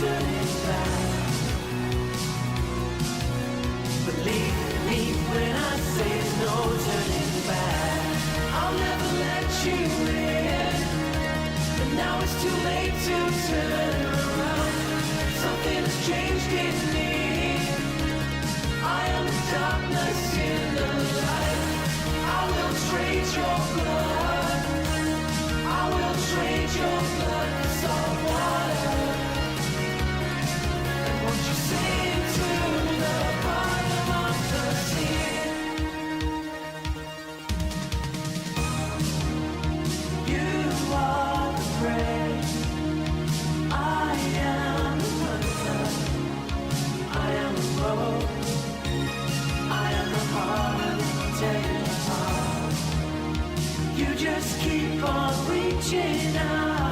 turning back. Believe me when I say there's no turning back. I'll never let you in, but now it's too late to turn around. Something has changed in me. I am the darkness in the light. I will trade your blood. I will trade your blood for salt water. And won't you sing to the bottom of the sea? You are the prey. I am the hunter. I am the road. I am the heart. Tear you apart. You just keep on reaching out.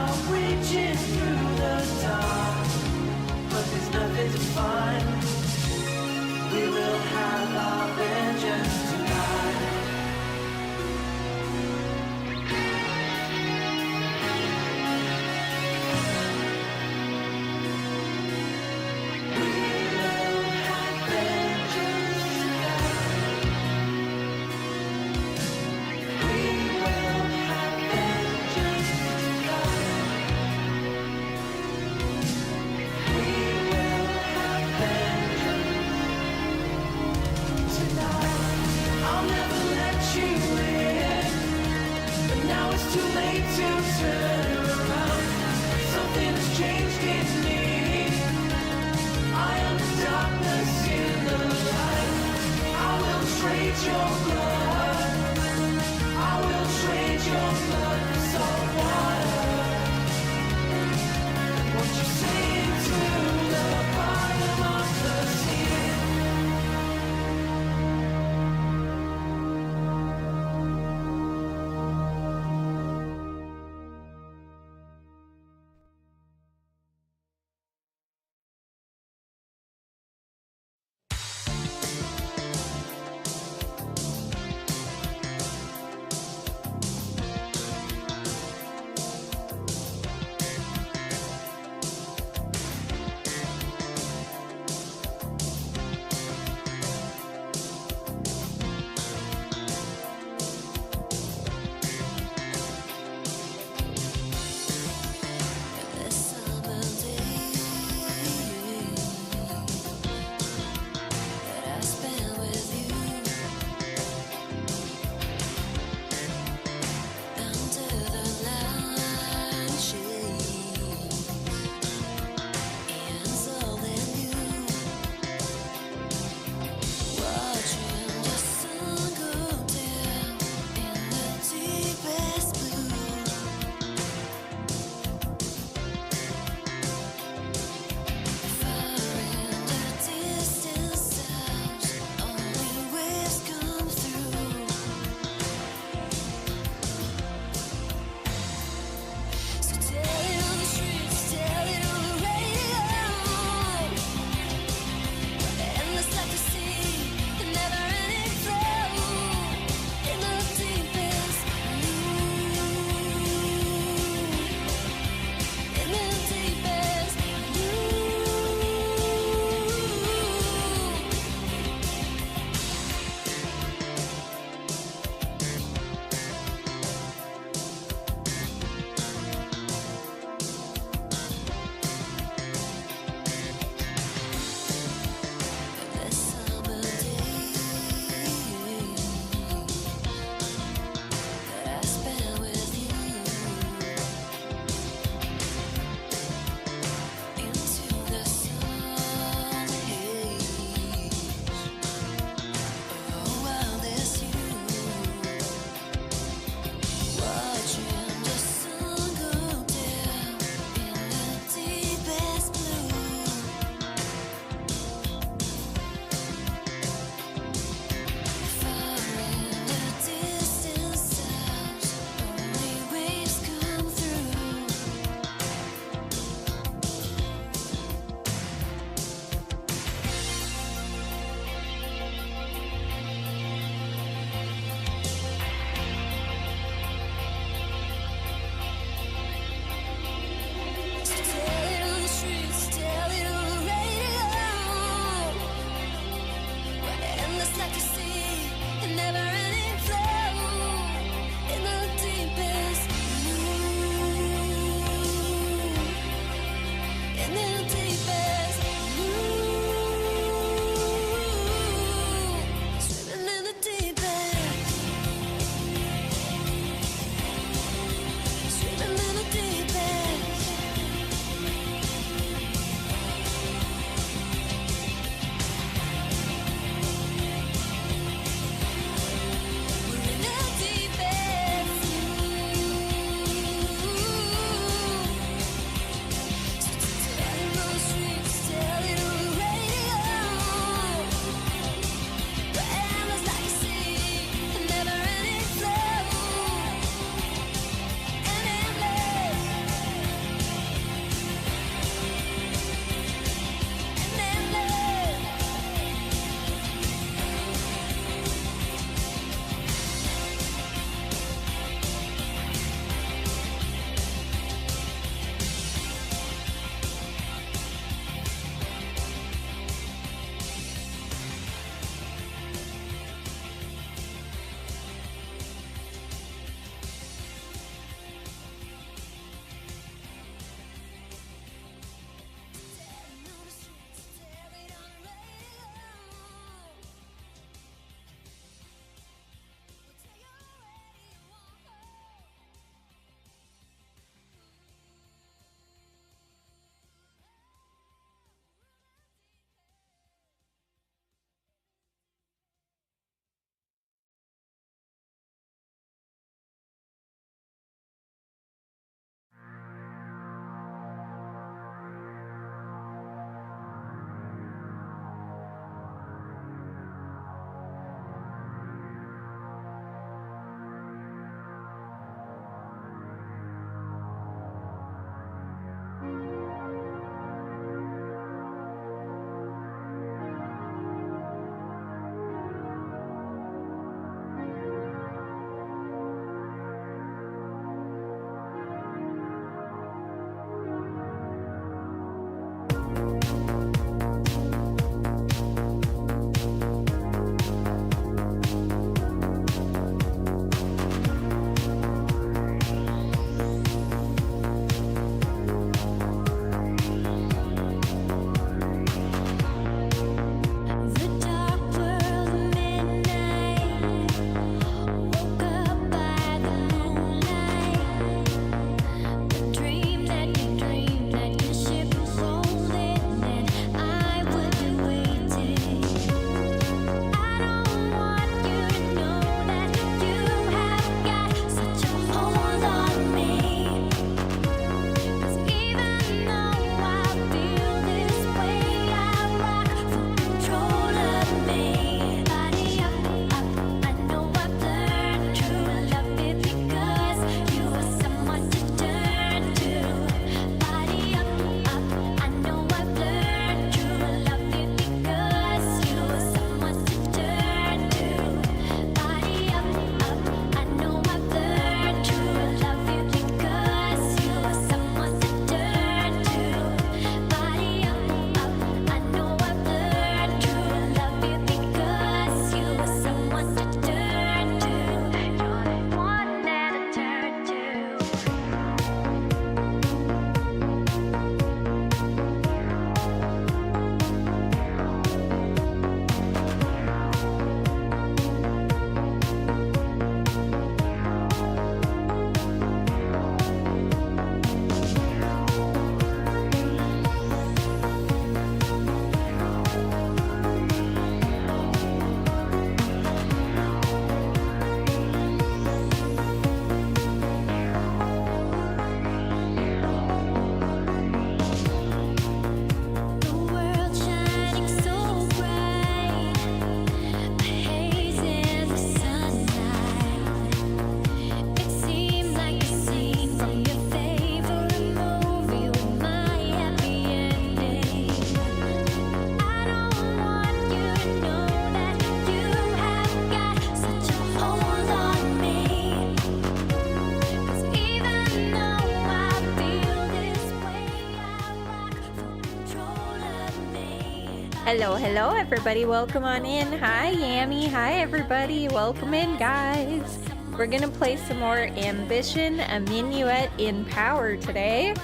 Hello, hello, everybody. Welcome on in. Hi, Yami. Hi, everybody. Welcome in, guys. We're gonna play some more Ambition, a Minuet in Power today.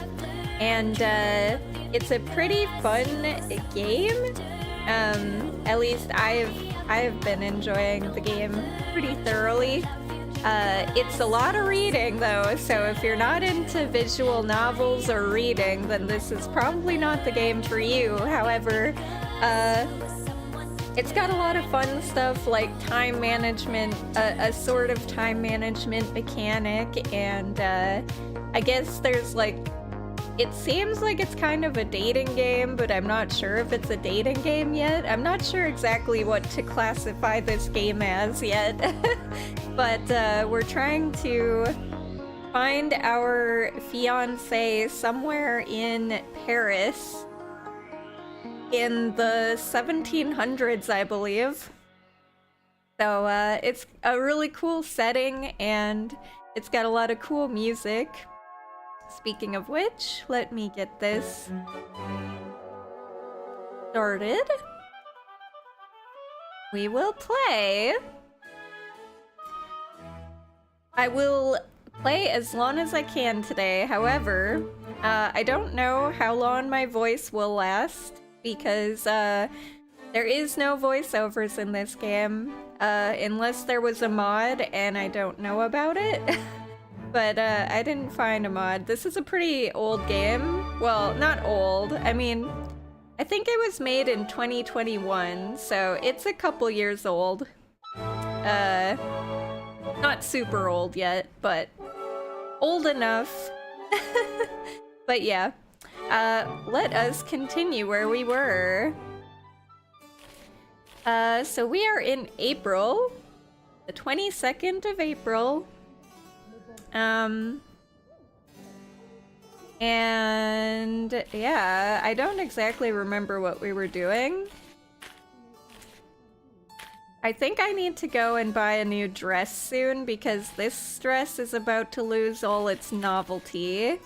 And it's a pretty fun game. At least I've been enjoying the game pretty thoroughly. It's a lot of reading though, so if you're not into visual novels or reading, then this is probably not the game for you. However, it's got a lot of fun stuff like time management, a sort of time management mechanic, and I guess there's like, it seems like it's kind of a dating game, but I'm not sure if it's a dating game yet. I'm not sure exactly what to classify this game as yet. But we're trying to find our fiancé somewhere in Paris in the 1700s, I believe. So it's a really cool setting and it's got a lot of cool music. Speaking of which, let me get this started. We will play. I will play as long as I can today. However, I don't know how long my voice will last because there is no voiceovers in this game unless there was a mod and I don't know about it. But I didn't find a mod. This is a pretty old game. Well, not old. I mean, I think it was made in 2021, so it's a couple years old. Not super old yet, but old enough. But yeah, let us continue where we were. So we are in April, the 22nd of April. And yeah, I don't exactly remember what we were doing. I think I need to go and buy a new dress soon because this dress is about to lose all its novelty.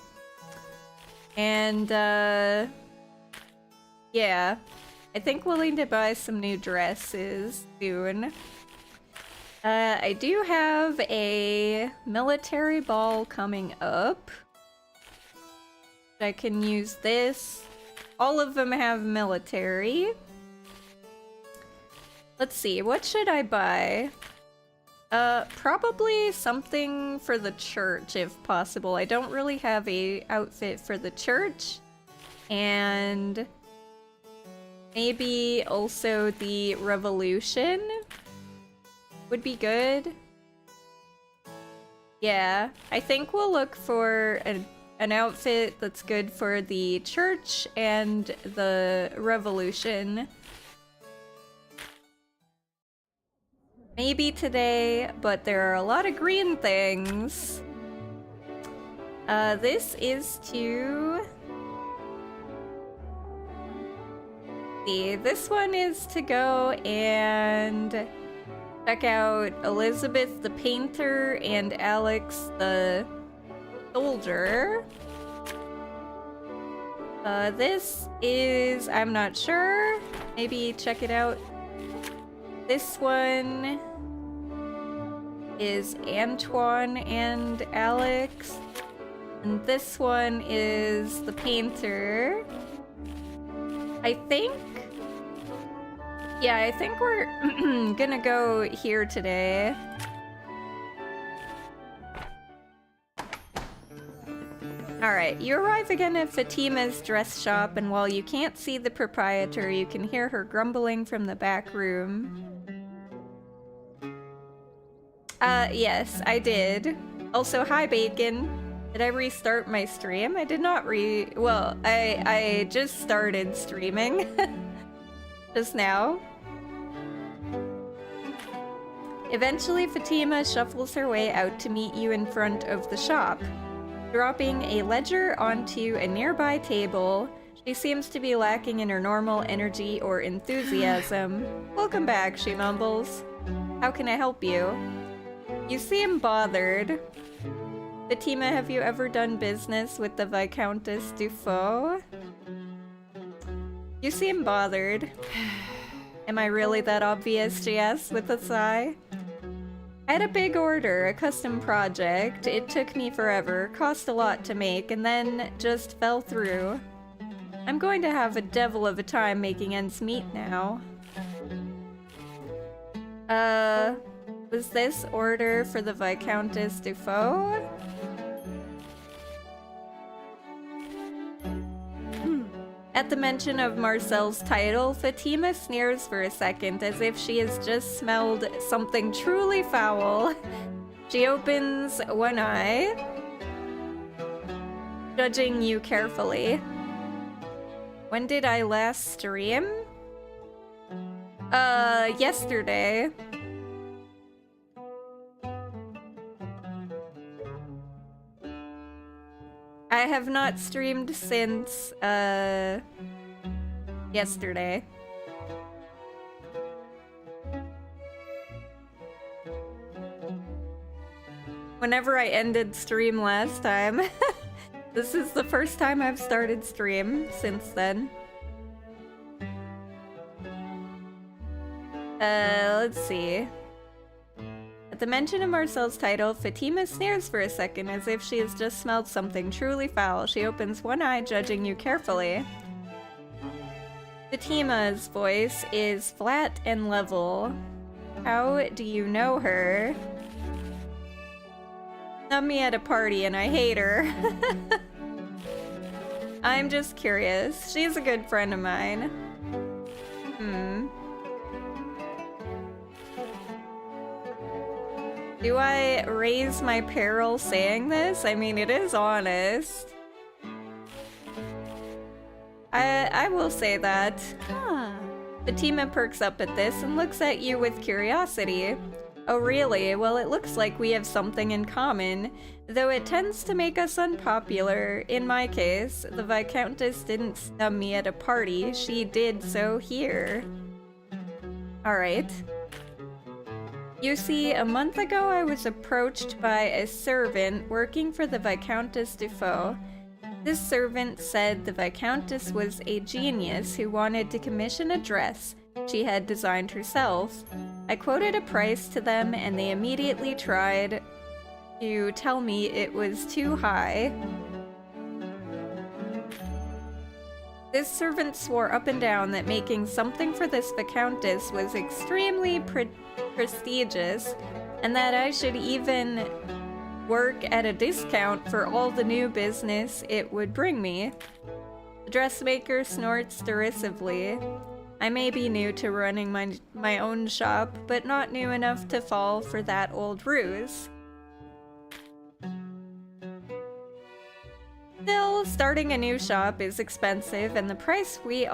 And yeah, I think we'll need to buy some new dresses soon. I do have a military ball coming up. I can use this. All of them have military. Let's see, what should I buy? Probably something for the church if possible. I don't really have a outfit for the church. And maybe also the revolution would be good. Yeah, I think we'll look for an outfit that's good for the church and the revolution. Maybe today, but there are a lot of green things. This is to... see, this one is to go and check out Elizabeth the painter and Alex the soldier. This is... I'm not sure. Maybe check it out. This one is Antoine and Alex. And this one is the painter. I think... yeah, I think we're gonna go here today. Alright, you arrive again at Fatima's dress shop, and while you can't see the proprietor, you can hear her grumbling from the back room. Yes, I did. Also, hi, Bacon. Did I restart my stream? I did not well, I just started streaming. Just now. Eventually, Fatima shuffles her way out to meet you in front of the shop. Dropping a ledger onto a nearby table, she seems to be lacking in her normal energy or enthusiasm. Welcome back, she mumbles. How can I help you? You seem bothered. Fatima, have you ever done business with the Viscountess Dufault? You seem bothered. Am I really that obvious, she asks with a sigh. I had a big order, a custom project. It took me forever, cost a lot to make, and then just fell through. I'm going to have a devil of a time making ends meet now. Was this order for the Viscountess Dufault? At the mention of Marcel's title, Fatima sneers for a second as if she has just smelled something truly foul. She opens one eye, judging you carefully. When did I last stream? Yesterday. I have not streamed since, yesterday. Whenever I ended stream last time. This is the first time I've started stream since then. Let's see. At the mention of Marcel's title, Fatima sneers for a second as if she has just smelled something truly foul. She opens one eye, judging you carefully. Fatima's voice is flat and level. How do you know her? Met me at a party and I hate her. I'm just curious. She's a good friend of mine. Do I raise my peril saying this? I mean, it is honest. I will say that. Fatima perks up at this and looks at you with curiosity. Oh really? Well, it looks like we have something in common, though it tends to make us unpopular. In my case, the Viscountess didn't snub me at a party, she did so here. Alright. You see, a month ago I was approached by a servant working for the Viscountess Dufault. This servant said the Viscountess was a genius who wanted to commission a dress she had designed herself. I quoted a price to them and they immediately tried to tell me it was too high. This servant swore up and down that making something for this Viscountess was extremely prestigious, and that I should even work at a discount for all the new business it would bring me. The dressmaker snorts derisively. I may be new to running my own shop, but not new enough to fall for that old ruse. Still, starting a new shop is expensive, and the price we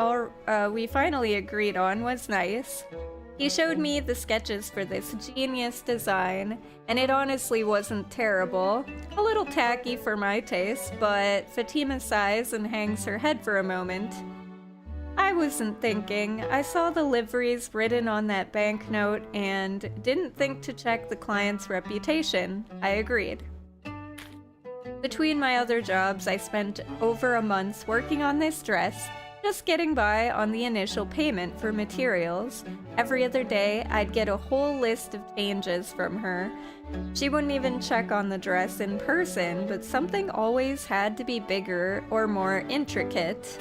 finally agreed on was nice. He showed me the sketches for this genius design, and it honestly wasn't terrible. A little tacky for my taste, but Fatima sighs and hangs her head for a moment. I wasn't thinking. I saw the liveries written on that banknote and didn't think to check the client's reputation. I agreed. Between my other jobs, I spent over a month working on this dress, just getting by on the initial payment for materials. Every other day, I'd get a whole list of changes from her. She wouldn't even check on the dress in person, but something always had to be bigger or more intricate.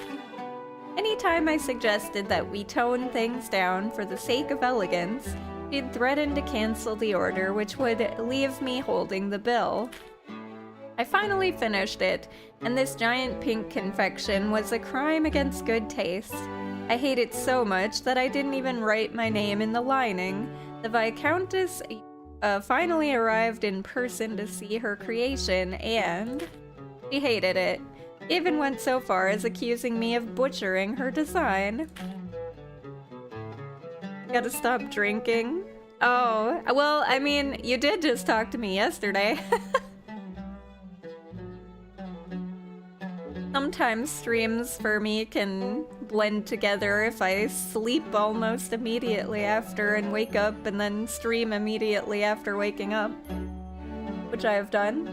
Anytime I suggested that we tone things down for the sake of elegance, she'd threaten to cancel the order, which would leave me holding the bill. I finally finished it, and this giant pink confection was a crime against good taste. I hate it so much that I didn't even write my name in the lining. The Viscountess finally arrived in person to see her creation, and she hated it. Even went so far as accusing me of butchering her design. Gotta stop drinking. Oh, well, I mean, you did just talk to me yesterday. Sometimes streams for me can blend together if I sleep almost immediately after and wake up and then stream immediately after waking up, which I have done.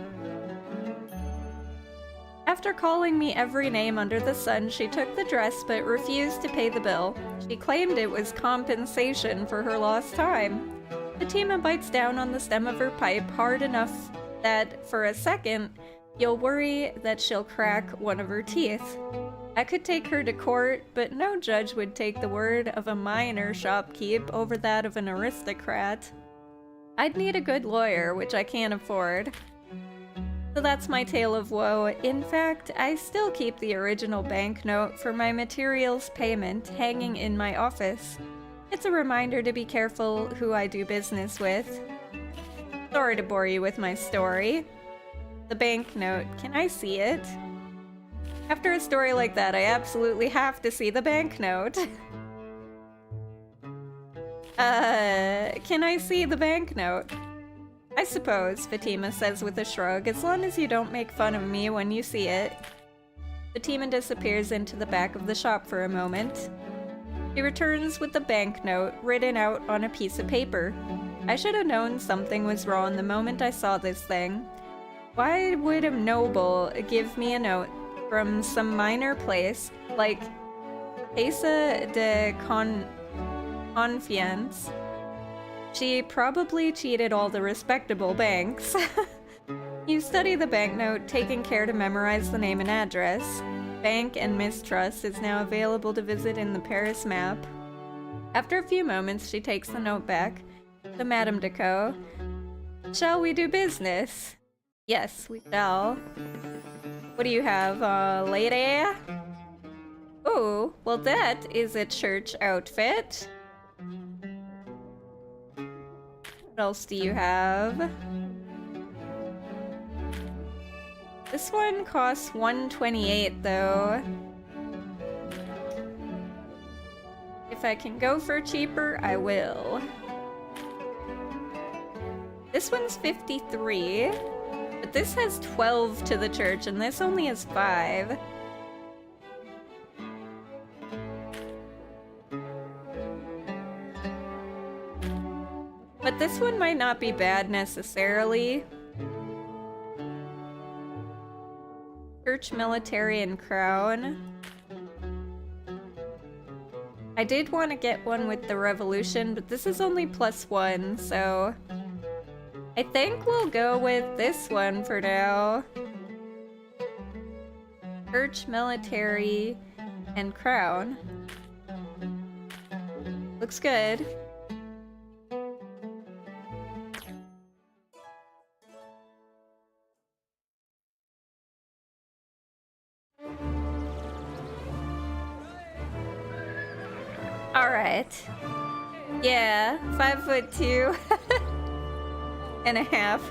After After calling me every name under the sun, she took the dress but refused to pay the bill. She claimed it was compensation for her lost time. Fatima bites down on the stem of her pipe hard enough that, for a second, you'll worry that she'll crack one of her teeth. I could take her to court, but no judge would take the word of a minor shopkeep over that of an aristocrat. I'd need a good lawyer, which I can't afford. So that's my tale of woe. In fact, I still keep the original banknote for my materials payment hanging in my office. It's a reminder to be careful who I do business with. Sorry to bore you with my story. The banknote, can I see it? After a story like that, I absolutely have to see the banknote. Can I see the banknote? I suppose, Fatima says with a shrug, as long as you don't make fun of me when you see it. Fatima disappears into the back of the shop for a moment. She returns with the banknote written out on a piece of paper. I should have known something was wrong the moment I saw this thing. Why would a noble give me a note from some minor place like Casa de Confiance? She probably cheated all the respectable banks. You study the banknote, taking care to memorize the name and address. Bank and Mistrust is now available to visit in the Paris map. After a few moments, she takes the note back to Madame Decaux. Shall we do business? Yes, we shall. What do you have, lady? Oh, well that is a church outfit. What else do you have? This one costs $128 though. If I can go for cheaper, I will. This one's $53, but this has 12 to the church and this only has 5. But this one might not be bad necessarily. Church, military, and crown. I did want to get one with the revolution, but this is only +1, so I think we'll go with this one for now. Church, military, and crown. Looks good. Alright. Yeah, 5'2" and a half.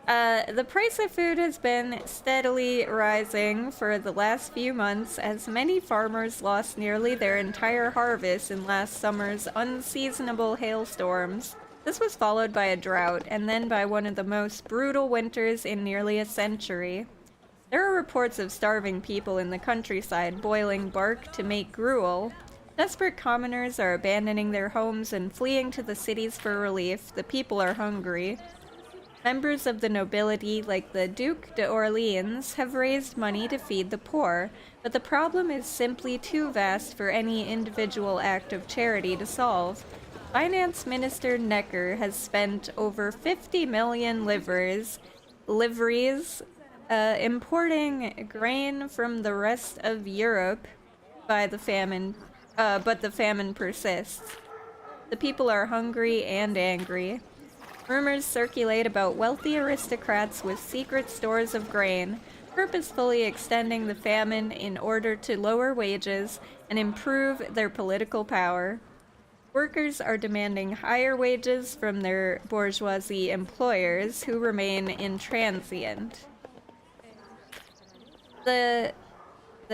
The price of food has been steadily rising for the last few months as many farmers lost nearly their entire harvest in last summer's unseasonable hailstorms. This was followed by a drought and then by one of the most brutal winters in nearly a century. There are reports of starving people in the countryside boiling bark to make gruel. Desperate commoners are abandoning their homes and fleeing to the cities for relief. The people are hungry. Members of the nobility, like the Duc d'Orléans, have raised money to feed the poor, but the problem is simply too vast for any individual act of charity to solve. Finance Minister Necker has spent over 50 million liveries importing grain from the rest of Europe by the famine, but the famine persists. The people are hungry and angry. Rumors circulate about wealthy aristocrats with secret stores of grain, purposefully extending the famine in order to lower wages and improve their political power. Workers are demanding higher wages from their bourgeoisie employers who remain intransigent. The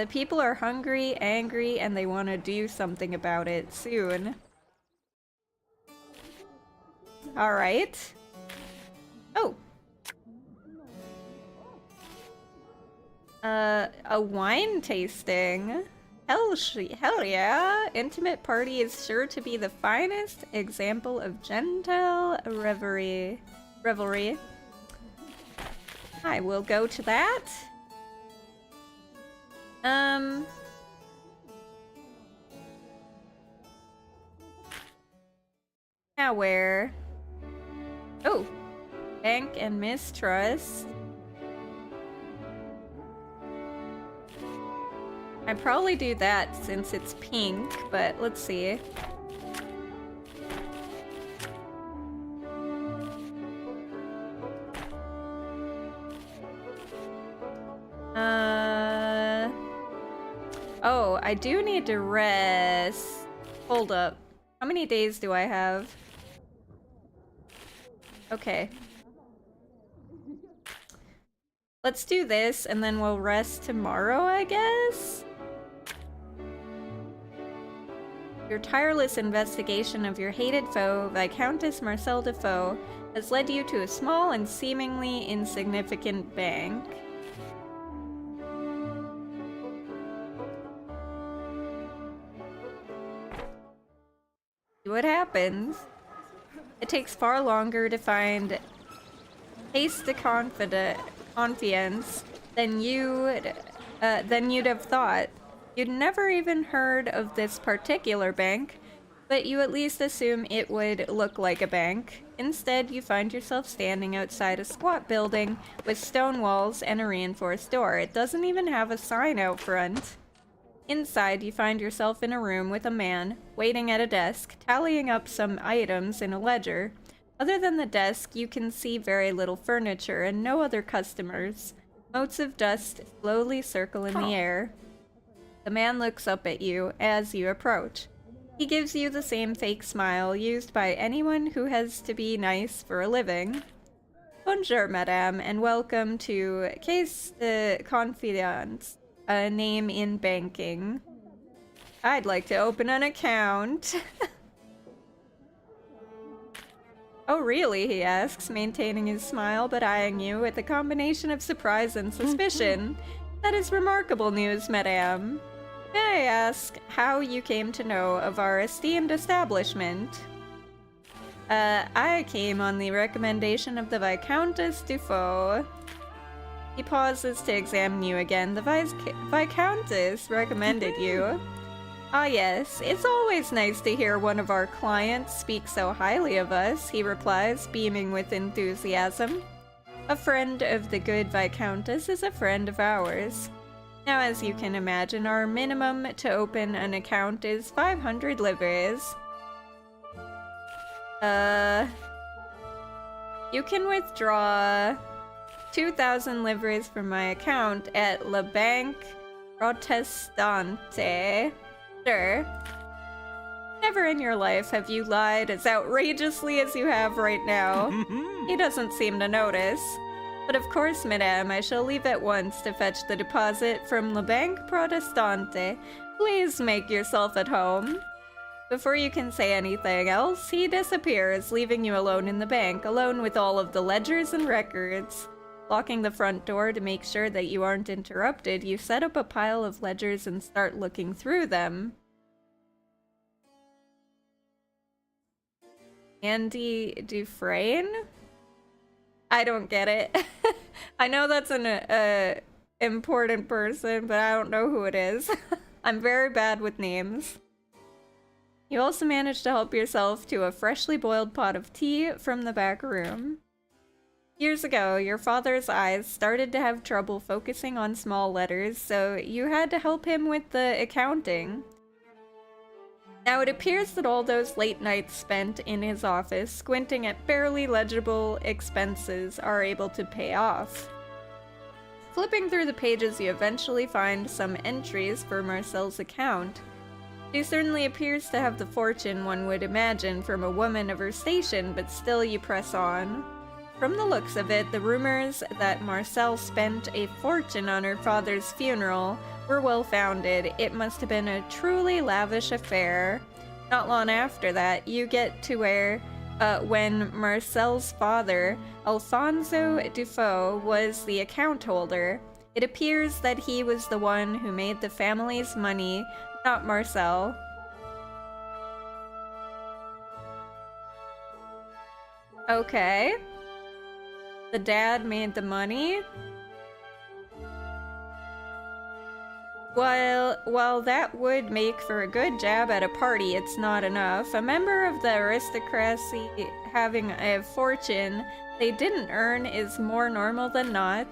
people are hungry, angry, and they want to do something about it soon. Alright. Oh. A wine tasting. Hell yeah! Intimate party is sure to be the finest example of gentile revelry. I will go to that. Now where? Oh, bank and mistrust. I'd probably do that since it's pink, but let's see. Oh, I do need to rest. Hold up. How many days do I have? Okay. Let's do this, and then we'll rest tomorrow, I guess? Your tireless investigation of your hated foe, Viscountess Marcel Defoe, has led you to a small and seemingly insignificant bank. See what happens. It takes far longer to find taste de confiance than you'd have thought. You'd never even heard of this particular bank, but you at least assume it would look like a bank. Instead, you find yourself standing outside a squat building with stone walls and a reinforced door. It doesn't even have a sign out front. Inside, you find yourself in a room with a man, waiting at a desk, tallying up some items in a ledger. Other than the desk, you can see very little furniture and no other customers. Motes of dust slowly circle in the air. The man looks up at you as you approach. He gives you the same fake smile used by anyone who has to be nice for a living. Bonjour, madame, and welcome to Caisse de Confidence, a name in banking. I'd like to open an account. Oh, really? He asks, maintaining his smile but eyeing you with a combination of surprise and suspicion. That is remarkable news, madame. May I ask how you came to know of our esteemed establishment? I came on the recommendation of the Viscountess Dufault. He pauses to examine you again. The Viscountess recommended you. Ah yes, it's always nice to hear one of our clients speak so highly of us, he replies, beaming with enthusiasm. A friend of the good Viscountess is a friend of ours. Now, as you can imagine, our minimum to open an account is 500 livres. You can withdraw 2,000 livres from my account at La Banque Protestante. Sure. Never in your life have you lied as outrageously as you have right now. He doesn't seem to notice. But of course, madame, I shall leave at once to fetch the deposit from La Banque Protestante. Please make yourself at home. Before you can say anything else, he disappears, leaving you alone in the bank, alone with all of the ledgers and records. Locking the front door to make sure that you aren't interrupted, you set up a pile of ledgers and start looking through them. Andy Dufresne? I don't get it. I know that's an important person, but I don't know who it is. I'm very bad with names. You also managed to help yourself to a freshly boiled pot of tea from the back room. Years ago, your father's eyes started to have trouble focusing on small letters, so you had to help him with the accounting. Now it appears that all those late nights spent in his office, squinting at barely legible expenses, are able to pay off. Flipping through the pages, you eventually find some entries for Marcel's account. She certainly appears to have the fortune one would imagine from a woman of her station, but still you press on. From the looks of it, the rumors that Marcel spent a fortune on her father's funeral were well-founded. It must have been a truly lavish affair. Not long after that, you get to where, when Marcel's father, Alfonso Dufault, was the account holder. It appears that he was the one who made the family's money, not Marcel. Okay. The dad made the money. While that would make for a good jab at a party, it's not enough. A member of the aristocracy having a fortune they didn't earn is more normal than not.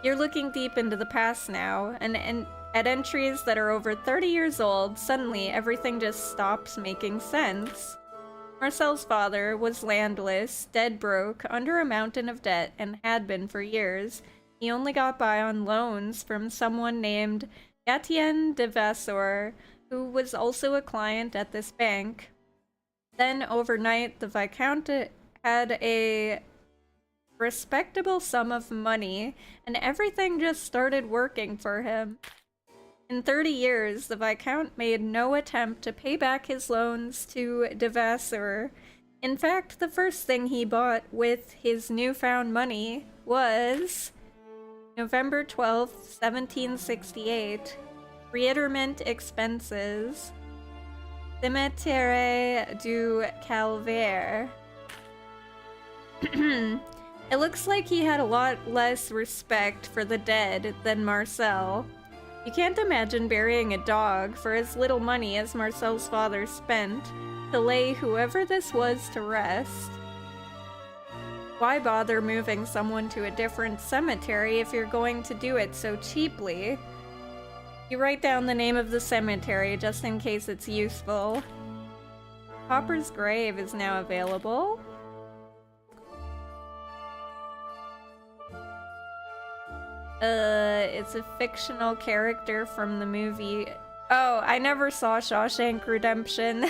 You're looking deep into the past now, and at entries that are over 30 years old, suddenly everything just stops making sense. Marcel's father was landless, dead broke, under a mountain of debt, and had been for years. He only got by on loans from someone named Etienne de Vasseur, who was also a client at this bank. Then, overnight, the Viscount had a respectable sum of money, and everything just started working for him. In 30 years, the Viscount made no attempt to pay back his loans to de Vasseur. In fact, the first thing he bought with his newfound money was November 12th, 1768. Reiterement expenses. Cimetière du Calvaire. It looks like he had a lot less respect for the dead than Marcel. You can't imagine burying a dog for as little money as Marcel's father spent to lay whoever this was to rest. Why bother moving someone to a different cemetery if you're going to do it so cheaply? You write down the name of the cemetery just in case it's useful. Hopper's grave is now available. It's a fictional character from the movie. Oh, I never saw Shawshank Redemption.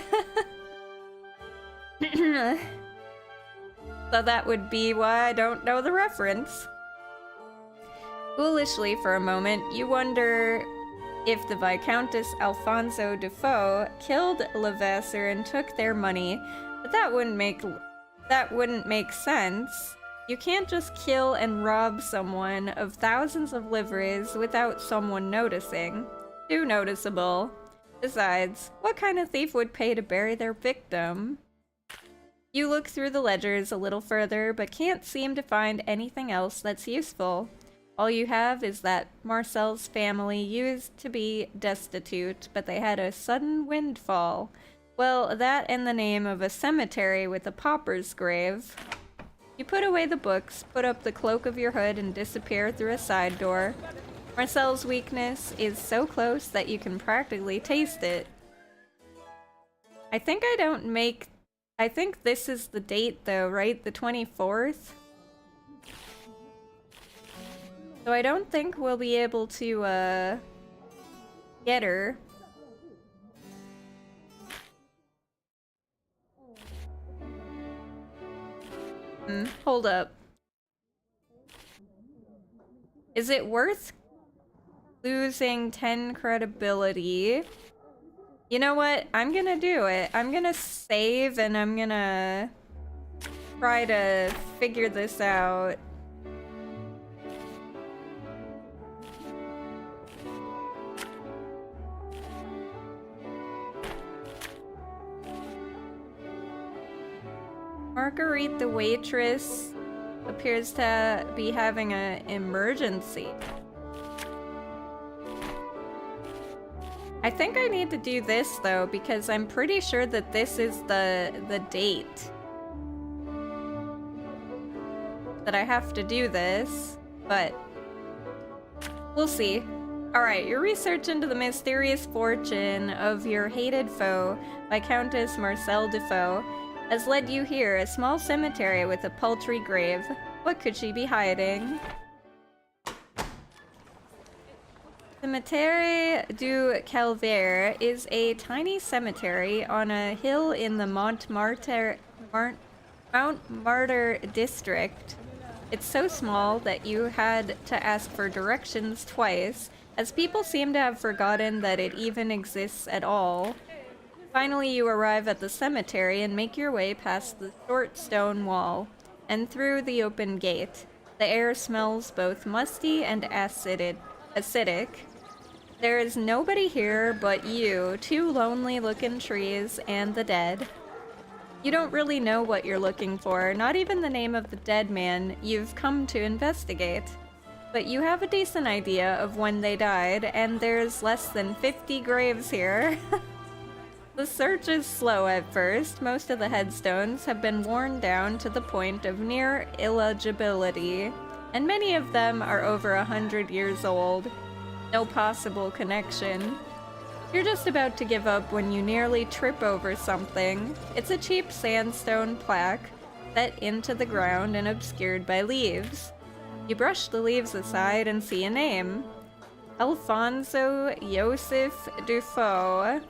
So that would be why I don't know the reference. Foolishly for a moment, you wonder if the Viscountess Alfonso Defoe killed Levasseur and took their money, but that wouldn't make sense. You can't just kill and rob someone of thousands of livres without someone noticing. Too noticeable. Besides, what kind of thief would pay to bury their victim? You look through the ledgers a little further, but can't seem to find anything else that's useful. All you have is that Marcel's family used to be destitute, but they had a sudden windfall. Well, that and the name of a cemetery with a pauper's grave. You put away the books, put up the cloak of your hood, and disappear through a side door. Marcel's weakness is so close that you can practically taste it. I think this is the date though, right? The 24th? So I don't think we'll be able to, get her. Hold up. Is it worth losing 10 credibility? You know what? I'm gonna do it. I'm gonna save and I'm gonna try to figure this out. Marguerite the waitress appears to be having an emergency. I think I need to do this though, because I'm pretty sure that this is the date that I have to do this, but we'll see. Alright, your research into the mysterious fortune of your hated foe, Viscountess Marcel Defoe, has led you here, a small cemetery with a paltry grave. What could she be hiding? Cimetière du Calvaire is a tiny cemetery on a hill in the Montmartre district. It's so small that you had to ask for directions twice, as people seem to have forgotten that it even exists at all. Finally, you arrive at the cemetery and make your way past the short stone wall and through the open gate. The air smells both musty and acidic. There is nobody here but you, two lonely-looking trees, and the dead. You don't really know what you're looking for, not even the name of the dead man you've come to investigate. but you have a decent idea of when they died, and there's less than 50 graves here. The search is slow at first. Most of the headstones have been worn down to the point of near illegibility, and many of them are over 100 years old. No possible connection. You're just about to give up when you nearly trip over something. It's a cheap sandstone plaque set into the ground and obscured by leaves. You brush the leaves aside and see a name. Alfonso Joseph Dufault.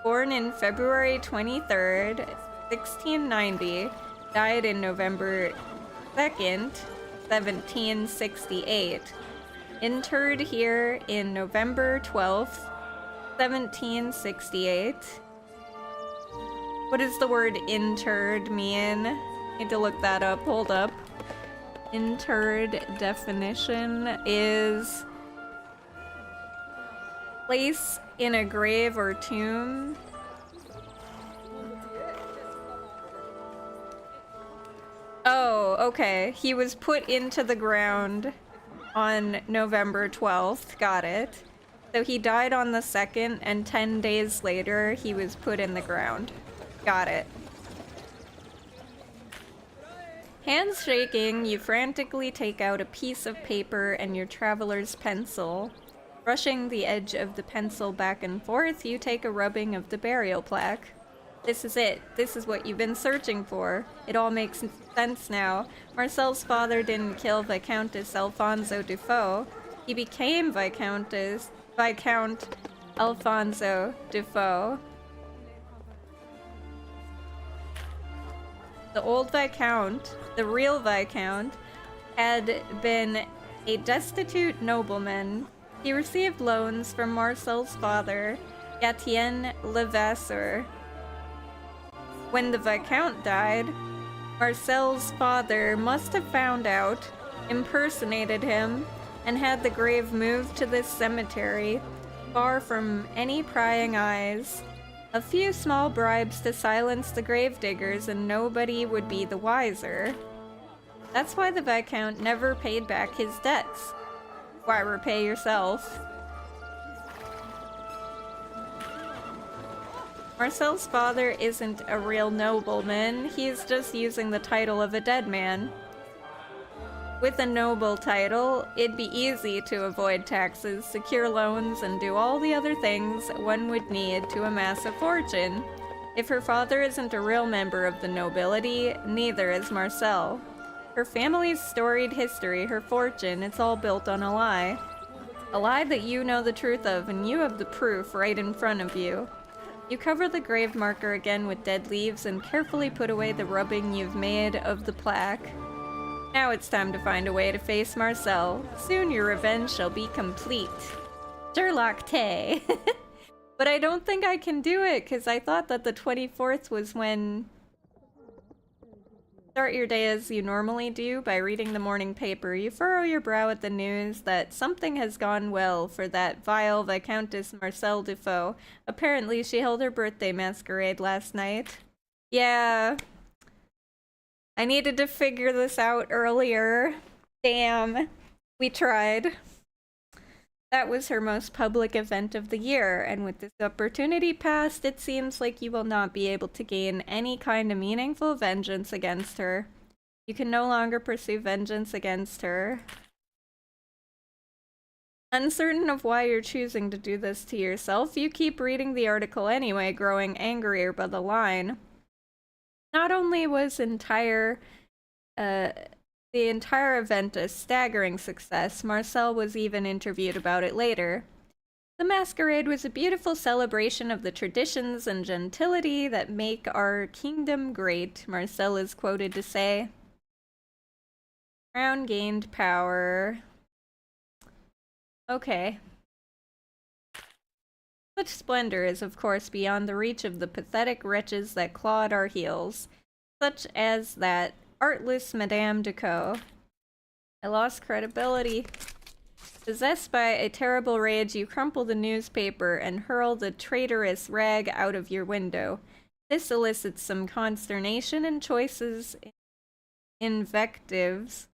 Born in February 23rd, 1690, died in November 2nd, 1768. Interred here in November 12th, 1768. What does the word interred mean? Need to look that up. Hold up. Interred definition is place in a grave or tomb. Oh, okay. He was put into the ground on November 12th. Got it. So he died on the 2nd, and 10 days later, he was put in the ground. Got it. Hands shaking, you frantically take out a piece of paper and your traveler's pencil. Brushing the edge of the pencil back and forth, you take a rubbing of the burial plaque. This is it. This is what you've been searching for. It all makes sense now. Marcel's father didn't kill Viscountess Alfonso Dufault. He became Viscount Alfonso Dufault. The old Viscount, the real Viscount, had been a destitute nobleman. He received loans from Marcel's father, Gatien Levasseur. When the Viscount died, Marcel's father must have found out, impersonated him, and had the grave moved to this cemetery, far from any prying eyes. A few small bribes to silence the gravediggers and nobody would be the wiser. That's why the Viscount never paid back his debts. Why repay yourself? Marcel's father isn't a real nobleman, he's just using the title of a dead man. With a noble title, it'd be easy to avoid taxes, secure loans, and do all the other things one would need to amass a fortune. If her father isn't a real member of the nobility, neither is Marcel. Her family's storied history, her fortune, it's all built on a lie. A lie that you know the truth of, and you have the proof right in front of you. You cover the grave marker again with dead leaves and carefully put away the rubbing you've made of the plaque. Now it's time to find a way to face Marcel. Soon your revenge shall be complete. Sherlock Tay. But I don't think I can do it, because I thought that the 24th was when... Start your day as you normally do by reading the morning paper. You furrow your brow at the news that something has gone well for that vile Viscountess Marcel Dufault. Apparently she held her birthday masquerade last night. Yeah... I needed to figure this out earlier. Damn. We tried. That was her most public event of the year, and with this opportunity passed, it seems like you will not be able to gain any kind of meaningful vengeance against her. You can no longer pursue vengeance against her. Uncertain of why you're choosing to do this to yourself, you keep reading the article anyway, growing angrier by the line. Not only was the entire event a staggering success, Marcel was even interviewed about it later. The masquerade was a beautiful celebration of the traditions and gentility that make our kingdom great, Marcel is quoted to say. Crown gained power. Okay. Such splendor is of course beyond the reach of the pathetic wretches that clawed our heels, such as that artless Madame Ducos. I lost credibility. Possessed by a terrible rage, you crumple the newspaper and hurl the traitorous rag out of your window. This elicits some consternation and choices invectives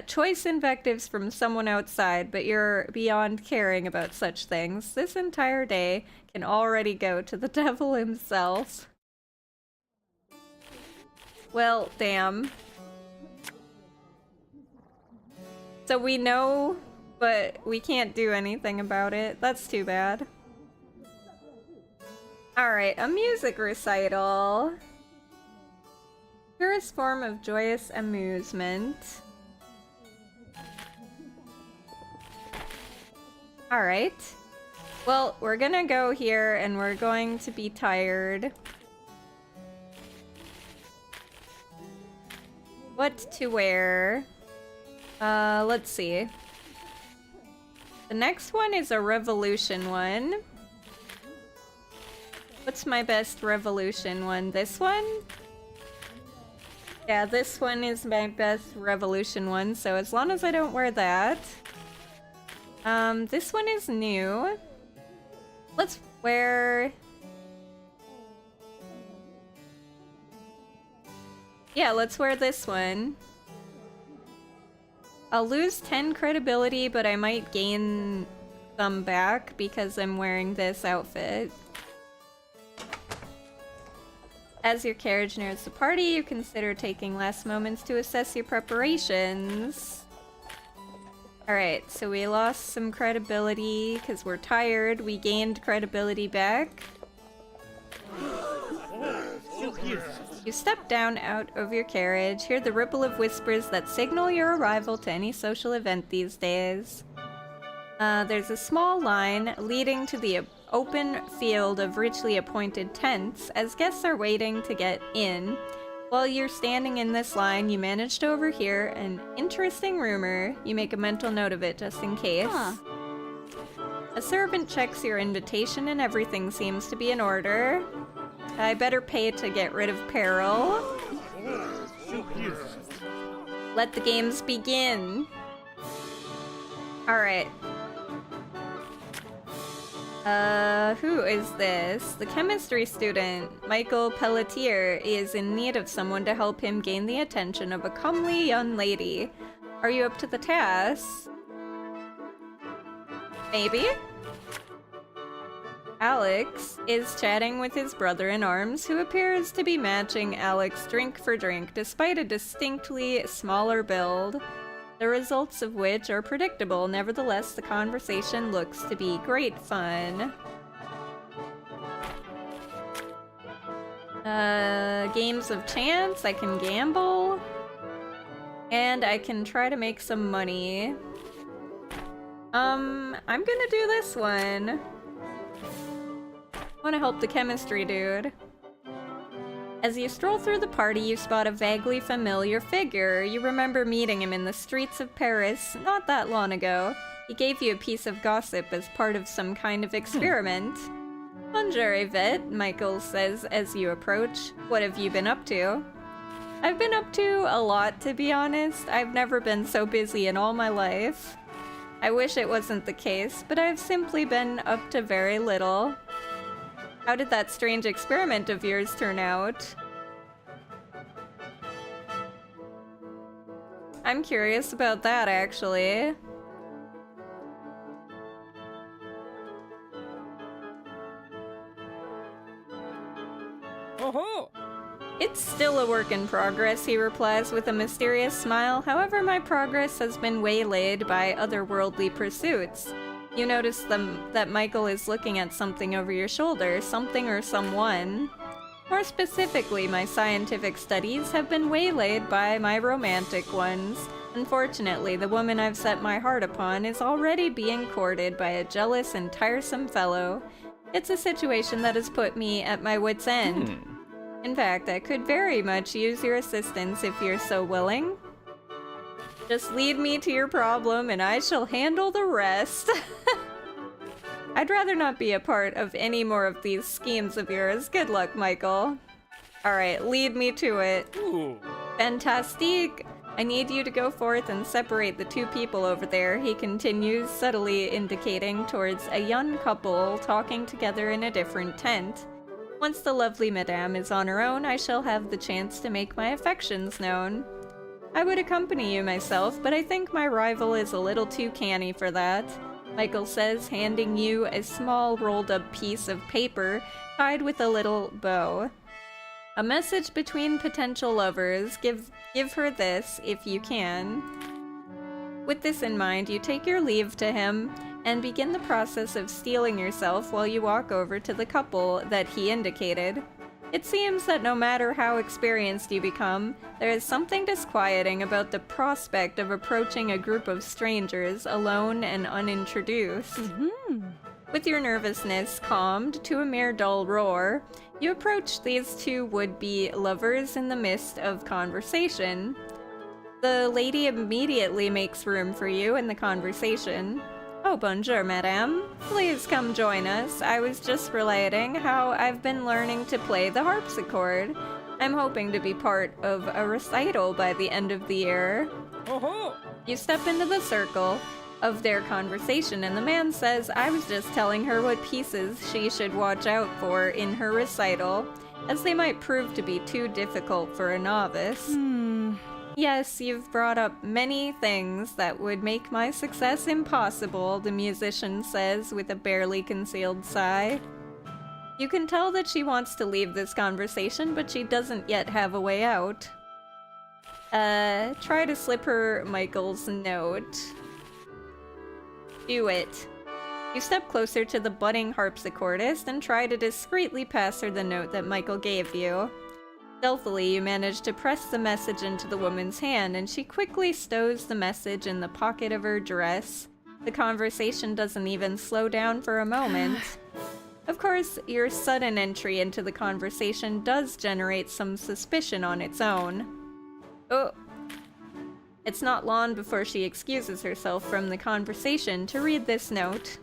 Choice invectives from someone outside, but you're beyond caring about such things. This entire day can already go to the devil himself. Well, damn. So we know, but we can't do anything about it. That's too bad. Alright, a music recital. Purest form of joyous amusement. Alright. Well, we're gonna go here and we're going to be tired. What to wear? Let's see. The next one is a revolution one. What's my best revolution one? This one? Yeah, this one is my best revolution one, so as long as I don't wear that. This one is new. Let's wear... Yeah, let's wear this one. I'll lose 10 credibility, but I might gain some back because I'm wearing this outfit. As your carriage nears the party, you consider taking last moments to assess your preparations. Alright, so we lost some credibility because we're tired. We gained credibility back. You step down out of your carriage, hear the ripple of whispers that signal your arrival to any social event these days. There's a small line leading to the open field of richly appointed tents as guests are waiting to get in. While you're standing in this line, you manage to overhear an interesting rumor. You make a mental note of it just in case. A servant checks your invitation and everything seems to be in order. I better pay to get rid of peril. Let the games begin. Alright. Who is this? The chemistry student, Michael Pelletier, is in need of someone to help him gain the attention of a comely young lady. Are you up to the task? Maybe? Alex is chatting with his brother-in-arms, who appears to be matching Alex drink for drink, despite a distinctly smaller build. The results of which are predictable. Nevertheless, the conversation looks to be great fun. Games of chance, I can gamble. And I can try to make some money. I'm gonna do this one. I wanna help the chemistry dude. As you stroll through the party, you spot a vaguely familiar figure. You remember meeting him in the streets of Paris not that long ago. He gave you a piece of gossip as part of some kind of experiment. Bonjour, Yvette, Michael says as you approach. What have you been up to? I've been up to a lot, to be honest. I've never been so busy in all my life. I wish it wasn't the case, but I've simply been up to very little. How did that strange experiment of yours turn out? I'm curious about that, actually. Oh-ho! It's still a work in progress, he replies with a mysterious smile. However, my progress has been waylaid by otherworldly pursuits. You notice that Michael is looking at something over your shoulder, something or someone. More specifically, my scientific studies have been waylaid by my romantic ones. Unfortunately, the woman I've set my heart upon is already being courted by a jealous and tiresome fellow. It's a situation that has put me at my wit's end. In fact, I could very much use your assistance if you're so willing. Just lead me to your problem and I shall handle the rest. I'd rather not be a part of any more of these schemes of yours. Good luck, Michael. Alright, lead me to it. Ooh. Fantastique! I need you to go forth and separate the two people over there, he continues, subtly indicating towards a young couple talking together in a different tent. Once the lovely madame is on her own, I shall have the chance to make my affections known. I would accompany you myself, but I think my rival is a little too canny for that, Michael says, handing you a small rolled-up piece of paper tied with a little bow. A message between potential lovers. Give her this if you can. With this in mind, you take your leave to him and begin the process of steeling yourself while you walk over to the couple that he indicated. It seems that no matter how experienced you become, there is something disquieting about the prospect of approaching a group of strangers alone and unintroduced. With your nervousness calmed to a mere dull roar, you approach these two would-be lovers in the midst of conversation. The lady immediately makes room for you in the conversation. Oh, bonjour, madame. Please come join us. I was just relating how I've been learning to play the harpsichord. I'm hoping to be part of a recital by the end of the year. You step into the circle of their conversation, and the man says, I was just telling her what pieces she should watch out for in her recital, as they might prove to be too difficult for a novice. Yes, you've brought up many things that would make my success impossible, the musician says with a barely concealed sigh. You can tell that she wants to leave this conversation, but she doesn't yet have a way out. Try to slip her Michael's note. Do it. You step closer to the budding harpsichordist and try to discreetly pass her the note that Michael gave you. Stealthily, you manage to press the message into the woman's hand, and she quickly stows the message in the pocket of her dress. The conversation doesn't even slow down for a moment. Of course, your sudden entry into the conversation does generate some suspicion on its own. Oh. It's not long before she excuses herself from the conversation to read this note,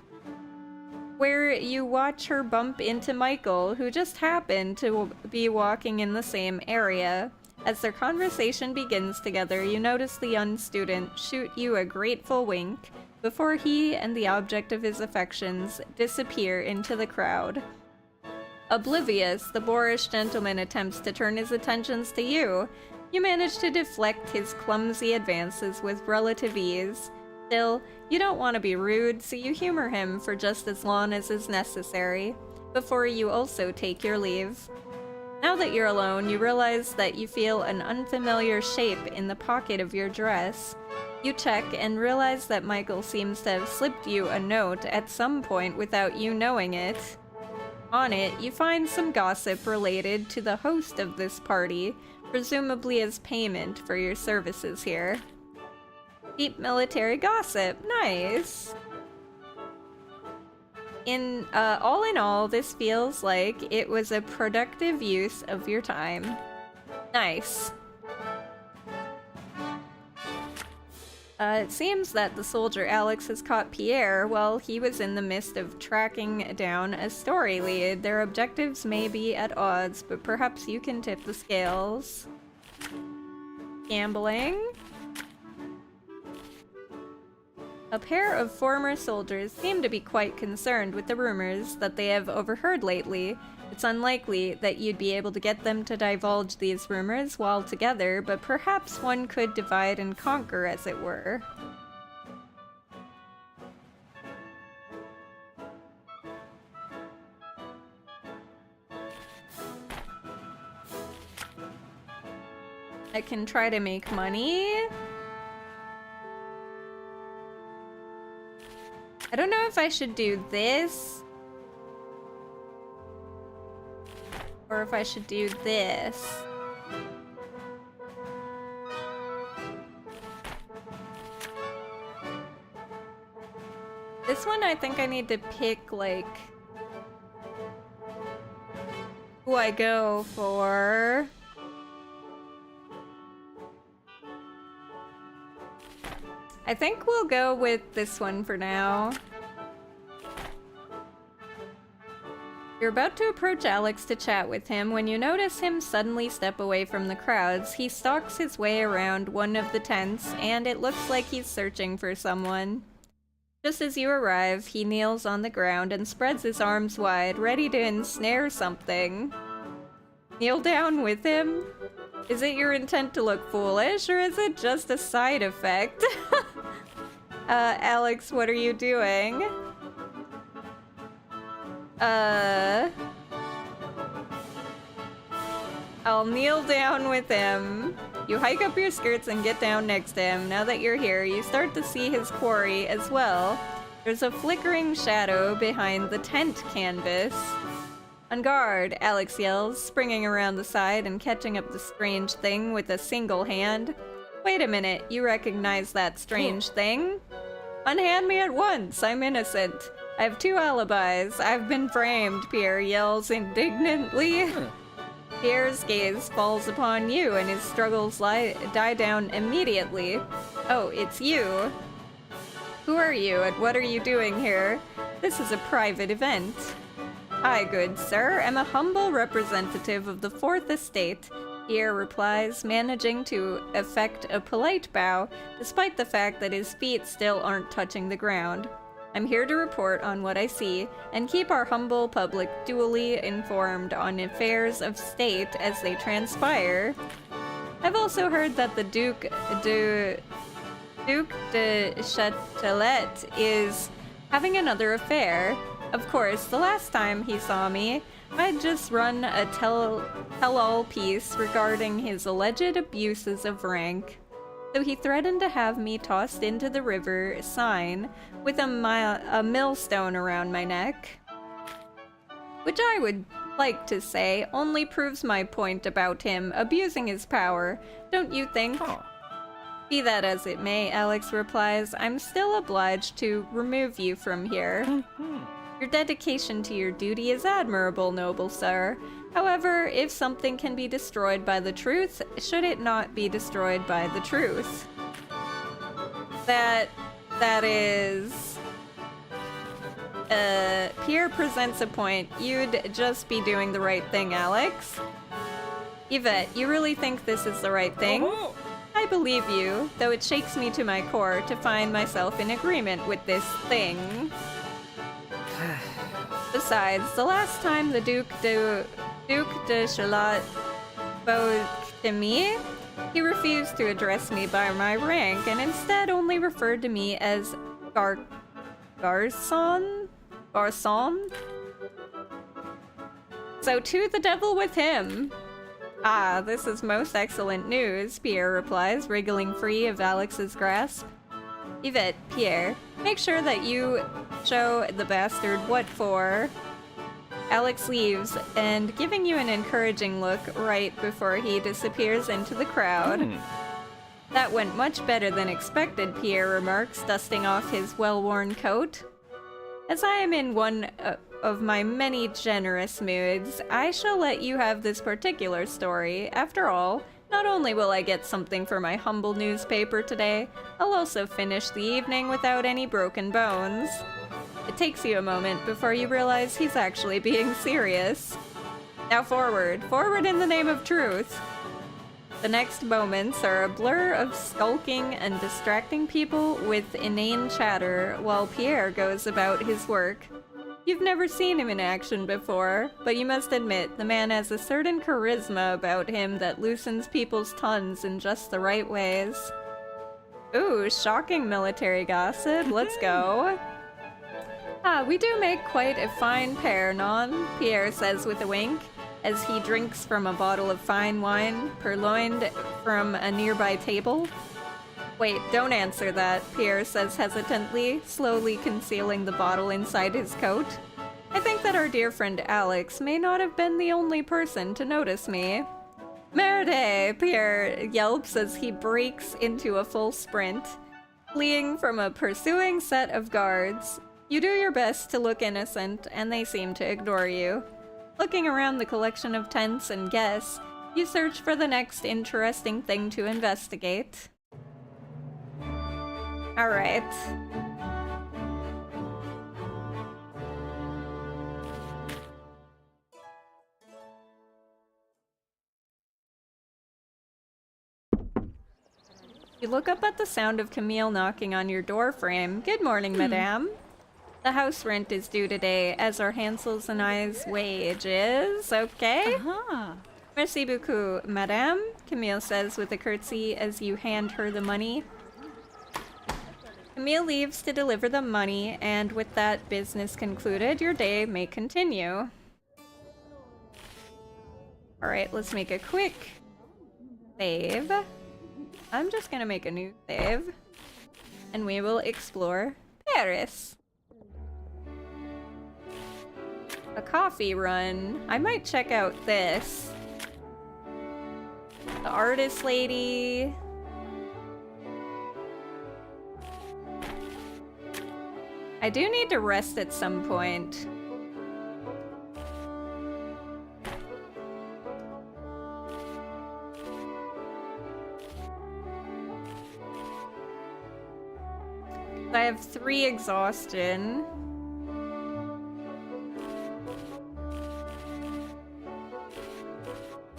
where you watch her bump into Michael, who just happened to be walking in the same area. As their conversation begins together, you notice the young student shoot you a grateful wink before he and the object of his affections disappear into the crowd. Oblivious, the boorish gentleman attempts to turn his attentions to you. You manage to deflect his clumsy advances with relative ease. Still, you don't want to be rude, so you humor him for just as long as is necessary, before you also take your leave. Now that you're alone, you realize that you feel an unfamiliar shape in the pocket of your dress. You check and realize that Michael seems to have slipped you a note at some point without you knowing it. On it, you find some gossip related to the host of this party, presumably as payment for your services here. Deep military gossip. Nice. All in all, this feels like it was a productive use of your time. Nice. It seems that the soldier Alex has caught Pierre while he was in the midst of tracking down a story lead. Their objectives may be at odds, but perhaps you can tip the scales. Gambling. A pair of former soldiers seem to be quite concerned with the rumors that they have overheard lately. It's unlikely that you'd be able to get them to divulge these rumors while together, but perhaps one could divide and conquer, as it were. I can try to make money. I don't know if I should do this, or if I should do this. This one I think I need to pick, like, who I go for. I think we'll go with this one for now. You're about to approach Alex to chat with him when you notice him suddenly step away from the crowds. He stalks his way around one of the tents, and it looks like he's searching for someone. Just as you arrive, he kneels on the ground and spreads his arms wide, ready to ensnare something. Kneel down with him? Is it your intent to look foolish, or is it just a side effect? Alex, what are you doing? I'll kneel down with him. You hike up your skirts and get down next to him. Now that you're here, you start to see his quarry as well. There's a flickering shadow behind the tent canvas. On guard, Alex yells, springing around the side and catching up the strange thing with a single hand. Wait a minute, you recognize that strange thing? Unhand me at once, I'm innocent. I have 2 alibis. I've been framed, Pierre yells indignantly. Pierre's gaze falls upon you and his struggles die down immediately. Oh, it's you. Who are you and what are you doing here? This is a private event. I, good sir, am a humble representative of the 4th Estate, Pierre replies, managing to effect a polite bow, despite the fact that his feet still aren't touching the ground. I'm here to report on what I see, and keep our humble public duly informed on affairs of state as they transpire. I've also heard that the Duc de Châtelet is having another affair. Of course, the last time he saw me, I'd just run a tell-all piece regarding his alleged abuses of rank. So he threatened to have me tossed into the river Seine with a millstone around my neck. Which I would like to say only proves my point about him abusing his power, don't you think? Oh. Be that as it may, Alex replies, I'm still obliged to remove you from here. Your dedication to your duty is admirable, noble sir. However, if something can be destroyed by the truth, should it not be destroyed by the truth? That is... Pierre presents a point. You'd just be doing the right thing, Alex. Yvette, you really think this is the right thing? Oh. I believe you, though it shakes me to my core to find myself in agreement with this thing. Besides, the last time the Duc de Châtelet spoke to me, he refused to address me by my rank and instead only referred to me as Garçon? So to the devil with him. Ah, this is most excellent news, Pierre replies, wriggling free of Alex's grasp. Yvette, Pierre, make sure that you show the bastard what for. Alex leaves, and giving you an encouraging look right before he disappears into the crowd. That went much better than expected, Pierre remarks, dusting off his well-worn coat. As I am in one of my many generous moods, I shall let you have this particular story. After all, not only will I get something for my humble newspaper today, I'll also finish the evening without any broken bones. It takes you a moment before you realize he's actually being serious. Now forward, forward in the name of truth. The next moments are a blur of skulking and distracting people with inane chatter while Pierre goes about his work. You've never seen him in action before, but you must admit the man has a certain charisma about him that loosens people's tongues in just the right ways. Ooh, shocking military gossip. Let's go. Ah, we do make quite a fine pair, non? Pierre says with a wink, as he drinks from a bottle of fine wine purloined from a nearby table. Wait, don't answer that, Pierre says hesitantly, slowly concealing the bottle inside his coat. I think that our dear friend Alex may not have been the only person to notice me. Merde! Pierre yelps as he breaks into a full sprint, fleeing from a pursuing set of guards. You do your best to look innocent, and they seem to ignore you. Looking around the collection of tents and guests, you search for the next interesting thing to investigate. Alright. You look up at the sound of Camille knocking on your door frame. Good morning, madame. The house rent is due today, as are Hansel's and I's wages. Okay. Merci beaucoup, madame, Camille says with a curtsy as you hand her the money. Camille leaves to deliver the money, and with that business concluded, your day may continue. Alright, let's make a quick save. I'm just gonna make a new save. And we will explore Paris. A coffee run. I might check out this. The artist lady. I do need to rest at some point. I have 3 exhaustion.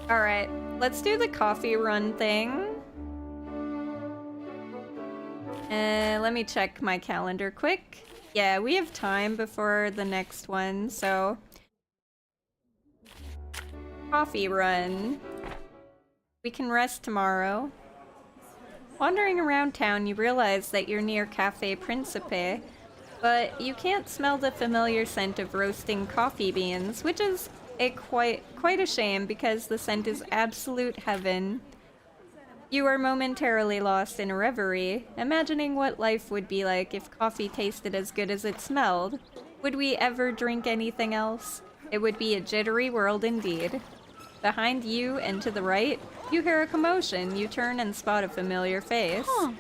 Alright, let's do the coffee run thing. Let me check my calendar quick. Yeah, we have time before the next one, so... Coffee run. We can rest tomorrow. Wandering around town, you realize that you're near Café Principe, but you can't smell the familiar scent of roasting coffee beans, which is quite a shame because the scent is absolute heaven. You are momentarily lost in a reverie, imagining what life would be like if coffee tasted as good as it smelled. Would we ever drink anything else? It would be a jittery world indeed. Behind you and to the right, you hear a commotion. You turn and spot a familiar face. Huh.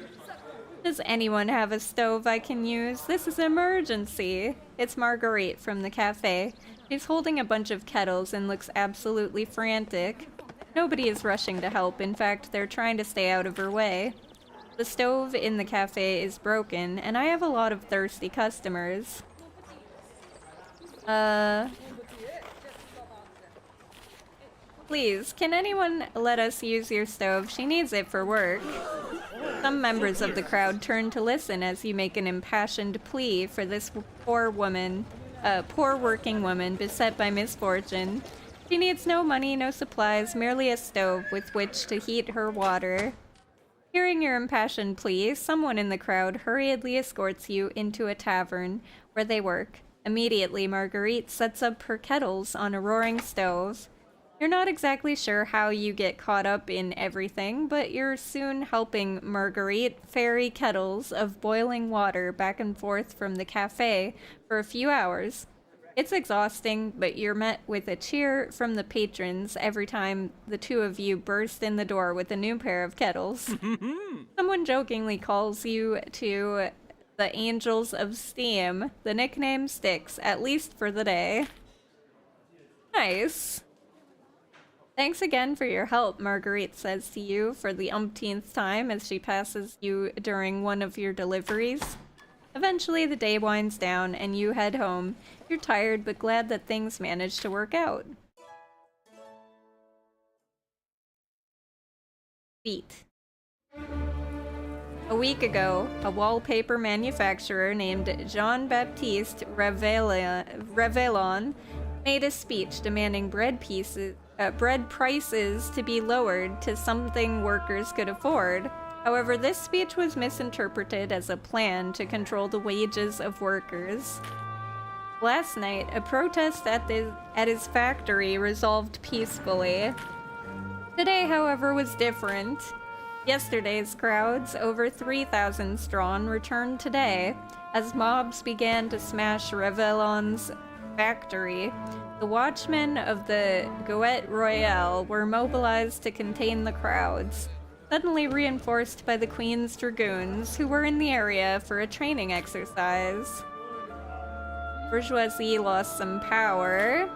Does anyone have a stove I can use? This is an emergency. It's Marguerite from the cafe. She's holding a bunch of kettles and looks absolutely frantic. Nobody is rushing to help. In fact, they're trying to stay out of her way. The stove in the cafe is broken, and I have a lot of thirsty customers. Please, can anyone let us use your stove? She needs it for work. Some members of the crowd turn to listen as you make an impassioned plea for this poor working woman beset by misfortune. She needs no money, no supplies, merely a stove with which to heat her water. Hearing your impassioned plea, someone in the crowd hurriedly escorts you into a tavern where they work. Immediately, Marguerite sets up her kettles on a roaring stove. You're not exactly sure how you get caught up in everything, but you're soon helping Marguerite ferry kettles of boiling water back and forth from the cafe for a few hours. It's exhausting, but you're met with a cheer from the patrons every time the two of you burst in the door with a new pair of kettles. Someone jokingly calls you to the Angels of Steam. The nickname sticks, at least for the day. Nice. Thanks again for your help, Marguerite says to you for the umpteenth time as she passes you during one of your deliveries. Eventually, the day winds down and you head home. You're tired but glad that things managed to work out. Feet. A week ago, a wallpaper manufacturer named Jean-Baptiste Revelon made a speech demanding bread prices to be lowered to something workers could afford. However, this speech was misinterpreted as a plan to control the wages of workers. Last night, a protest at his factory resolved peacefully. Today, however, was different. Yesterday's crowds, over 3,000 strong, returned today as mobs began to smash Revelon's factory. The watchmen of the Goët Royale were mobilized to contain the crowds, suddenly reinforced by the Queen's Dragoons, who were in the area for a training exercise. Bourgeoisie lost some power.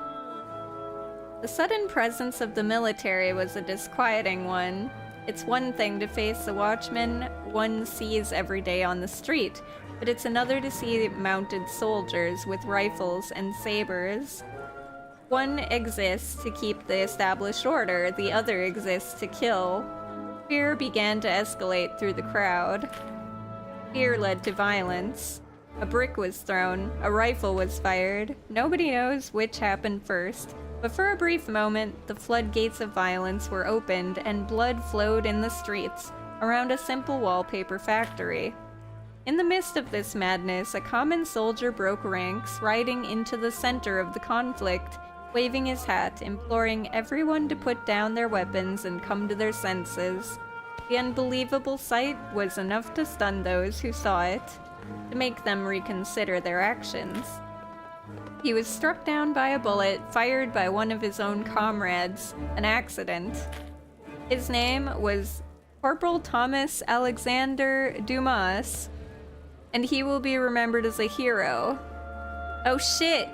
The sudden presence of the military was a disquieting one. It's one thing to face the watchmen one sees every day on the street, but it's another to see mounted soldiers with rifles and sabers. One exists to keep the established order, the other exists to kill. Fear began to escalate through the crowd. Fear led to violence. A brick was thrown, a rifle was fired. Nobody knows which happened first. But for a brief moment, the floodgates of violence were opened and blood flowed in the streets around a simple wallpaper factory. In the midst of this madness, a common soldier broke ranks, riding into the center of the conflict, waving his hat, imploring everyone to put down their weapons and come to their senses. The unbelievable sight was enough to stun those who saw it, to make them reconsider their actions. He was struck down by a bullet fired by one of his own comrades, an accident. His name was Corporal Thomas Alexander Dumas, and he will be remembered as a hero. Oh shit!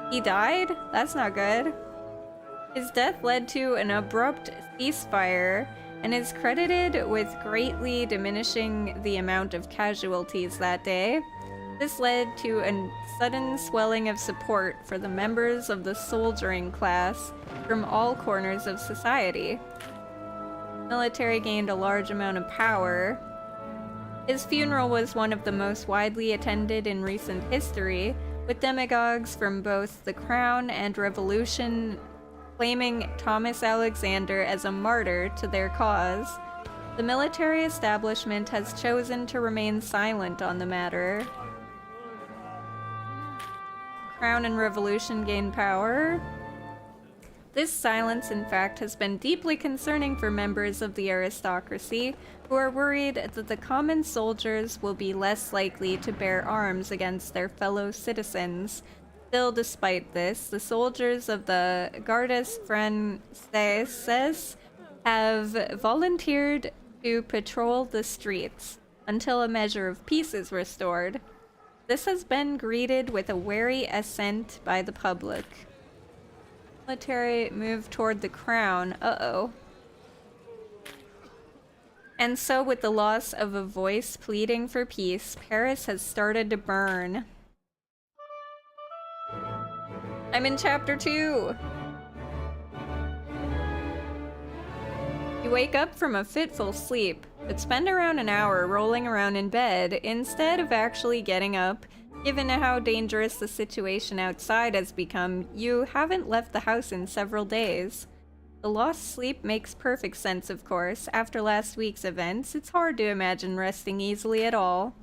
He died? That's not good. His death led to an abrupt ceasefire and is credited with greatly diminishing the amount of casualties that day. This led to a sudden swelling of support for the members of the soldiering class from all corners of society. The military gained a large amount of power. His funeral was one of the most widely attended in recent history, with demagogues from both the Crown and Revolution claiming Thomas Alexander as a martyr to their cause. The military establishment has chosen to remain silent on the matter. Crown and Revolution gain power. This silence, in fact, has been deeply concerning for members of the aristocracy, who are worried that the common soldiers will be less likely to bear arms against their fellow citizens. Still, despite this, the soldiers of the Gardes Françaises have volunteered to patrol the streets until a measure of peace is restored. This has been greeted with a wary assent by the public. Military move toward the crown. Uh-oh. And so, with the loss of a voice pleading for peace, Paris has started to burn. I'm in chapter 2! You wake up from a fitful sleep, but spend around an hour rolling around in bed instead of actually getting up. Given how dangerous the situation outside has become, you haven't left the house in several days. The lost sleep makes perfect sense, of course. After last week's events, it's hard to imagine resting easily at all.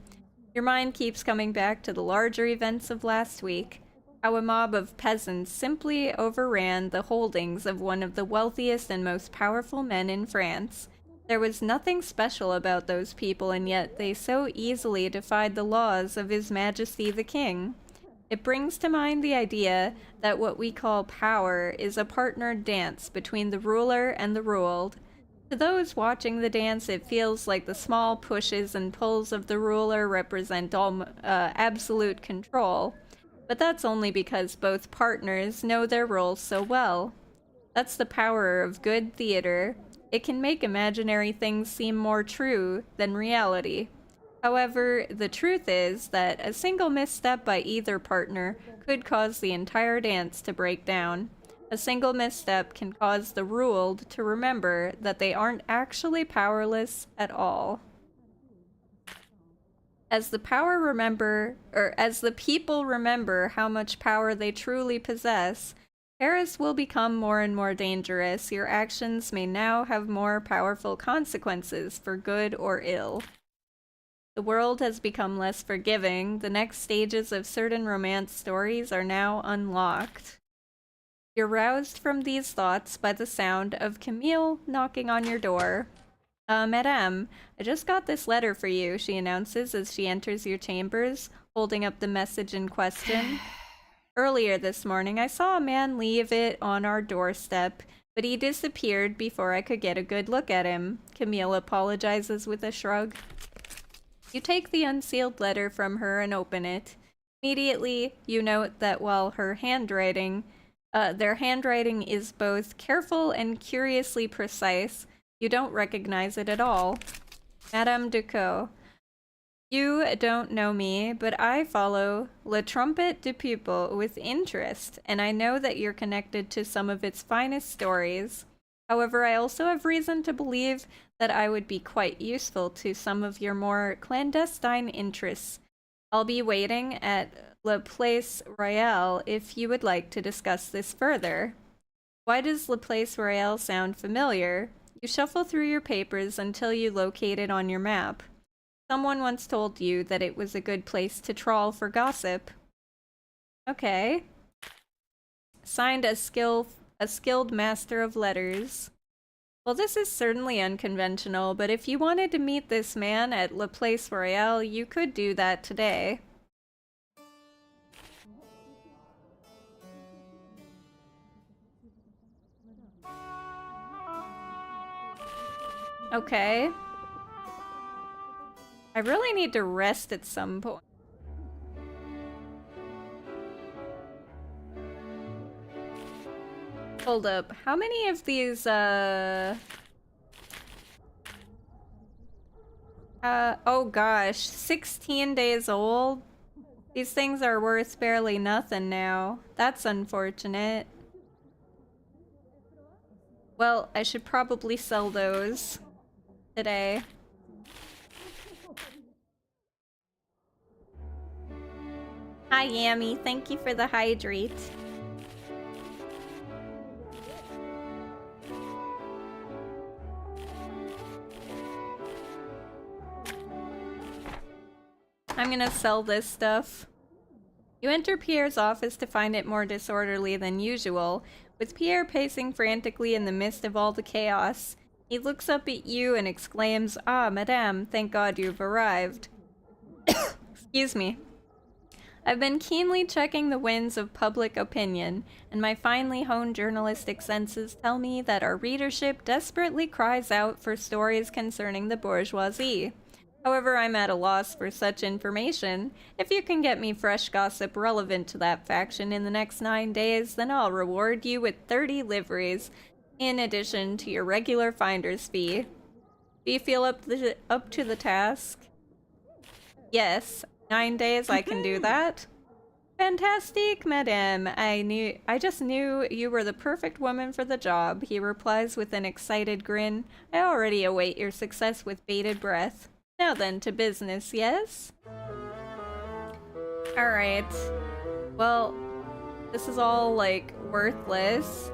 Your mind keeps coming back to the larger events of last week. How a mob of peasants simply overran the holdings of one of the wealthiest and most powerful men in France. There was nothing special about those people, and yet they so easily defied the laws of His Majesty the King. It brings to mind the idea that what we call power is a partnered dance between the ruler and the ruled. To those watching the dance, it feels like the small pushes and pulls of the ruler represent absolute control. But that's only because both partners know their roles so well. That's the power of good theater. It can make imaginary things seem more true than reality. However, the truth is that a single misstep by either partner could cause the entire dance to break down. A single misstep can cause the ruled to remember that they aren't actually powerless at all. As the people remember how much power they truly possess, Paris will become more and more dangerous. Your actions may now have more powerful consequences for good or ill. The world has become less forgiving. The next stages of certain romance stories are now unlocked. You're roused from these thoughts by the sound of Camille knocking on your door. Madame, I just got this letter for you, she announces as she enters your chambers, holding up the message in question. Earlier this morning, I saw a man leave it on our doorstep, but he disappeared before I could get a good look at him. Camille apologizes with a shrug. You take the unsealed letter from her and open it. Immediately, you note that while their handwriting is both careful and curiously precise, you don't recognize it at all. Madame Ducos. You don't know me, but I follow Le Trumpet du Peuple with interest, and I know that you're connected to some of its finest stories. However, I also have reason to believe that I would be quite useful to some of your more clandestine interests. I'll be waiting at Le Place Royale if you would like to discuss this further. Why does Le Place Royale sound familiar? You shuffle through your papers until you locate it on your map. Someone once told you that it was a good place to trawl for gossip. Okay. Signed a skilled master of letters. Well, this is certainly unconventional, but if you wanted to meet this man at Le Place Royale, you could do that today. Okay. I really need to rest at some point. Hold up. How many of these, oh gosh. 16 days old? These things are worth barely nothing now. That's unfortunate. Well, I should probably sell those today. Hi, Yami. Thank you for the hydrate. I'm gonna sell this stuff. You enter Pierre's office to find it more disorderly than usual, with Pierre pacing frantically in the midst of all the chaos. He looks up at you and exclaims, "Ah, madame, thank God you've arrived." Excuse me. I've been keenly checking the winds of public opinion, and my finely honed journalistic senses tell me that our readership desperately cries out for stories concerning the bourgeoisie. However, I'm at a loss for such information. If you can get me fresh gossip relevant to that faction in the next 9 days, then I'll reward you with 30 liveries, in addition to your regular finder's fee. Do you feel up to the task? Yes. 9 days, I can do that. Fantastique, madame. I just knew you were the perfect woman for the job, he replies with an excited grin. I already await your success with bated breath. Now then, to business, yes? Alright. Well, this is all, like, worthless.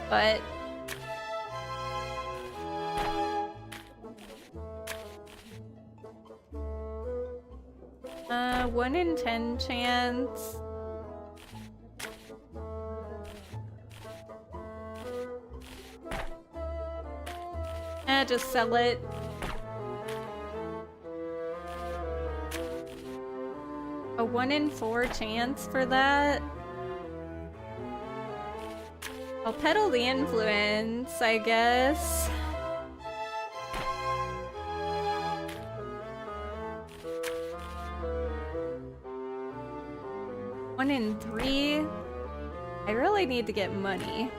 But... 1 in 10 chance. Just sell it. A 1 in 4 chance for that. I'll peddle the influence, I guess. One in 3. I really need to get money.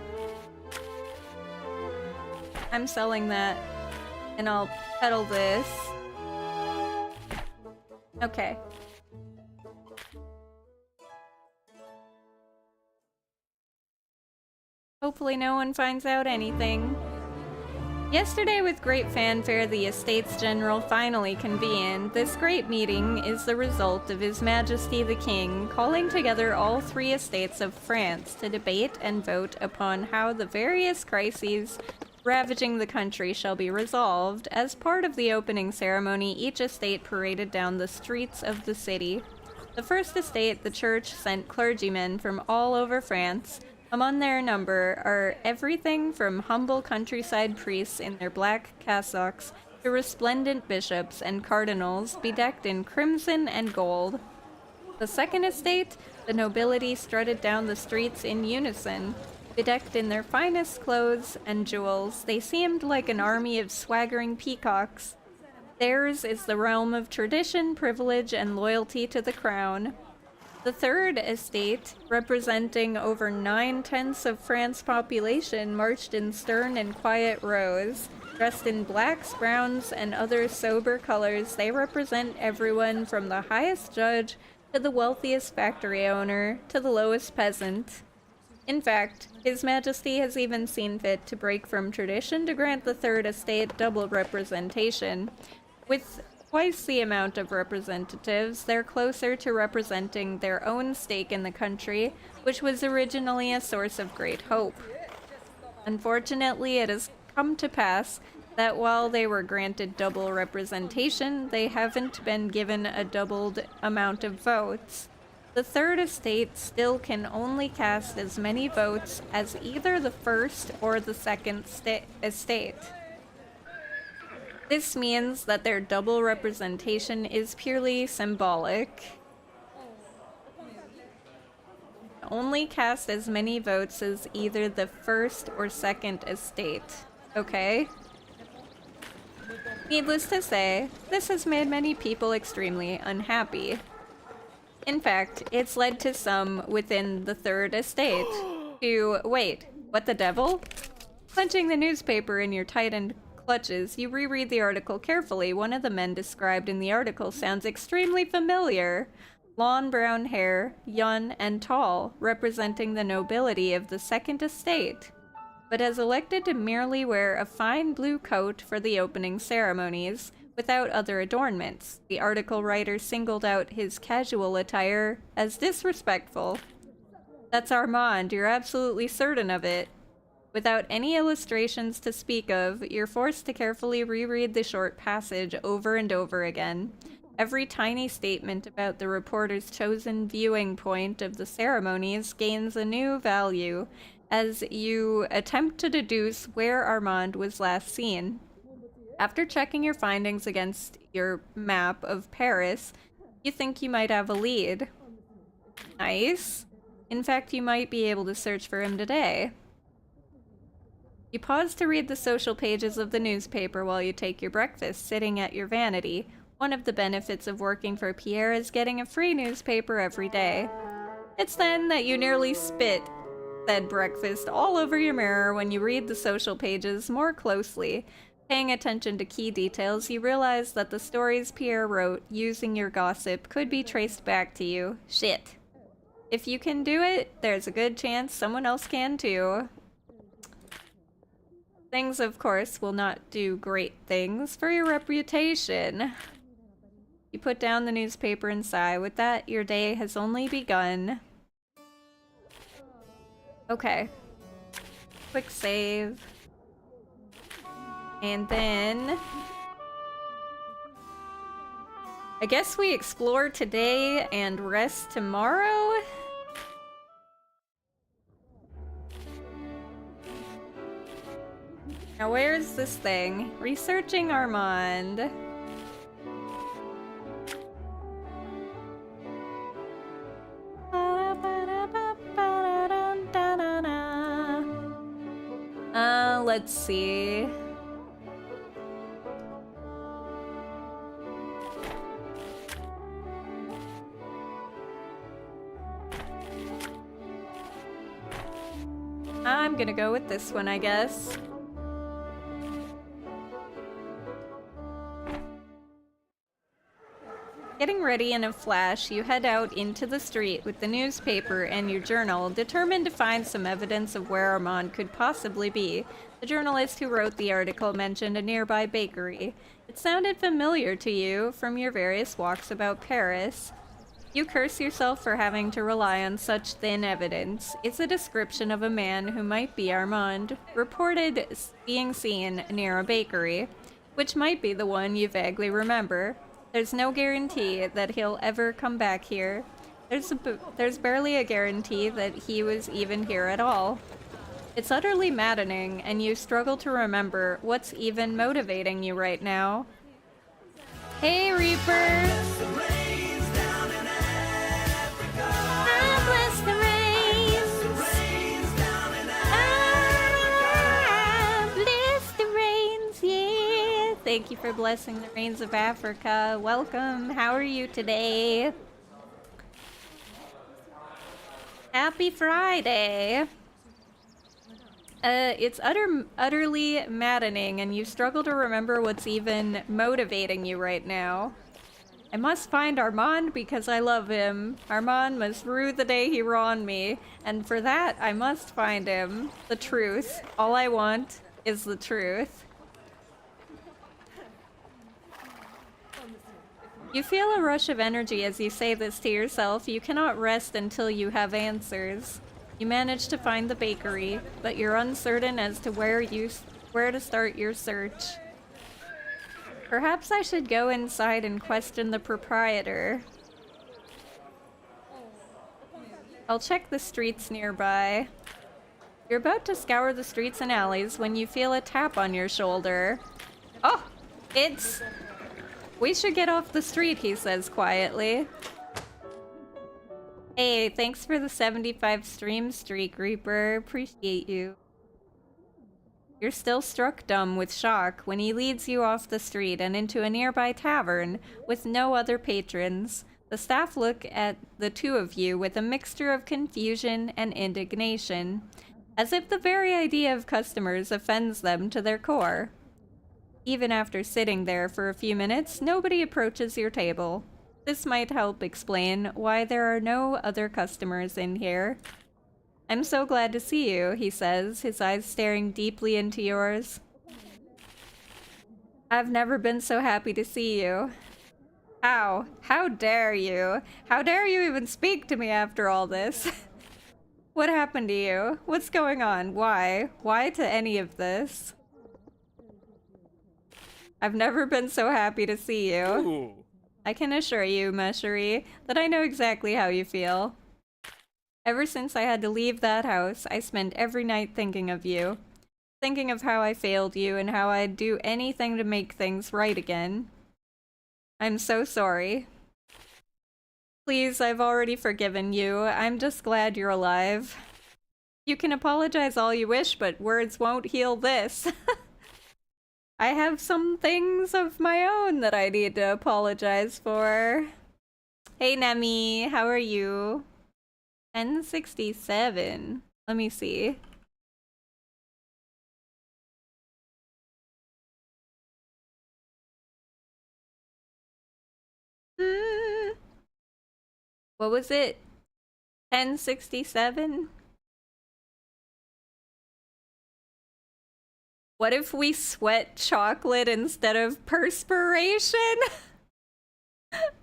I'm selling that. And I'll peddle this. Okay. Hopefully no one finds out anything. Yesterday, with great fanfare, the Estates General finally convened. This great meeting is the result of His Majesty the King calling together all 3 estates of France to debate and vote upon how the various crises ravaging the country shall be resolved. As part of the opening ceremony, each estate paraded down the streets of the city. The first estate, the church, sent clergymen from all over France. Among their number are everything from humble countryside priests in their black cassocks to resplendent bishops and cardinals bedecked in crimson and gold. The second estate, the nobility strutted down the streets in unison. Bedecked in their finest clothes and jewels, they seemed like an army of swaggering peacocks. Theirs is the realm of tradition, privilege, and loyalty to the crown. The third estate, representing over 9/10 of France's population, marched in stern and quiet rows. Dressed in blacks, browns, and other sober colors, they represent everyone from the highest judge to the wealthiest factory owner to the lowest peasant. In fact, His Majesty has even seen fit to break from tradition to grant the Third Estate double representation. With twice the amount of representatives, they're closer to representing their own stake in the country, which was originally a source of great hope. Unfortunately, it has come to pass that while they were granted double representation, they haven't been given a doubled amount of votes. The third estate still can only cast as many votes as either the first or the second estate. This means that their double representation is purely symbolic. Only cast as many votes as either the first or second estate. Okay? Needless to say, this has made many people extremely unhappy. In fact, it's led to some within the third estate to, wait, what the devil? Clenching the newspaper in your tightened clutches, you reread the article carefully. One of the men described in the article sounds extremely familiar. Long brown hair, young and tall, representing the nobility of the second estate, but has elected to merely wear a fine blue coat for the opening ceremonies, without other adornments. The article writer singled out his casual attire as disrespectful. That's Armand, you're absolutely certain of it. Without any illustrations to speak of, you're forced to carefully reread the short passage over and over again. Every tiny statement about the reporter's chosen viewing point of the ceremonies gains a new value as you attempt to deduce where Armand was last seen. After checking your findings against your map of Paris, you think you might have a lead. Nice. In fact, you might be able to search for him today. You pause to read the social pages of the newspaper while you take your breakfast, sitting at your vanity. One of the benefits of working for Pierre is getting a free newspaper every day. It's then that you nearly spit said breakfast all over your mirror when you read the social pages more closely. Paying attention to key details, you realize that the stories Pierre wrote using your gossip could be traced back to you. Shit. If you can do it, there's a good chance someone else can too. Things, of course, will not do great things for your reputation. You put down the newspaper and sigh. With that, your day has only begun. Okay. Quick save. And then I guess we explore today and rest tomorrow? Now where's this thing? Researching Armand. Let's see. I'm gonna go with this one, I guess. Getting ready in a flash, you head out into the street with the newspaper and your journal, determined to find some evidence of where Armand could possibly be. The journalist who wrote the article mentioned a nearby bakery. It sounded familiar to you from your various walks about Paris. You curse yourself for having to rely on such thin evidence. It's a description of a man who might be Armand, reported being seen near a bakery, which might be the one you vaguely remember. There's no guarantee that he'll ever come back here. There's barely a guarantee that he was even here at all. It's utterly maddening, and you struggle to remember what's even motivating you right now. Hey, Reaper! Thank you for blessing the rains of Africa. Welcome. How are you today? Happy Friday. It's utterly maddening, and you struggle to remember what's even motivating you right now. I must find Armand because I love him. Armand must rue the day he wronged me, and for that, I must find him. The truth. All I want is the truth. You feel a rush of energy as you say this to yourself. You cannot rest until you have answers. You manage to find the bakery, but you're uncertain as to where to start your search. Perhaps I should go inside and question the proprietor. I'll check the streets nearby. You're about to scour the streets and alleys when you feel a tap on your shoulder. Oh, it's... We should get off the street, he says quietly. Hey, thanks for the 75 stream streak, Reaper. Appreciate you. You're still struck dumb with shock when he leads you off the street and into a nearby tavern with no other patrons. The staff look at the two of you with a mixture of confusion and indignation, as if the very idea of customers offends them to their core. Even after sitting there for a few minutes, nobody approaches your table. This might help explain why there are no other customers in here. I'm so glad to see you, he says, his eyes staring deeply into yours. I've never been so happy to see you. How? How dare you? How dare you even speak to me after all this? What happened to you? What's going on? Why? Why to any of this? I've never been so happy to see you. Ooh. I can assure you, Meshery, that I know exactly how you feel. Ever since I had to leave that house, I spent every night thinking of you. Thinking of how I failed you and how I'd do anything to make things right again. I'm so sorry. Please, I've already forgiven you. I'm just glad you're alive. You can apologize all you wish, but words won't heal this. I have some things of my own that I need to apologize for. Hey, Nemi, how are you? 1067. Let me see. What was it? 1067? What if we sweat chocolate instead of perspiration?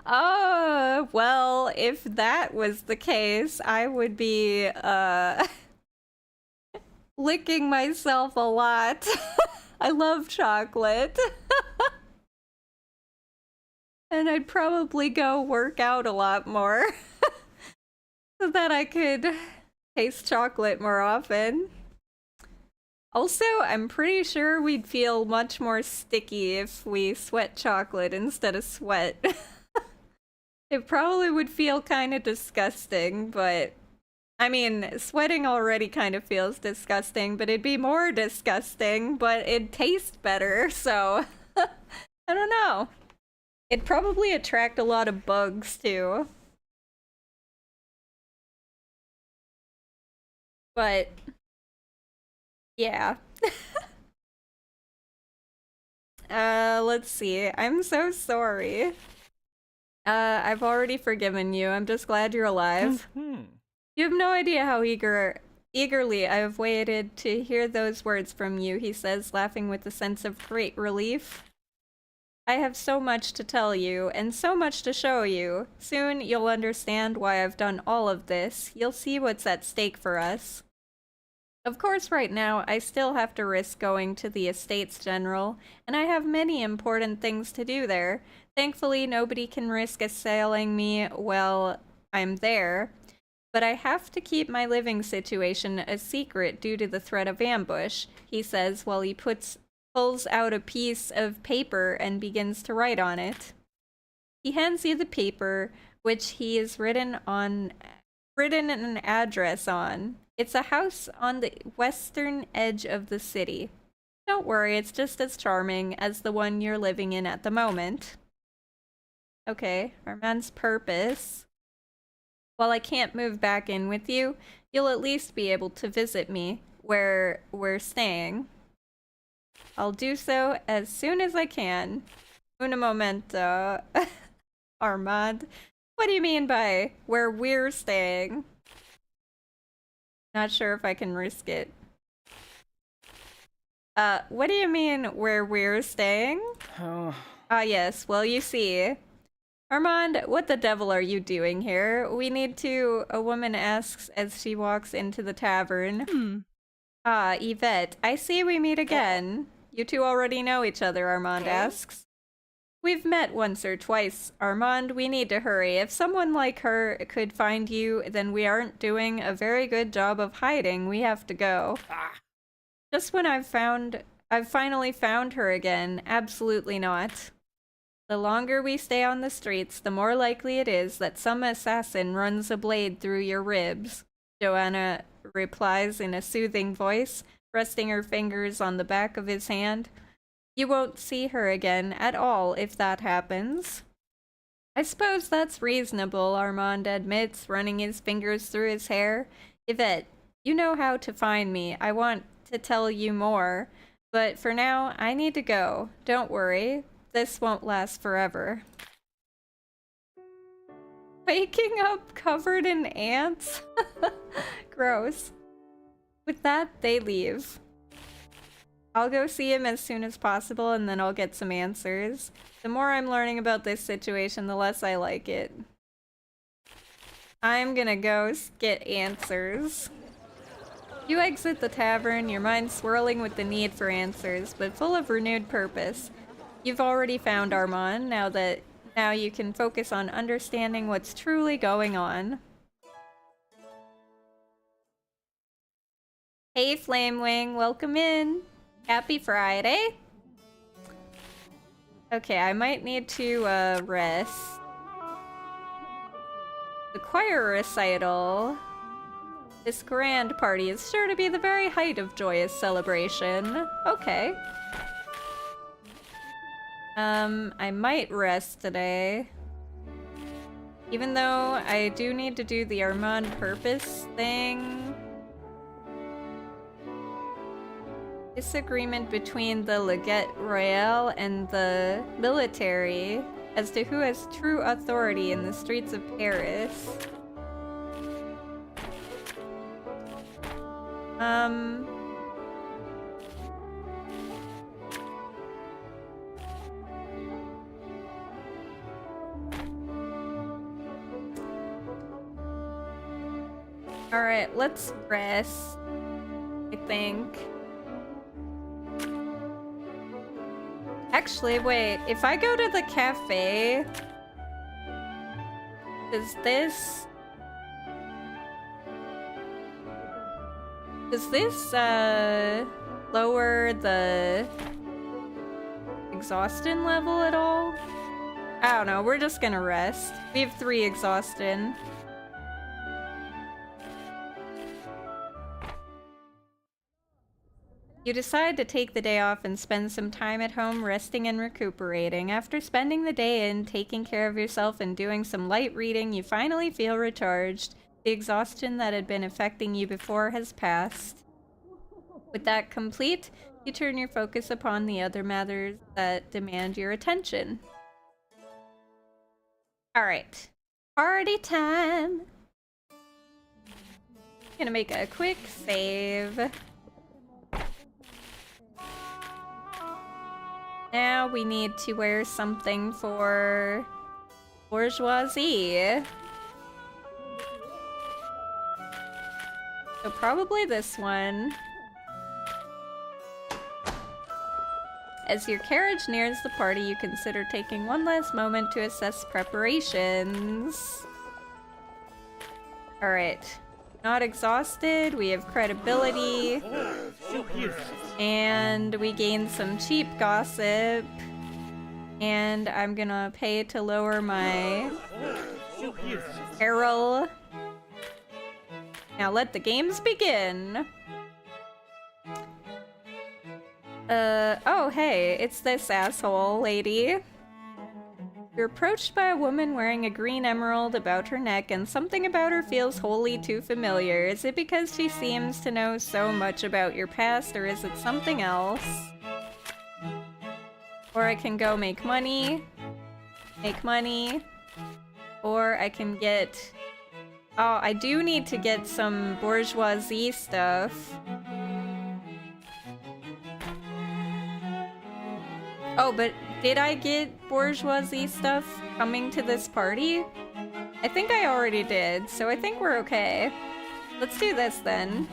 Oh, well, if that was the case, I would be, licking myself a lot. I love chocolate. And I'd probably go work out a lot more. So that I could taste chocolate more often. Also, I'm pretty sure we'd feel much more sticky if we sweat chocolate instead of sweat. It probably would feel kind of disgusting, but... I mean, sweating already kind of feels disgusting, but it'd be more disgusting, but it'd taste better, so... I don't know. It'd probably attract a lot of bugs, too. But... yeah. Let's see. I'm so sorry. I've already forgiven you. I'm just glad you're alive. You have no idea how eagerly I have waited to hear those words from you, he says, laughing with a sense of great relief. I have so much to tell you, and so much to show you. Soon you'll understand why I've done all of this. You'll see what's at stake for us. Of course, right now, I still have to risk going to the Estates General, and I have many important things to do there. Thankfully, nobody can risk assailing me while I'm there, but I have to keep my living situation a secret due to the threat of ambush, he says while he pulls out a piece of paper and begins to write on it. He hands you the paper, which he has written an address on. It's a house on the western edge of the city. Don't worry, it's just as charming as the one you're living in at the moment. Okay, Armand's purpose. While I can't move back in with you, you'll at least be able to visit me where we're staying. I'll do so as soon as I can. Un momento. Armand, what do you mean by where we're staying? Not sure if I can risk it. What do you mean where we're staying? Oh. Ah, yes, well, you see, Armand, what the devil are you doing here? We need to, a woman asks as she walks into the tavern. Ah, Yvette, I see we meet again. You two already know each other, Armand asks. We've met once or twice, Armand. We need to hurry. If someone like her could find you, then we aren't doing a very good job of hiding. We have to go. Just when I've finally found her again. Absolutely not. The longer we stay on the streets, the more likely it is that some assassin runs a blade through your ribs, Joanna replies in a soothing voice, resting her fingers on the back of his hand. You won't see her again at all if that happens. I suppose that's reasonable, Armand admits, running his fingers through his hair. Yvette, you know how to find me. I want to tell you more, but for now, I need to go. Don't worry. This won't last forever. Waking up covered in ants? Gross. With that, they leave. I'll go see him as soon as possible and then I'll get some answers. The more I'm learning about this situation, the less I like it. I'm gonna go get answers. You exit the tavern, your mind swirling with the need for answers, but full of renewed purpose. You've already found Armand, now you can focus on understanding what's truly going on. Hey Flamewing, welcome in! Happy Friday! Okay, I might need to rest. The choir recital. This grand party is sure to be the very height of joyous celebration. Okay. I might rest today. Even though I do need to do the Armand purpose thing. Disagreement between the Legat Royale and the military as to who has true authority in the streets of Paris. Alright, let's rest, I think. Actually, wait, if I go to the cafe, does this lower the exhaustion level at all? I don't know, we're just gonna rest. We have 3 exhaustion. You decide to take the day off and spend some time at home resting and recuperating. After spending the day in taking care of yourself and doing some light reading, you finally feel recharged. The exhaustion that had been affecting you before has passed. With that complete, you turn your focus upon the other matters that demand your attention. Alright. Party time! Gonna make a quick save. Now we need to wear something for bourgeoisie. So probably this one. As your carriage nears the party, you consider taking one last moment to assess preparations. Alright. Not exhausted, we have credibility. And we gain some cheap gossip. And I'm gonna pay to lower my peril. Now let the games begin. Oh hey, it's this asshole lady. You're approached by a woman wearing a green emerald about her neck, and something about her feels wholly too familiar. Is it because she seems to know so much about your past, or is it something else? Or I can go make money. Or I can get... Oh, I do need to get some bourgeoisie stuff. Oh, but Did I get bourgeoisie stuff coming to this party? I think I already did, so I think we're okay. Let's do this then.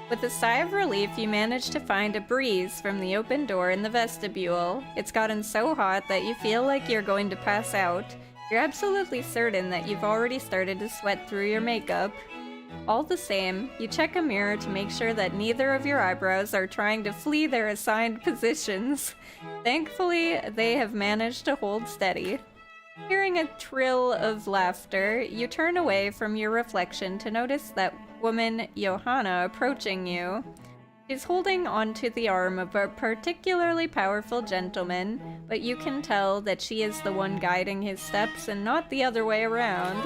With a sigh of relief, you manage to find a breeze from the open door in the vestibule. It's gotten so hot that you feel like you're going to pass out. You're absolutely certain that you've already started to sweat through your makeup. All the same, you check a mirror to make sure that neither of your eyebrows are trying to flee their assigned positions. Thankfully, they have managed to hold steady. Hearing a trill of laughter, you turn away from your reflection to notice that woman Johanna approaching you. She's holding onto the arm of a particularly powerful gentleman, but you can tell that she is the one guiding his steps and not the other way around.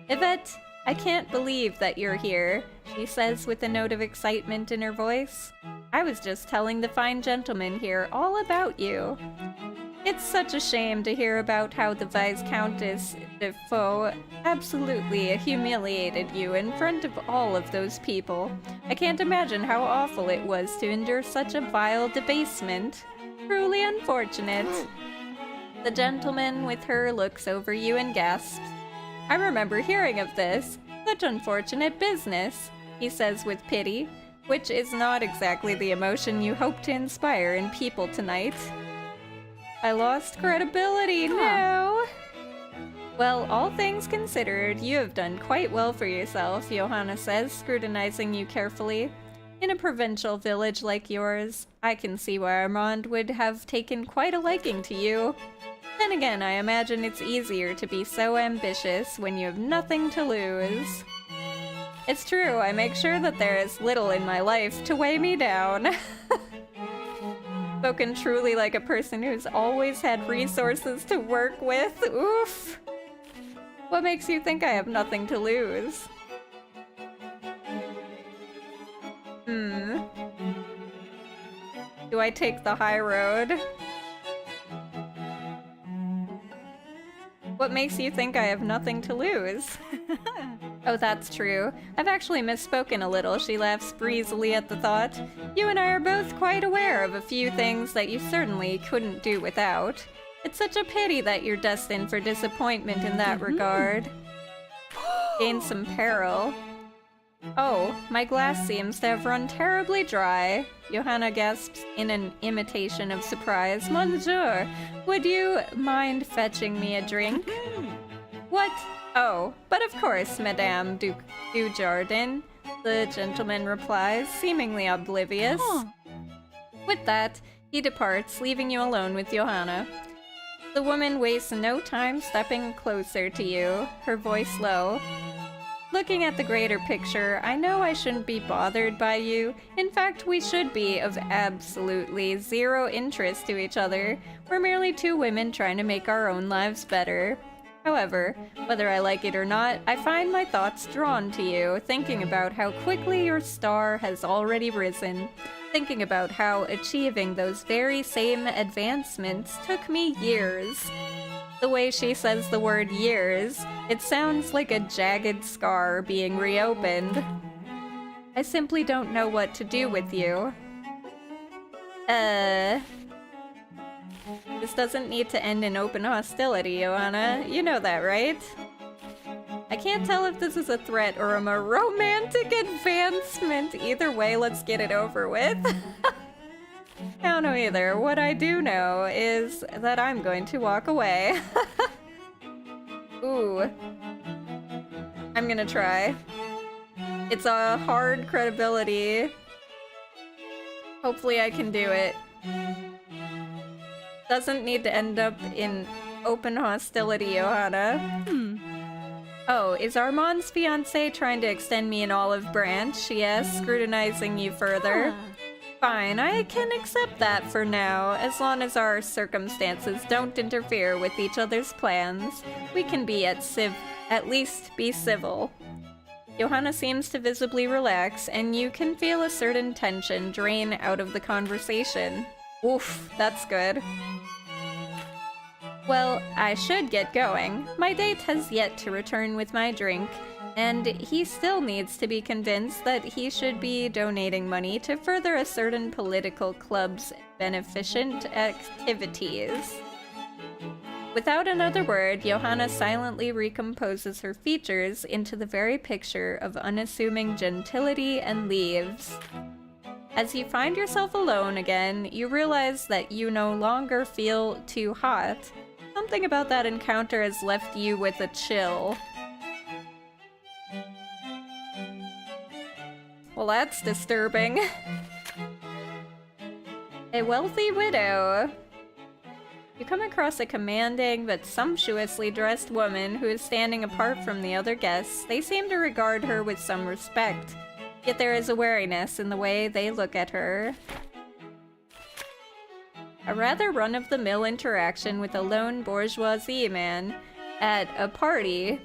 Yvette, I can't believe that you're here, she says with a note of excitement in her voice. I was just telling the fine gentleman here all about you. It's such a shame to hear about how the Viscountess de Faux absolutely humiliated you in front of all of those people. I can't imagine how awful it was to endure such a vile debasement. Truly unfortunate. The gentleman with her looks over you and gasps. I remember hearing of this. Such unfortunate business, he says with pity, which is not exactly the emotion you hope to inspire in people tonight. I lost credibility, no! Well, all things considered, you have done quite well for yourself, Johanna says, scrutinizing you carefully. In a provincial village like yours, I can see why Armand would have taken quite a liking to you. Then again, I imagine it's easier to be so ambitious when you have nothing to lose. It's true, I make sure that there is little in my life to weigh me down. Spoken truly like a person who's always had resources to work with. Oof. What makes you think I have nothing to lose? Do I take the high road? What makes you think I have nothing to lose? Oh, that's true. I've actually misspoken a little, she laughs breezily at the thought. You and I are both quite aware of a few things that you certainly couldn't do without. It's such a pity that you're destined for disappointment in that regard. Gain some peril. Oh, my glass seems to have run terribly dry. Johanna gasps in an imitation of surprise. Monsieur, would you mind fetching me a drink? What? Oh, but of course, Madame Dujardin, the gentleman replies, seemingly oblivious. With that, he departs, leaving you alone with Johanna. The woman wastes no time stepping closer to you, her voice low. Looking at the greater picture, I know I shouldn't be bothered by you. In fact, we should be of absolutely zero interest to each other. We're merely two women trying to make our own lives better. However, whether I like it or not, I find my thoughts drawn to you, thinking about how quickly your star has already risen, thinking about how achieving those very same advancements took me years. The way she says the word years, it sounds like a jagged scar being reopened. I simply don't know what to do with you. This doesn't need to end in open hostility, Johanna. You know that, right? I can't tell if this is a threat or a more romantic advancement. Either way, let's get it over with. I don't know either. What I do know is that I'm going to walk away. Ooh. I'm gonna try. It's a hard credibility. Hopefully I can do it. Doesn't need to end up in open hostility, Johanna. Oh, is Armand's fiancé trying to extend me an olive branch? She asks, scrutinizing you further. Fine, I can accept that for now, as long as our circumstances don't interfere with each other's plans. We can be at least be civil. Johanna seems to visibly relax, and you can feel a certain tension drain out of the conversation. Oof, that's good. Well, I should get going. My date has yet to return with my drink, and he still needs to be convinced that he should be donating money to further a certain political club's beneficent activities. Without another word, Johanna silently recomposes her features into the very picture of unassuming gentility and leaves. As you find yourself alone again, you realize that you no longer feel too hot. Something about that encounter has left you with a chill. Well, that's disturbing. A wealthy widow. You come across a commanding but sumptuously dressed woman who is standing apart from the other guests. They seem to regard her with some respect, yet there is a wariness in the way they look at her. A rather run-of-the-mill interaction with a lone bourgeoisie man at a party.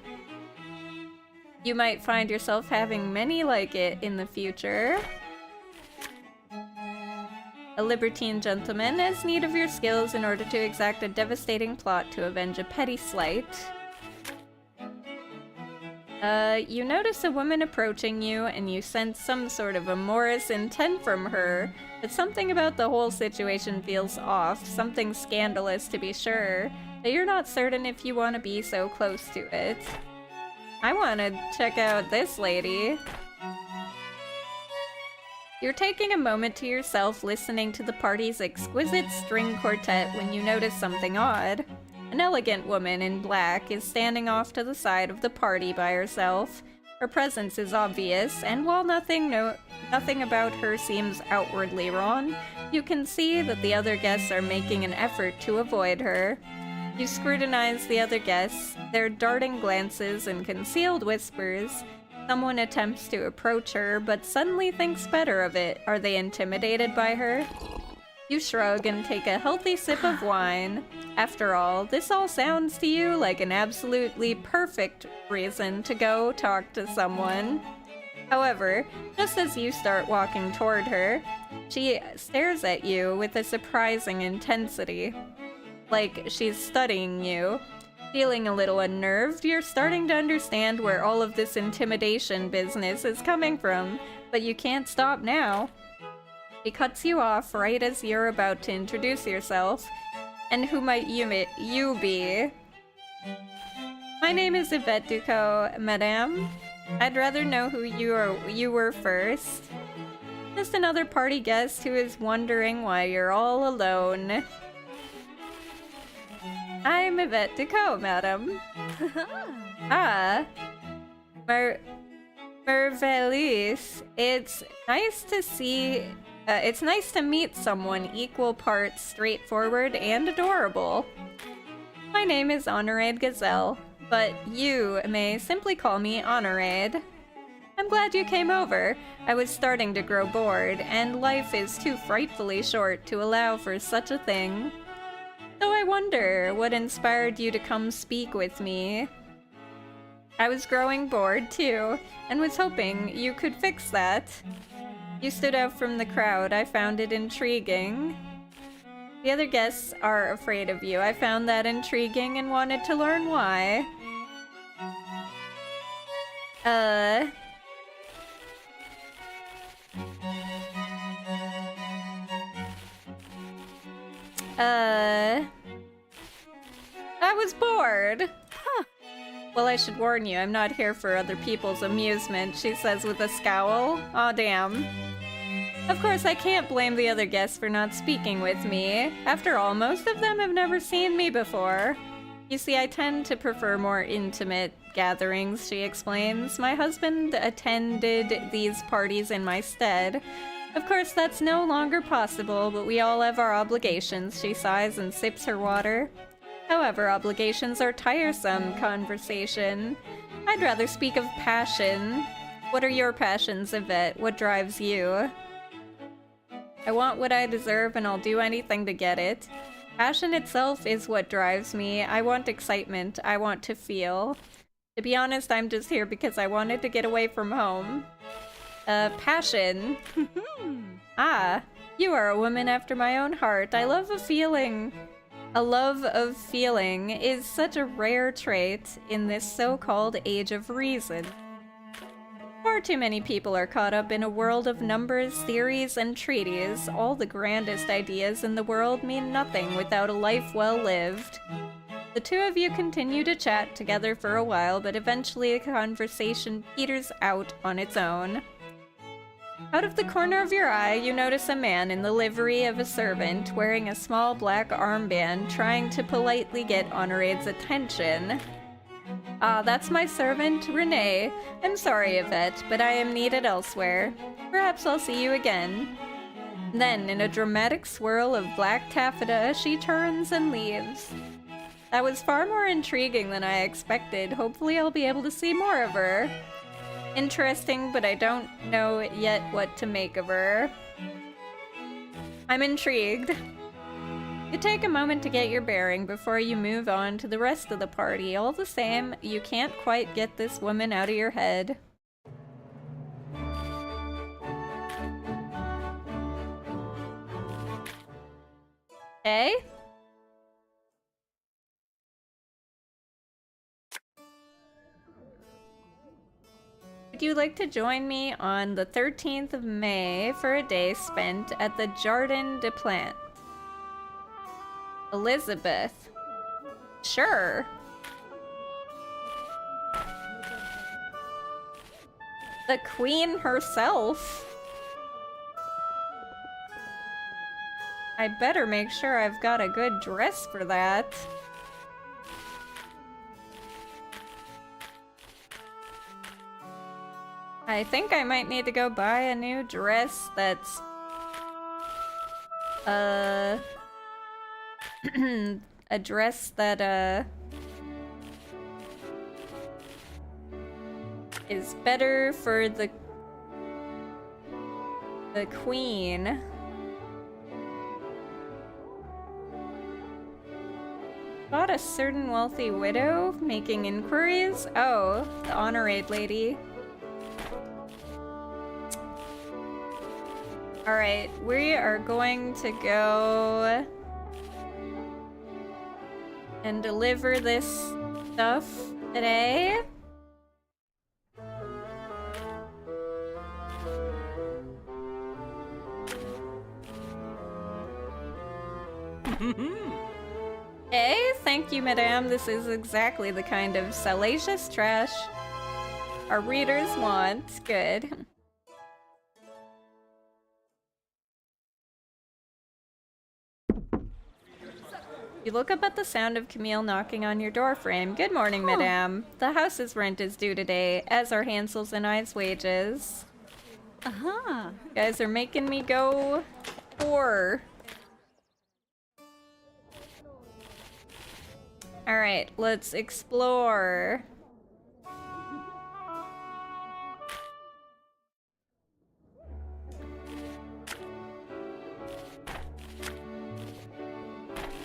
You might find yourself having many like it in the future. A libertine gentleman has need of your skills in order to exact a devastating plot to avenge a petty slight. You notice a woman approaching you, and you sense some sort of amorous intent from her, but something about the whole situation feels off, something scandalous to be sure, but you're not certain if you want to be so close to it. I want to check out this lady. You're taking a moment to yourself listening to the party's exquisite string quartet when you notice something odd. An elegant woman in black is standing off to the side of the party by herself. Her presence is obvious, and while nothing about her seems outwardly wrong, you can see that the other guests are making an effort to avoid her. You scrutinize the other guests, their darting glances and concealed whispers. Someone attempts to approach her, but suddenly thinks better of it. Are they intimidated by her? You shrug and take a healthy sip of wine. After all, this all sounds to you like an absolutely perfect reason to go talk to someone. However, just as you start walking toward her, she stares at you with a surprising intensity. Like she's studying you. Feeling a little unnerved, you're starting to understand where all of this intimidation business is coming from, but you can't stop now. She cuts you off right as you're about to introduce yourself. And who might you be? My name is Yvette Ducot, madame. I'd rather know who you were first. Just another party guest who is wondering why you're all alone. I'm Yvette Ducot, madam. Ah. Merveilleux. It's nice to meet someone equal parts straightforward and adorable. My name is Honorade Gazelle, but you may simply call me Honorade. I'm glad you came over. I was starting to grow bored, and life is too frightfully short to allow for such a thing. So I wonder what inspired you to come speak with me. I was growing bored too, and was hoping you could fix that. You stood out from the crowd. I found it intriguing. The other guests are afraid of you. I found that intriguing and wanted to learn why. I was bored. Huh. Well, I should warn you, I'm not here for other people's amusement, she says with a scowl. Aw, damn. Of course, I can't blame the other guests for not speaking with me. After all, most of them have never seen me before. You see, I tend to prefer more intimate gatherings, she explains. My husband attended these parties in my stead. Of course, that's no longer possible, but we all have our obligations, she sighs and sips her water. However, obligations are tiresome conversation. I'd rather speak of passion. What are your passions, Yvette? What drives you? I want what I deserve and I'll do anything to get it. Passion itself is what drives me. I want excitement. I want to feel. To be honest, I'm just here because I wanted to get away from home. Passion. Ah, you are a woman after my own heart. I love a feeling. A love of feeling is such a rare trait in this so-called age of reason. Far too many people are caught up in a world of numbers, theories, and treaties. All the grandest ideas in the world mean nothing without a life well lived. The two of you continue to chat together for a while, but eventually the conversation peters out on its own. Out of the corner of your eye, you notice a man in the livery of a servant, wearing a small black armband, trying to politely get Honorade's attention. Ah, that's my servant, Renee. I'm sorry, Yvette, but I am needed elsewhere. Perhaps I'll see you again. Then, in a dramatic swirl of black taffeta, she turns and leaves. That was far more intriguing than I expected. Hopefully I'll be able to see more of her. Interesting, but I don't know yet what to make of her. I'm intrigued. You take a moment to get your bearing before you move on to the rest of the party. All the same, you can't quite get this woman out of your head. Eh? Would you like to join me on the 13th of May for a day spent at the Jardin des Plantes? Elizabeth. Sure. The Queen herself. I better make sure I've got a good dress for that. I think I might need to go buy a new dress that's a dress that is better for the queen. About a certain wealthy widow making inquiries? Oh, the Honorade lady. Alright, we are going to go and deliver this stuff today. Hey, thank you, madame. This is exactly the kind of salacious trash our readers want. Good. You look up at the sound of Camille knocking on your doorframe. Good morning, madame. The house's rent is due today, as are Hansel's and I's wages. You guys are making me go poor. Alright, let's explore.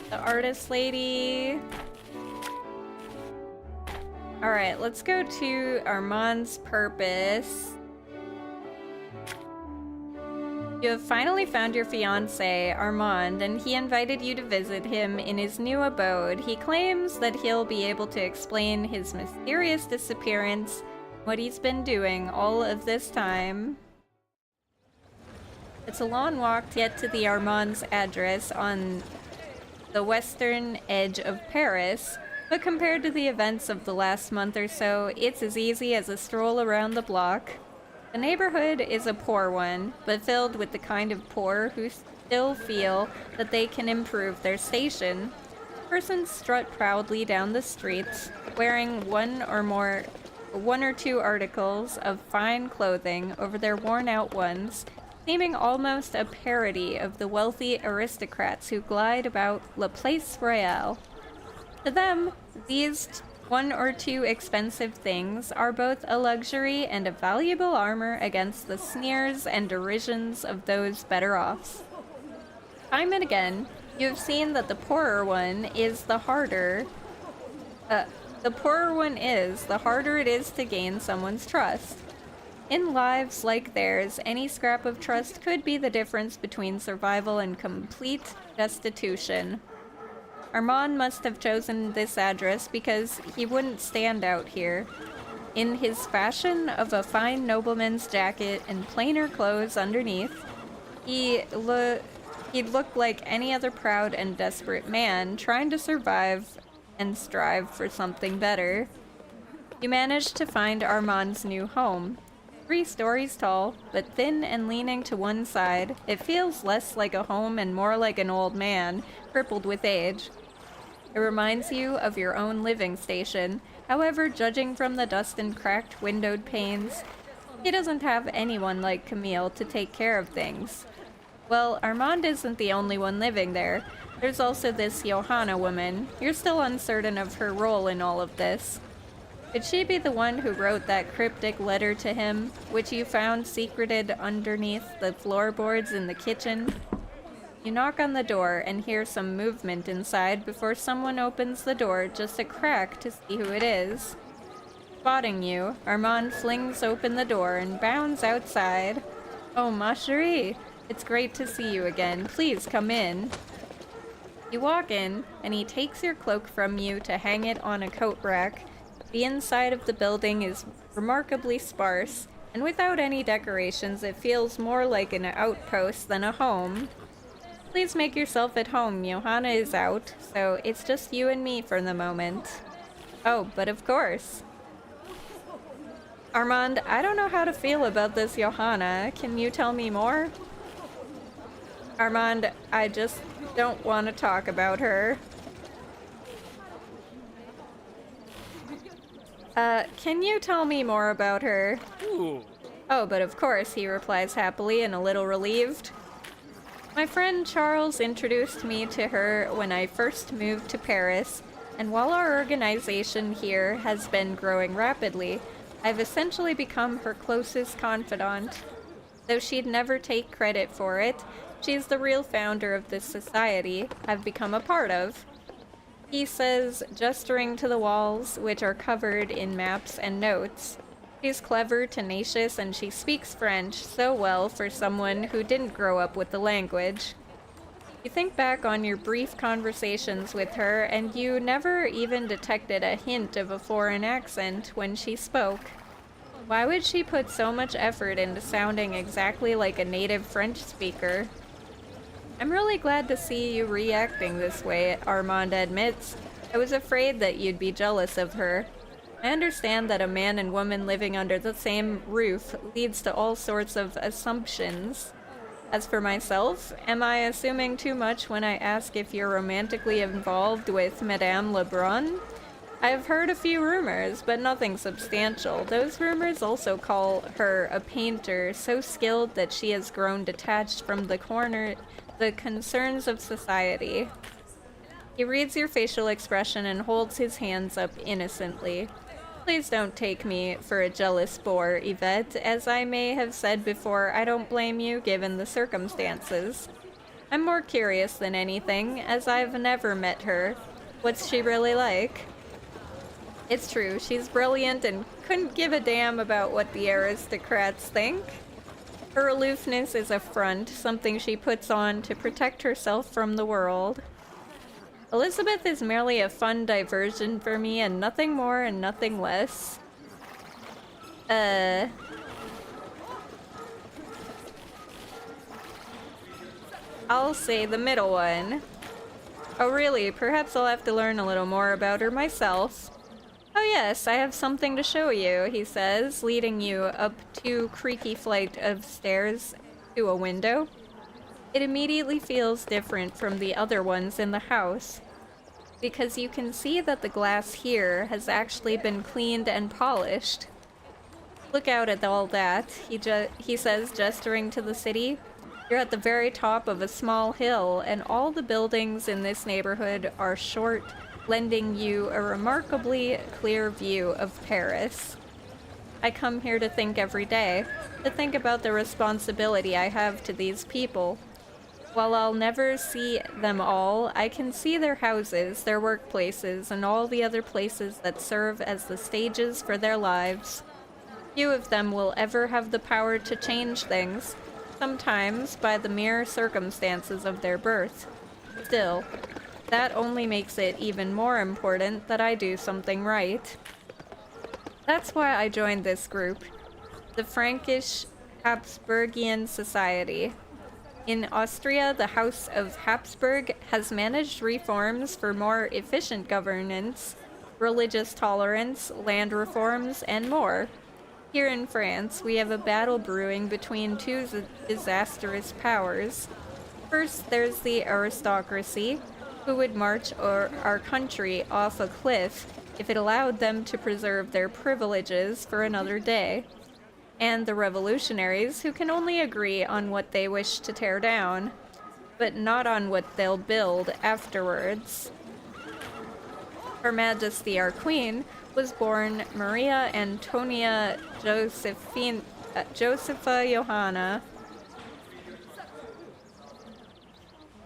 The artist lady. Alright, let's go to Armand's purpose. You have finally found your fiancé, Armand, and he invited you to visit him in his new abode. He claims that he'll be able to explain his mysterious disappearance, what he's been doing all of this time. It's a long walk to get to the Armand's address on the western edge of Paris, but compared to the events of the last month or so, it's as easy as a stroll around the block. The neighborhood is a poor one, but filled with the kind of poor who still feel that they can improve their station. Persons strut proudly down the streets, wearing one or two articles of fine clothing over their worn-out ones, seeming almost a parody of the wealthy aristocrats who glide about La Place Royale. To them, these one or two expensive things are both a luxury and a valuable armor against the sneers and derisions of those better off. Time and again, you have seen that the poorer one is, the harder it is to gain someone's trust. In lives like theirs, any scrap of trust could be the difference between survival and complete destitution. Armand must have chosen this address because he wouldn't stand out here. in his fashion of a fine nobleman's jacket and plainer clothes underneath. He'd look like any other proud and desperate man trying to survive and strive for something better. You managed to find Armand's new home. 3 stories tall, but thin and leaning to one side, it feels less like a home and more like an old man, crippled with age. It reminds you of your own living station. However, judging from the dust and cracked windowed panes, he doesn't have anyone like Camille to take care of things. Well, Armand isn't the only one living there. There's also this Johanna woman. You're still uncertain of her role in all of this. Could she be the one who wrote that cryptic letter to him, which you found secreted underneath the floorboards in the kitchen? You knock on the door and hear some movement inside before someone opens the door just a crack to see who it is. Spotting you, Armand flings open the door and bounds outside. Oh, ma chérie, it's great to see you again. Please come in. You walk in, and he takes your cloak from you to hang it on a coat rack. The inside of the building is remarkably sparse, and without any decorations, it feels more like an outpost than a home. Please make yourself at home. Johanna is out, so it's just you and me for the moment. Oh, but of course. Armand, I don't know how to feel about this Johanna. Can you tell me more? Armand, I just don't want to talk about her. Can you tell me more about her? Ooh. Oh, but of course, he replies happily and a little relieved. My friend Charles introduced me to her when I first moved to Paris, and while our organization here has been growing rapidly, I've essentially become her closest confidant. Though she'd never take credit for it, she's the real founder of this society I've become a part of. He says, gesturing to the walls, which are covered in maps and notes. She's clever, tenacious, and she speaks French so well for someone who didn't grow up with the language. You think back on your brief conversations with her, and you never even detected a hint of a foreign accent when she spoke. Why would she put so much effort into sounding exactly like a native French speaker? I'm really glad to see you reacting this way, Armand admits. I was afraid that you'd be jealous of her. I understand that a man and woman living under the same roof leads to all sorts of assumptions. As for myself, am I assuming too much when I ask if you're romantically involved with Madame Lebrun? I've heard a few rumors, but nothing substantial. Those rumors also call her a painter so skilled that she has grown detached from the concerns of society. He reads your facial expression and holds his hands up innocently. Please don't take me for a jealous bore, Yvette. As I may have said before, I don't blame you given the circumstances. I'm more curious than anything, as I've never met her. What's she really like? It's true, she's brilliant and couldn't give a damn about what the aristocrats think. Her aloofness is a front, something she puts on to protect herself from the world. Elizabeth is merely a fun diversion for me and nothing more and nothing less. I'll say the middle one. Oh really, perhaps I'll have to learn a little more about her myself. Oh yes, I have something to show you, he says, leading you up 2 creaky flight of stairs to a window. It immediately feels different from the other ones in the house, because you can see that the glass here has actually been cleaned and polished. Look out at all that, he says, gesturing to the city. You're at the very top of a small hill, and all the buildings in this neighborhood are short, lending you a remarkably clear view of Paris. I come here to think every day, to think about the responsibility I have to these people. While I'll never see them all, I can see their houses, their workplaces, and all the other places that serve as the stages for their lives. Few of them will ever have the power to change things, sometimes by the mere circumstances of their birth. Still, that only makes it even more important that I do something right. That's why I joined this group, the Frankish Habsburgian Society. In Austria, the House of Habsburg has managed reforms for more efficient governance, religious tolerance, land reforms, and more. Here in France, we have a battle brewing between two disastrous powers. First, there's the aristocracy, who would march our country off a cliff if it allowed them to preserve their privileges for another day. And the revolutionaries, who can only agree on what they wish to tear down, but not on what they'll build afterwards. Her Majesty, our Queen, was born Maria Antonia Josepha Johanna,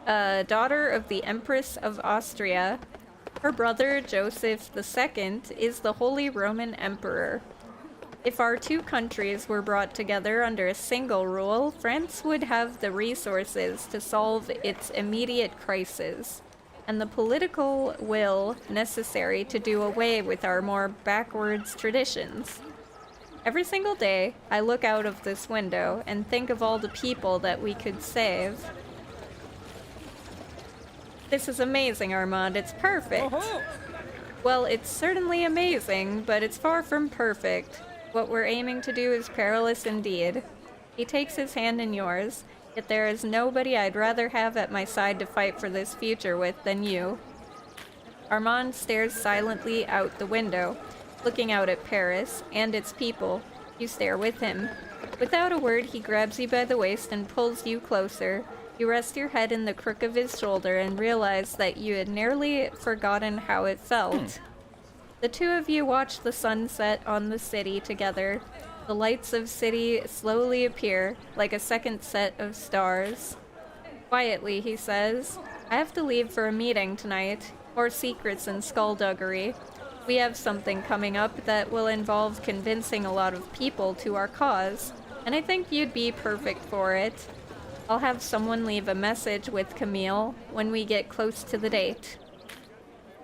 daughter of the Empress of Austria. Her brother, Joseph II, is the Holy Roman Emperor. If our two countries were brought together under a single rule, France would have the resources to solve its immediate crisis, and the political will necessary to do away with our more backwards traditions. Every single day, I look out of this window and think of all the people that we could save. This is amazing, Armand. It's perfect. Oh-ho. Well, it's certainly amazing, but it's far from perfect. What we're aiming to do is perilous indeed. He takes his hand in yours, yet there is nobody I'd rather have at my side to fight for this future with than you. Armand stares silently out the window, looking out at Paris and its people. You stare with him. Without a word, he grabs you by the waist and pulls you closer. You rest your head in the crook of his shoulder and realize that you had nearly forgotten how it felt. The two of you watch the sunset on the city together. The lights of city slowly appear, like a second set of stars. Quietly, he says, I have to leave for a meeting tonight. More secrets and skullduggery. We have something coming up that will involve convincing a lot of people to our cause, and I think you'd be perfect for it. I'll have someone leave a message with Camille when we get close to the date.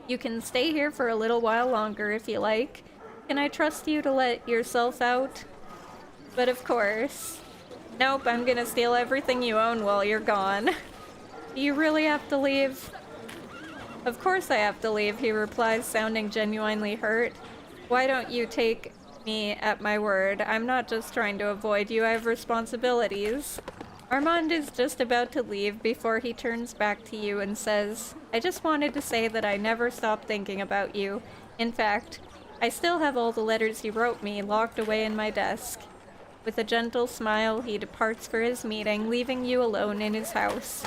You can stay here for a little while longer if you like. Can I trust you to let yourself out? But of course. Nope, I'm gonna steal everything you own while you're gone. Do you really have to leave? Of course I have to leave, he replies, sounding genuinely hurt. Why don't you take me at my word? I'm not just trying to avoid you, I have responsibilities. Armand is just about to leave before he turns back to you and says, I just wanted to say that I never stopped thinking about you. In fact, I still have all the letters you wrote me locked away in my desk. With a gentle smile, he departs for his meeting, leaving you alone in his house.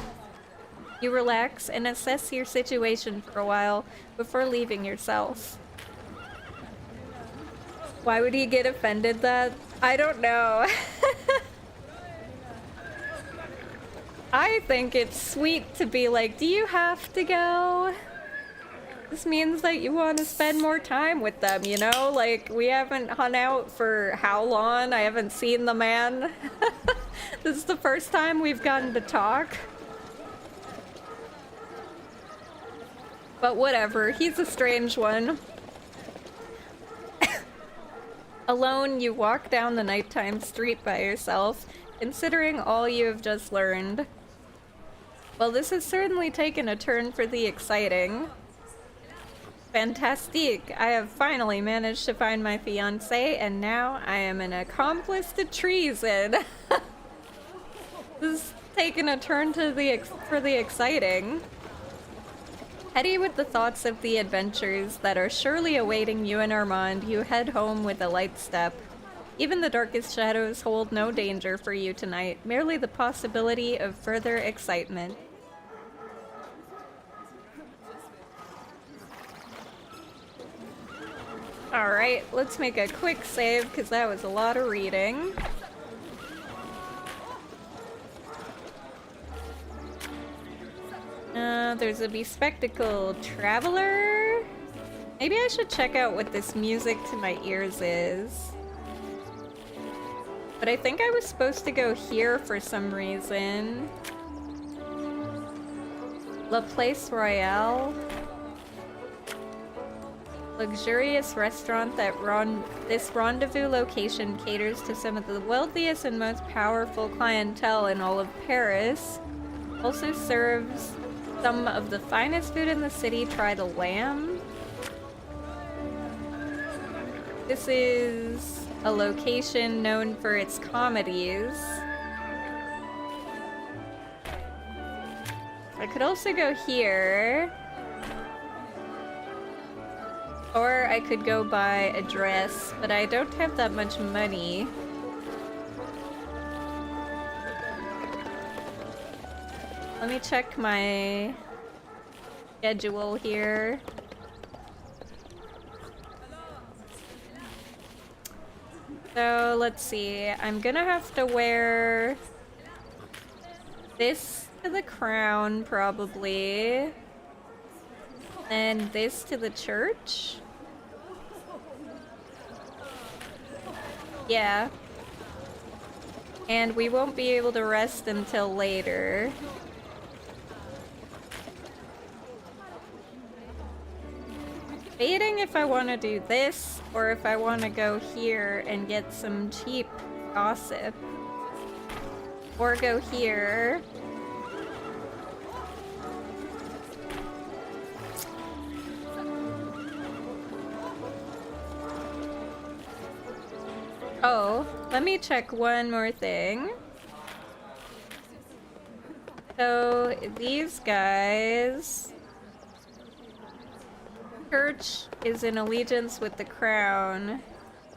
You relax and assess your situation for a while before leaving yourself. Why would he get offended that? I don't know. I think it's sweet to be like, do you have to go? This means that you want to spend more time with them, you know? Like, we haven't hung out for how long? I haven't seen the man. This is the first time we've gotten to talk. But whatever, he's a strange one. Alone, you walk down the nighttime street by yourself, considering all you have just learned. Well, this has certainly taken a turn for the exciting. Fantastique! I have finally managed to find my fiancé, and now I am an accomplice to treason. This is taking a turn to for the exciting. Heady with the thoughts of the adventures that are surely awaiting you and Armand, you head home with a light step. Even the darkest shadows hold no danger for you tonight, merely the possibility of further excitement. Alright, let's make a quick save, because that was a lot of reading. There's a bespectacled traveler. Maybe I should check out what this music to my ears is. But I think I was supposed to go here for some reason. La Place Royale. luxurious restaurant that this rendezvous location caters to some of the wealthiest and most powerful clientele in all of Paris. Also serves some of the finest food in the city. Try the lamb. This is a location known for its comedies. I could also go here. Or I could go buy a dress, but I don't have that much money. Let me check my schedule here. So let's see. I'm gonna have to wear this to the crown, probably. And this to the church. Yeah. And we won't be able to rest until later. Debating if I want to do this or if I want to go here and get some cheap gossip. Or go here. Oh, let me check one more thing. So, these guys... Church is in allegiance with the crown.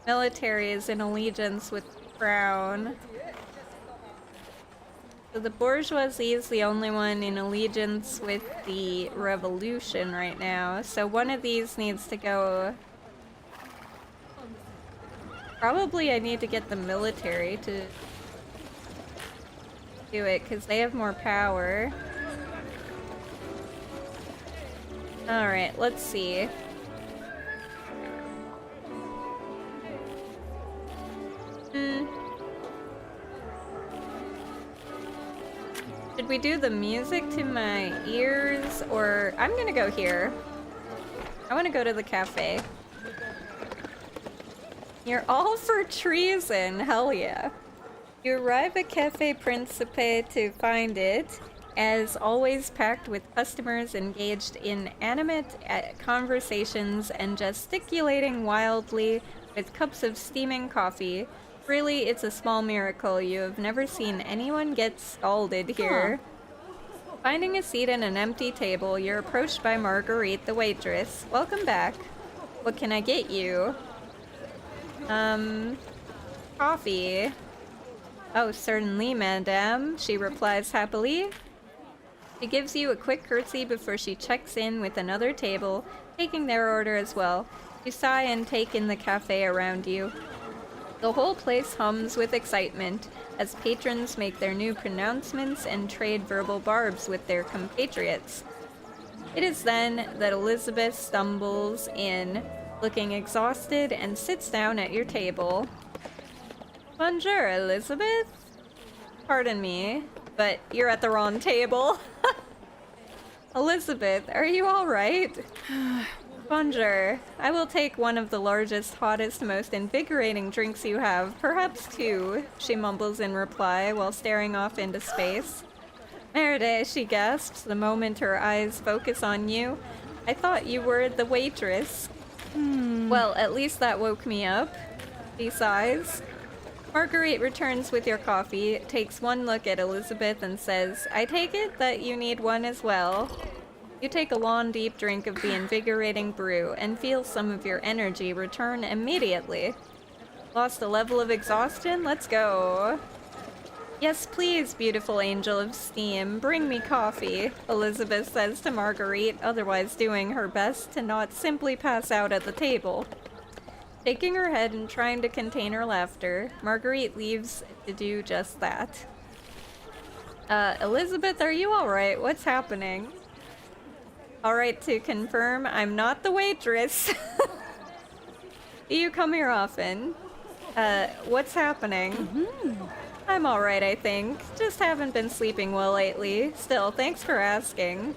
Military is in allegiance with the crown. So the bourgeoisie is the only one in allegiance with the revolution right now. So one of these needs to go... Probably I need to get the military to do it, because they have more power. Alright, let's see. Should we do the music to my ears, or... I'm gonna go here. I wanna go to the cafe. You're all for treason, hell yeah. You arrive at Cafe Principe to find it, as always, packed with customers engaged in animate conversations and gesticulating wildly with cups of steaming coffee. Really, it's a small miracle you have never seen anyone get scalded here. Finding a seat at an empty table, you're approached by Marguerite, the waitress. Welcome back. What can I get you? Coffee. Oh, certainly, madame, she replies happily. She gives you a quick curtsy before she checks in with another table, taking their order as well. You sigh and take in the cafe around you. The whole place hums with excitement as patrons make their new pronouncements and trade verbal barbs with their compatriots. It is then that Elizabeth stumbles in, looking exhausted, and sits down at your table. Bonjour, Elizabeth. Pardon me, but you're at the wrong table. Elizabeth, are you alright? Bonjour. I will take one of the largest, hottest, most invigorating drinks you have. Perhaps two, she mumbles in reply while staring off into space. Merde, she gasps the moment her eyes focus on you. I thought you were the waitress. Well, at least that woke me up. She sighs. Marguerite returns with your coffee, takes one look at Elizabeth and says, I take it that you need one as well. You take a long, deep drink of the invigorating brew and feel some of your energy return immediately. Lost a level of exhaustion? Let's go. Yes, please, beautiful angel of steam, bring me coffee, Elizabeth says to Marguerite, otherwise doing her best to not simply pass out at the table. Shaking her head and trying to contain her laughter, Marguerite leaves to do just that. Elizabeth, are you alright? What's happening? Alright, to confirm, I'm not the waitress. Do you come here often? What's happening? I'm alright, I think. Just haven't been sleeping well lately. Still, thanks for asking.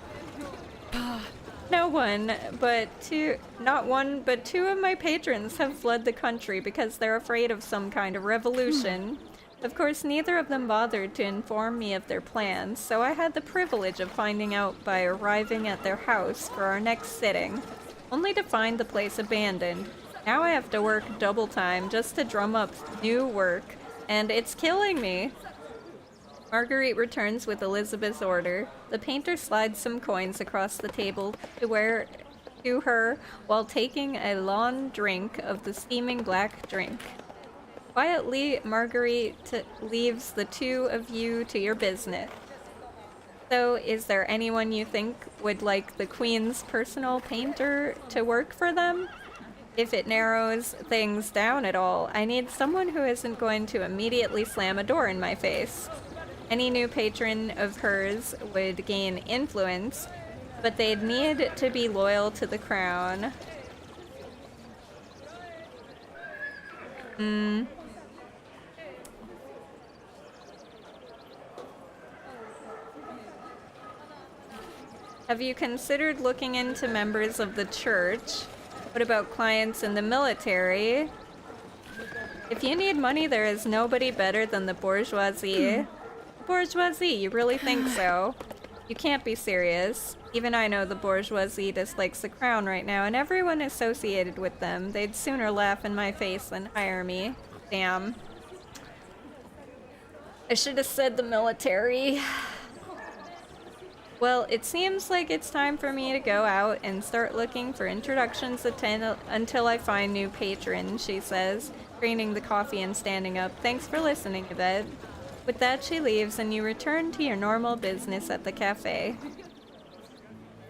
No one, but two, not one, but two of my patrons have fled the country because they're afraid of some kind of revolution. Of course, neither of them bothered to inform me of their plans, so I had the privilege of finding out by arriving at their house for our next sitting, only to find the place abandoned. Now I have to work double time just to drum up new work, and it's killing me. Marguerite returns with Elizabeth's order. The painter slides some coins across the table to her while taking a long drink of the steaming black drink. Quietly, Marguerite leaves the two of you to your business. So, is there anyone you think would like the Queen's personal painter to work for them? If it narrows things down at all, I need someone who isn't going to immediately slam a door in my face. Any new patron of hers would gain influence, but they'd need to be loyal to the crown. Have you considered looking into members of the church? What about clients in the military? If you need money, there is nobody better than the bourgeoisie. Bourgeoisie, you really think so? You can't be serious. Even I know the bourgeoisie dislikes the crown right now, and everyone associated with them. They'd sooner laugh in my face than hire me. Damn. I should have said the military. Well, it seems like it's time for me to go out and start looking for introductions until I find new patrons, she says, draining the coffee and standing up. Thanks for listening, Yvette. With that, she leaves, and you return to your normal business at the cafe.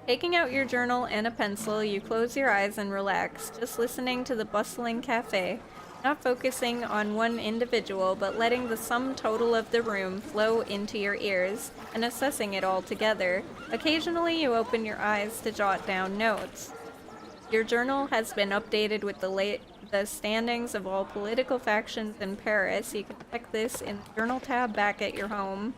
Taking out your journal and a pencil, you close your eyes and relax, just listening to the bustling cafe, not focusing on one individual, but letting the sum total of the room flow into your ears, and assessing it all together. Occasionally, you open your eyes to jot down notes. Your journal has been updated with the standings of all political factions in Paris. You can check this in the journal tab back at your home.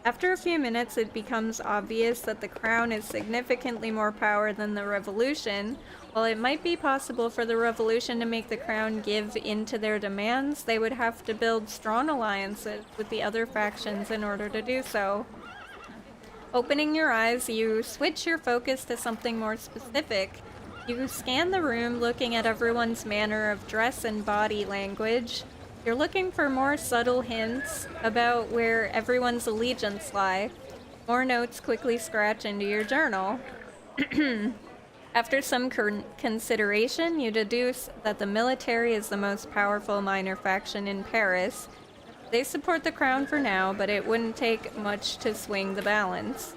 After a few minutes, it becomes obvious that the crown is significantly more power than the revolution. While it might be possible for the revolution to make the crown give in to their demands, they would have to build strong alliances with the other factions in order to do so. Opening your eyes, you switch your focus to something more specific. You scan the room, looking at everyone's manner of dress and body language. You're looking for more subtle hints about where everyone's allegiance lie. More notes quickly scratch into your journal. After some consideration, you deduce that the military is the most powerful minor faction in Paris. They support the crown for now, but it wouldn't take much to swing the balance.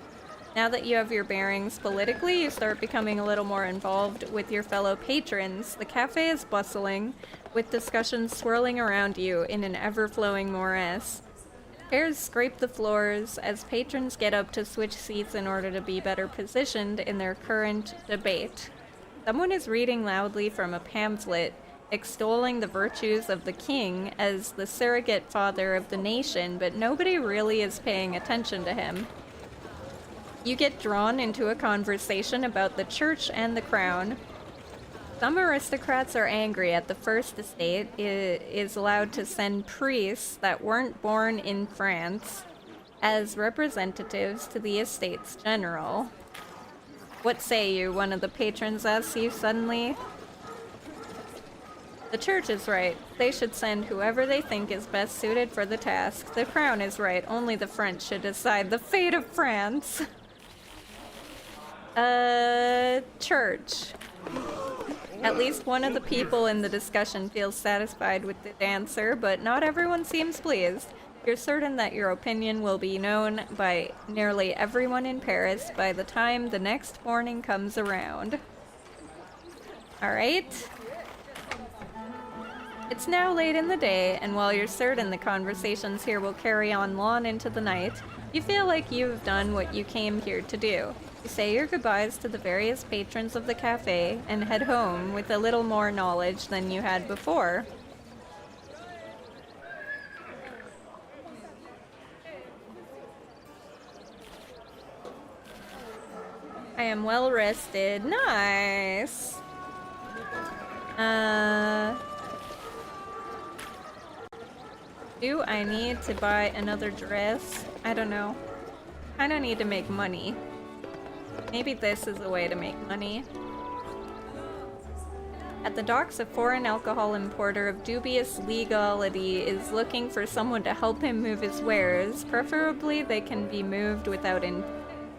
Now that you have your bearings politically, you start becoming a little more involved with your fellow patrons. The cafe is bustling, with discussions swirling around you in an ever-flowing morass. Chairs scrape the floors as patrons get up to switch seats in order to be better positioned in their current debate. Someone is reading loudly from a pamphlet, extolling the virtues of the king as the surrogate father of the nation, but nobody really is paying attention to him. You get drawn into a conversation about the church and the crown. Some aristocrats are angry at the First Estate is allowed to send priests that weren't born in France as representatives to the Estates General. What say you? One of the patrons asks you suddenly. The church is right. They should send whoever they think is best suited for the task. The crown is right. Only the French should decide the fate of France. Church. At least one of the people in the discussion feels satisfied with the answer, but not everyone seems pleased. You're certain that your opinion will be known by nearly everyone in Paris by the time the next morning comes around. Alright. It's now late in the day, and while you're certain the conversations here will carry on long into the night, you feel like you've done what you came here to do. You say your goodbyes to the various patrons of the cafe and head home with a little more knowledge than you had before. I am well rested. Nice. Do I need to buy another dress? I don't know. I don't need to make money. Maybe this is a way to make money. At the docks, a foreign alcohol importer of dubious legality is looking for someone to help him move his wares. Preferably, they can be moved without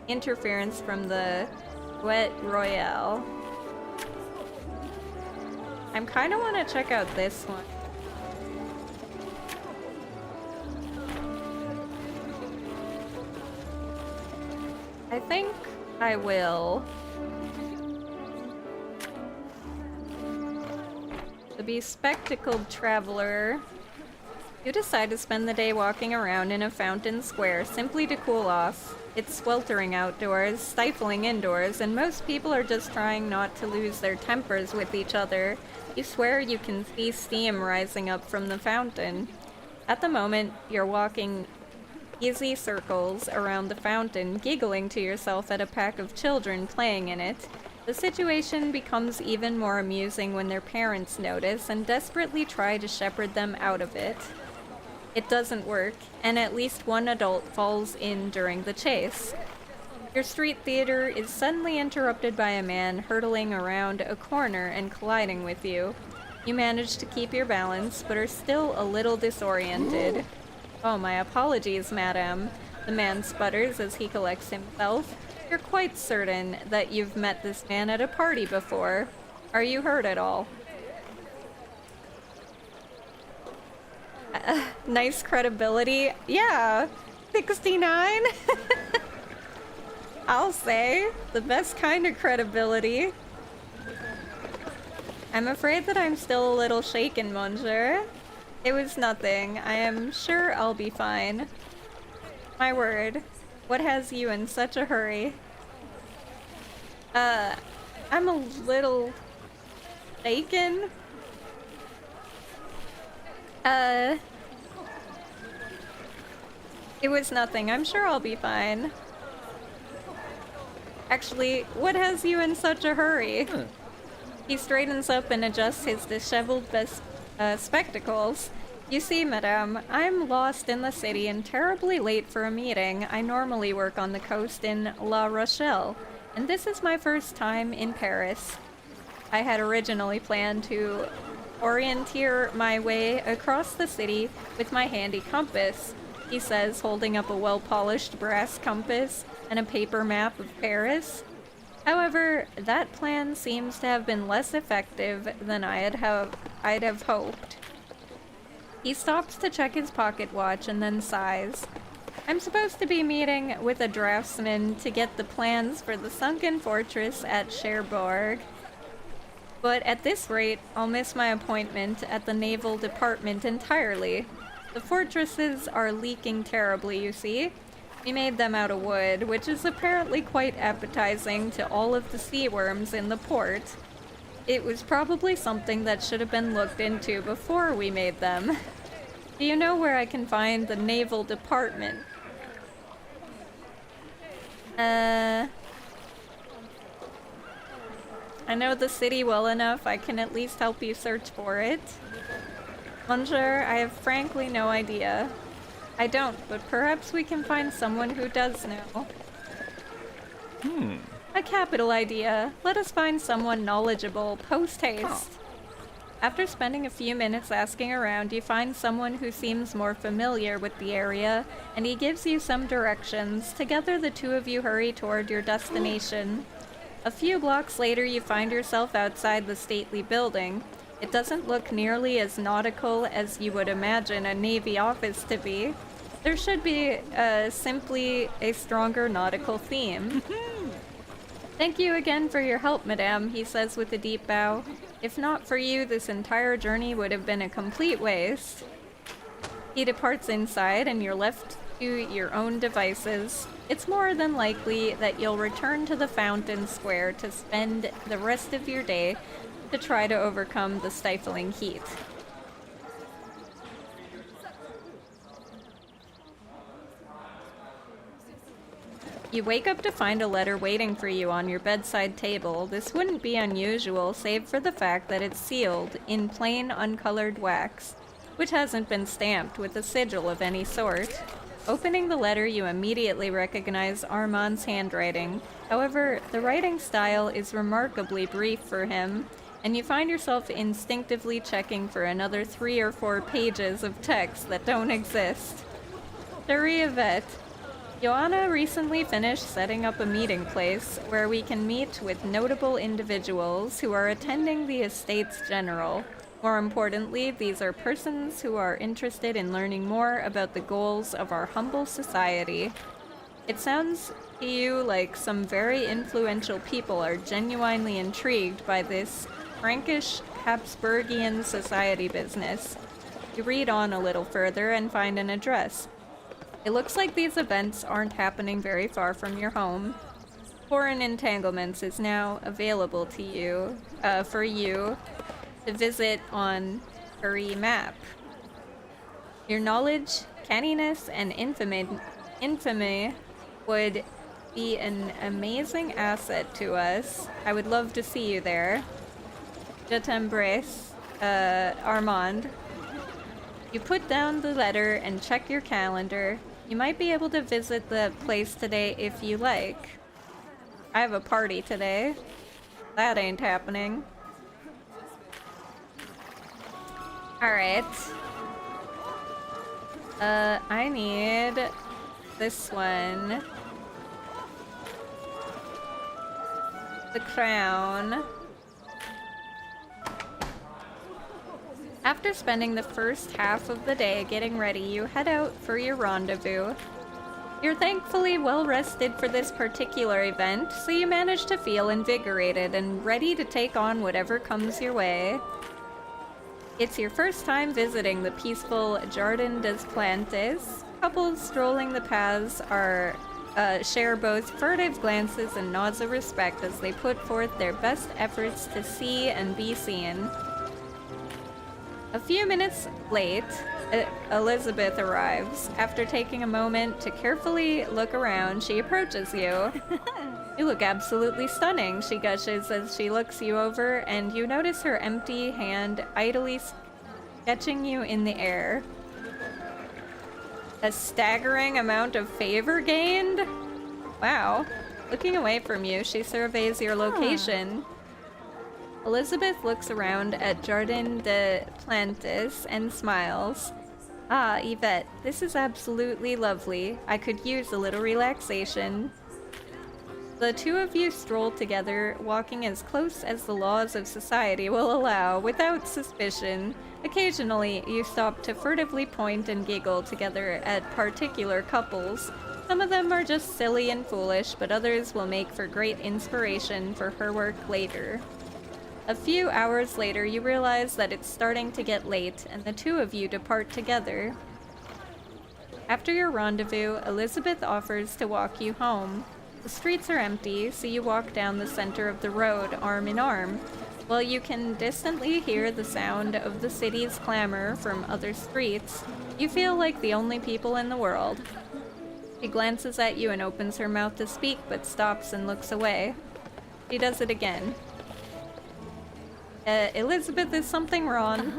interference from the Minuet Royale. I'm kind of want to check out this one. I think I will. The bespectacled traveler. You decide to spend the day walking around in a fountain square simply to cool off. It's sweltering outdoors, stifling indoors, and most people are just trying not to lose their tempers with each other. You swear you can see steam rising up from the fountain. At the moment, you're walking easy circles around the fountain, giggling to yourself at a pack of children playing in it. The situation becomes even more amusing when their parents notice and desperately try to shepherd them out of it. It doesn't work, and at least one adult falls in during the chase. Your street theater is suddenly interrupted by a man hurtling around a corner and colliding with you. You manage to keep your balance, but are still a little disoriented. Oh, my apologies, madam. The man sputters as he collects himself. You're quite certain that you've met this man at a party before. Are you hurt at all? Nice credibility. Yeah, 69. I'll say, the best kind of credibility. I'm afraid that I'm still a little shaken, monsieur. It was nothing. I am sure I'll be fine. My word. What has you in such a hurry? I'm a little shaken. It was nothing. I'm sure I'll be fine. Actually, what has you in such a hurry? He straightens up and adjusts his disheveled spectacles. You see, madame, I'm lost in the city and terribly late for a meeting. I normally work on the coast in La Rochelle, and this is my first time in Paris. I had originally planned to orienteer my way across the city with my handy compass, he says, holding up a well-polished brass compass and a paper map of Paris. However, that plan seems to have been less effective than I'd have hoped. He stops to check his pocket watch and then sighs. I'm supposed to be meeting with a draftsman to get the plans for the sunken fortress at Cherbourg. But at this rate, I'll miss my appointment at the Naval Department entirely. The fortresses are leaking terribly, you see. We made them out of wood, which is apparently quite appetizing to all of the sea worms in the port. It was probably something that should have been looked into before we made them. Do you know where I can find the Naval Department? I know the city well enough, I can at least help you search for it. Monsieur, I have frankly no idea. I don't, but perhaps we can find someone who does know. A capital idea. Let us find someone knowledgeable, post-haste. After spending a few minutes asking around, you find someone who seems more familiar with the area, and he gives you some directions. Together, the two of you hurry toward your destination. A few blocks later, you find yourself outside the stately building. It doesn't look nearly as nautical as you would imagine a Navy office to be. There should be simply a stronger nautical theme. Thank you again for your help, madame, he says with a deep bow. If not for you, this entire journey would have been a complete waste. He departs inside and you're left to your own devices. It's more than likely that you'll return to the fountain square to spend the rest of your day to try to overcome the stifling heat. You wake up to find a letter waiting for you on your bedside table. This wouldn't be unusual, save for the fact that it's sealed in plain, uncolored wax, which hasn't been stamped with a sigil of any sort. Opening the letter, you immediately recognize Armand's handwriting. However, the writing style is remarkably brief for him, and you find yourself instinctively checking for another 3 or 4 pages of text that don't exist. Cherie Yvette, Joanna recently finished setting up a meeting place where we can meet with notable individuals who are attending the Estates General. More importantly, these are persons who are interested in learning more about the goals of our humble society. It sounds to you like some very influential people are genuinely intrigued by this Frankish Habsburgian society business. You read on a little further and find an address. It looks like these events aren't happening very far from your home. Foreign Entanglements is now available to you, for you to visit on Cherie Map. Your knowledge, canniness, and infamy would be an amazing asset to us. I would love to see you there. Je t'embrasse, Armand. You put down the letter and check your calendar. You might be able to visit the place today if you like. I have a party today. That ain't happening. Alright. I need this one. The crown. After spending the first half of the day getting ready, you head out for your rendezvous. You're thankfully well rested for this particular event, so you manage to feel invigorated and ready to take on whatever comes your way. It's your first time visiting the peaceful Jardin des Plantes. Couples strolling the paths share both furtive glances and nods of respect as they put forth their best efforts to see and be seen. A few minutes late, Elizabeth arrives. After taking a moment to carefully look around, she approaches you. You look absolutely stunning, she gushes as she looks you over, and you notice her empty hand idly sketching you in the air. A staggering amount of favor gained? Wow. Looking away from you, she surveys your location. Elizabeth looks around at Jardin des Plantes and smiles. Ah, Yvette, this is absolutely lovely. I could use a little relaxation. The two of you stroll together, walking as close as the laws of society will allow, without suspicion. Occasionally, you stop to furtively point and giggle together at particular couples. Some of them are just silly and foolish, but others will make for great inspiration for her work later. A few hours later, you realize that it's starting to get late, and the two of you depart together. After your rendezvous, Elizabeth offers to walk you home. The streets are empty, so you walk down the center of the road, arm in arm. While you can distantly hear the sound of the city's clamor from other streets, you feel like the only people in the world. She glances at you and opens her mouth to speak, but stops and looks away. She does it again. Elizabeth, is something wrong?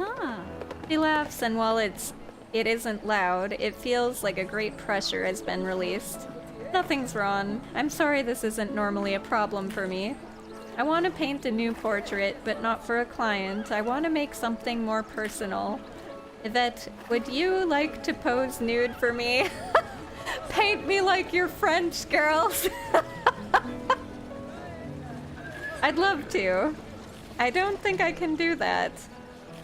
She laughs, and while it isn't loud, it feels like a great pressure has been released. Nothing's wrong. I'm sorry this isn't normally a problem for me. I want to paint a new portrait, but not for a client. I want to make something more personal. Yvette, would you like to pose nude for me? Paint me like your French girls. I'd love to. I don't think I can do that.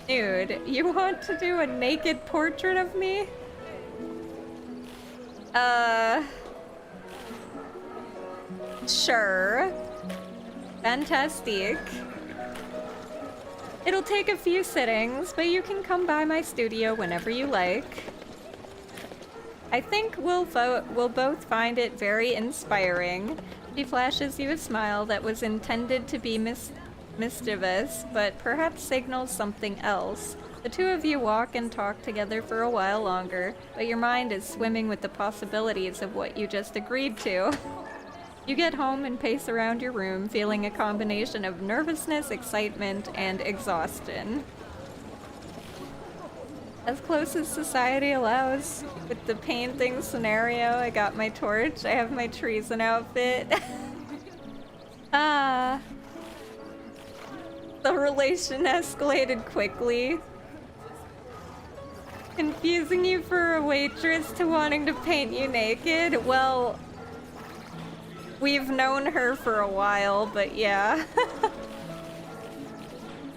Nude, you want to do a naked portrait of me? Sure. Fantastic. It'll take a few sittings, but you can come by my studio whenever you like. I think we'll both find it very inspiring. She flashes you a smile that was intended to be mischievous, but perhaps signals something else. The two of you walk and talk together for a while longer, but your mind is swimming with the possibilities of what you just agreed to. You get home and pace around your room, feeling a combination of nervousness, excitement, and exhaustion. As close as society allows. With the painting scenario, I got my torch, I have my treason outfit. Ah. The relation escalated quickly. Confusing you for a waitress to wanting to paint you naked? Well, we've known her for a while, but yeah.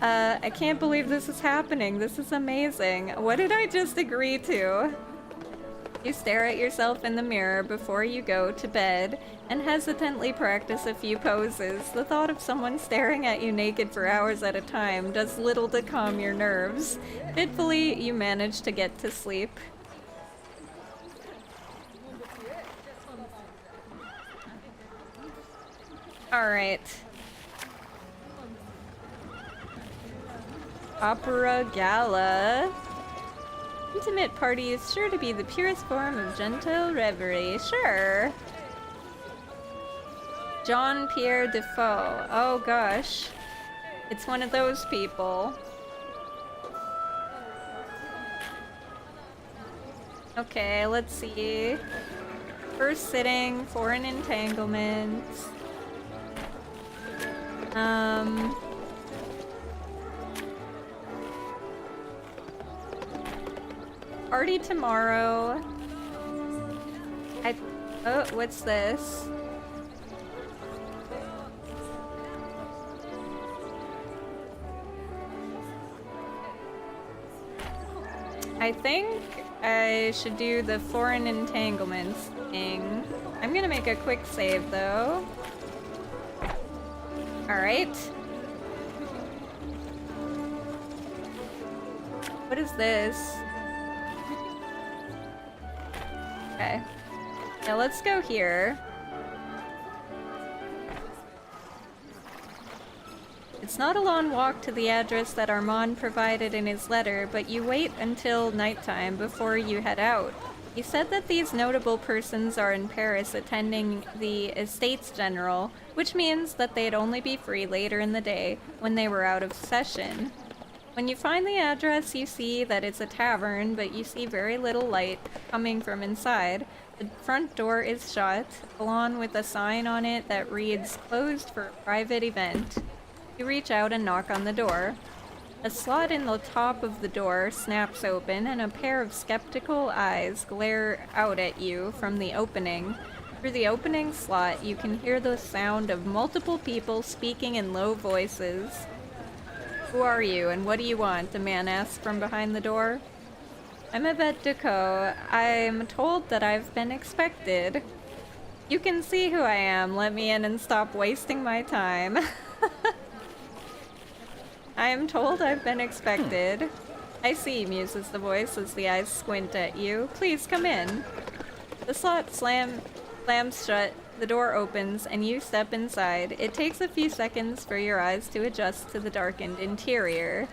I can't believe this is happening. This is amazing. What did I just agree to? You stare at yourself in the mirror before you go to bed and hesitantly practice a few poses. The thought of someone staring at you naked for hours at a time does little to calm your nerves. Fitfully, you manage to get to sleep. Alright. Opera Gala. Intimate party is sure to be the purest form of gentle reverie. Sure. Jean-Pierre Defoe. Oh gosh. It's one of those people. Okay, let's see. First sitting, foreign entanglement. Party tomorrow. Oh, what's this? I think I should do the foreign entanglements thing. I'm gonna make a quick save though. Alright. What is this? Okay. Now let's go here. It's not a long walk to the address that Armand provided in his letter, but you wait until nighttime before you head out. He said that these notable persons are in Paris attending the Estates General, which means that they'd only be free later in the day when they were out of session. When you find the address, you see that it's a tavern, but you see very little light coming from inside. The front door is shut, along with a sign on it that reads, "Closed for a private event." You reach out and knock on the door. A slot in the top of the door snaps open, and a pair of skeptical eyes glare out at you from the opening. Through the opening slot, you can hear the sound of multiple people speaking in low voices. "Who are you, and what do you want?" the man asks from behind the door. "I'm Yvette Decaux. I'm told that I've been expected." "You can see who I am. Let me in and stop wasting my time." "I am told I've been expected." "I see," muses the voice as the eyes squint at you. "Please come in." The slot slams shut, the door opens, and you step inside. It takes a few seconds for your eyes to adjust to the darkened interior.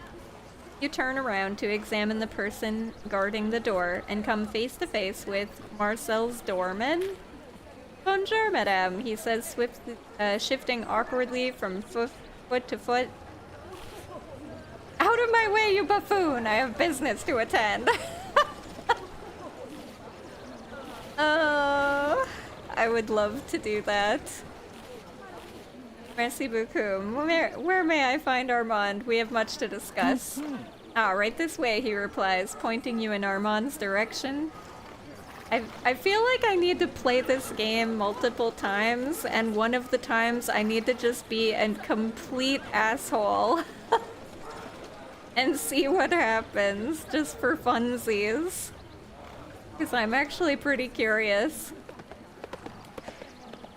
You turn around to examine the person guarding the door and come face to face with Marcel's doorman. "Bonjour, madame," he says, shifting awkwardly from foot to foot. "Out of my way, you buffoon! I have business to attend." Oh, I would love to do that. "Merci beaucoup. Where may I find Armand? We have much to discuss." "Ah, right this way," he replies, pointing you in Armand's direction. I feel like I need to play this game multiple times, and one of the times I need to just be a complete asshole. And see what happens, just for funsies. Because I'm actually pretty curious.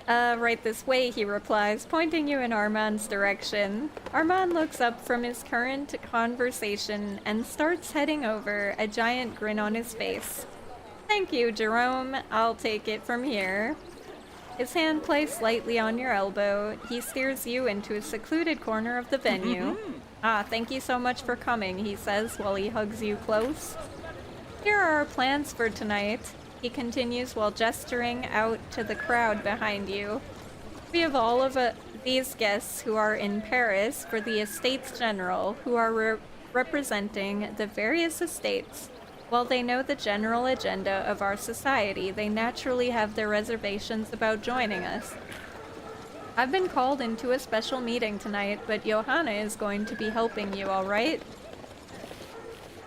Right this way," he replies, pointing you in Armand's direction. Armand looks up from his current conversation and starts heading over, a giant grin on his face. "Thank you, Jerome. I'll take it from here." His hand placed lightly on your elbow, he steers you into a secluded corner of the venue. "Ah, thank you so much for coming," he says while he hugs you close. "Here are our plans for tonight," he continues while gesturing out to the crowd behind you. We have all of these guests who are in Paris for the Estates General, who are representing the various estates. While they know the general agenda of our society, they naturally have their reservations about joining us. I've been called into a special meeting tonight, but Johanna is going to be helping you, all right?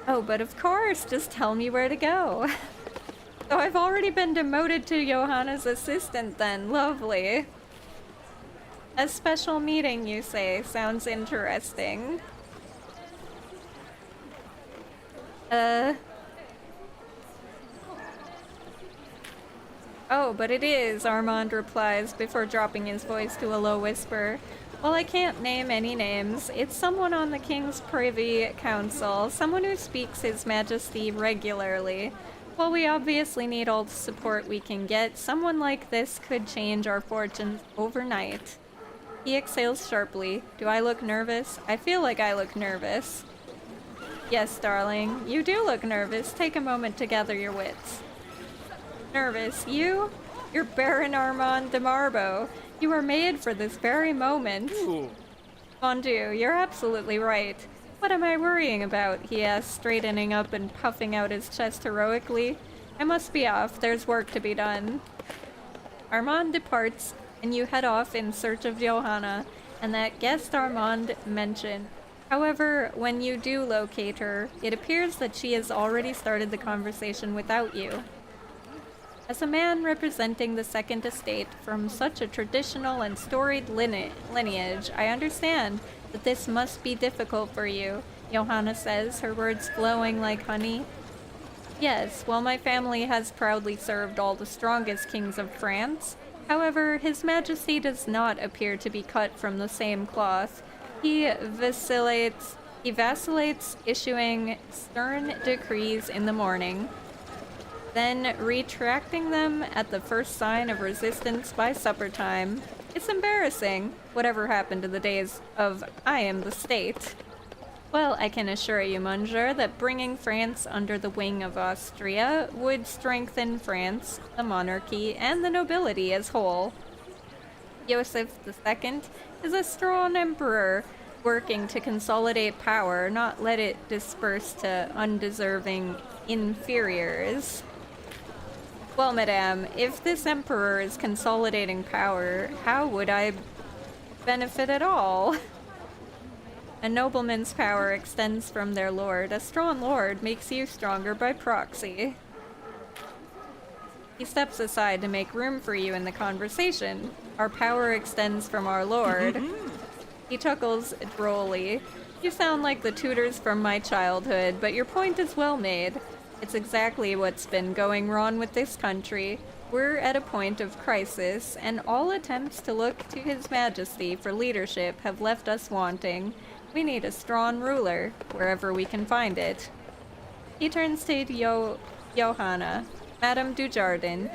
Oh, but of course, just tell me where to go. So I've already been demoted to Johanna's assistant then. Lovely. A special meeting, you say? Sounds interesting. Oh, but it is, Armand replies before dropping his voice to a low whisper. Well, I can't name any names. It's someone on the King's Privy Council, someone who speaks His Majesty regularly. While we obviously need all the support we can get, someone like this could change our fortunes overnight. He exhales sharply. Do I look nervous? I feel like I look nervous. Yes, darling, you do look nervous. Take a moment to gather your wits. Nervous? You? You're Baron Armand de Marbo. You were made for this very moment. Ooh. Mon Dieu, you're absolutely right. What am I worrying about? He asks, straightening up and puffing out his chest heroically. I must be off. There's work to be done. Armand departs, and you head off in search of Johanna and that guest Armand mentioned. However, when you do locate her, it appears that she has already started the conversation without you. As a man representing the Second Estate from such a traditional and storied lineage, I understand that this must be difficult for you, Johanna says, her words flowing like honey. Yes, while my family has proudly served all the strongest kings of France, however, His Majesty does not appear to be cut from the same cloth. He vacillates, issuing stern decrees in the morning, then retracting them at the first sign of resistance by supper time. It's embarrassing, whatever happened to the days of I am the state. Well, I can assure you, Monsieur, that bringing France under the wing of Austria would strengthen France, the monarchy, and the nobility as whole. Joseph II is a strong emperor, working to consolidate power, not let it disperse to undeserving inferiors. Well, madame, if this emperor is consolidating power, how would I benefit at all? A nobleman's power extends from their lord. A strong lord makes you stronger by proxy. He steps aside to make room for you in the conversation. Our power extends from our lord. He chuckles drolly. You sound like the tutors from my childhood, but your point is well made. It's exactly what's been going wrong with this country. We're at a point of crisis, and all attempts to look to His Majesty for leadership have left us wanting. We need a strong ruler, wherever we can find it. He turns to Johanna. Madame Dujardin,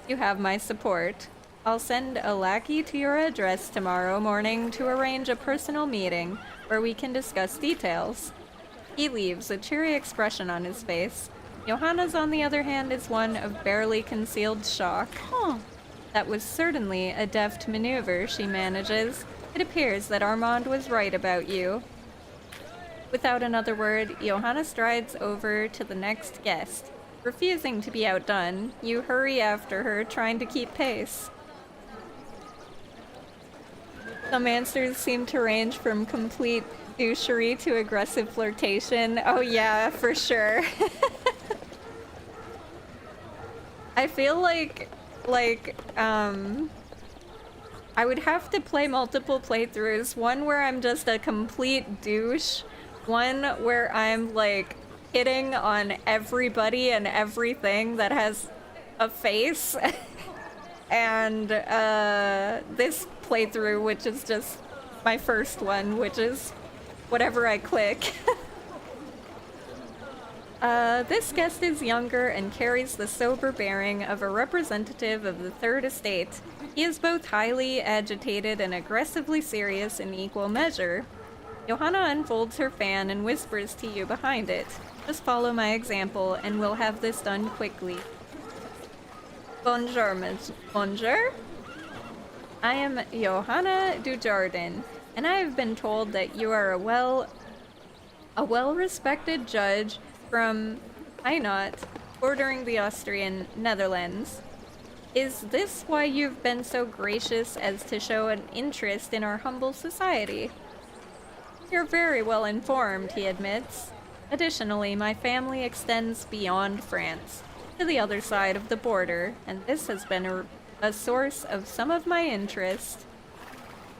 you have my support. I'll send a lackey to your address tomorrow morning to arrange a personal meeting where we can discuss details. He leaves, a cheery expression on his face. Johanna's, on the other hand, is one of barely concealed shock. That was certainly a deft maneuver she manages. It appears that Armand was right about you. Without another word, Johanna strides over to the next guest. Refusing to be outdone, you hurry after her, trying to keep pace. Some answers seem to range from complete douchery to aggressive flirtation. Oh yeah, for sure. I feel like, I would have to play multiple playthroughs. One where I'm just a complete douche. One where I'm, like, hitting on everybody and everything that has a face. And, this playthrough, which is just my first one, which is whatever I click. This guest is younger and carries the sober bearing of a representative of the Third Estate. He is both highly agitated and aggressively serious in equal measure. Johanna unfolds her fan and whispers to you behind it. Just follow my example, and we'll have this done quickly. Bonjour, Bonjour? I am Johanna Dujardin, and I have been told that you are a well-respected judge from Hainaut, bordering the Austrian Netherlands. Is this why you've been so gracious as to show an interest in our humble society? You're very well informed, he admits. Additionally, my family extends beyond France, to the other side of the border, and this has been a source of some of my interest.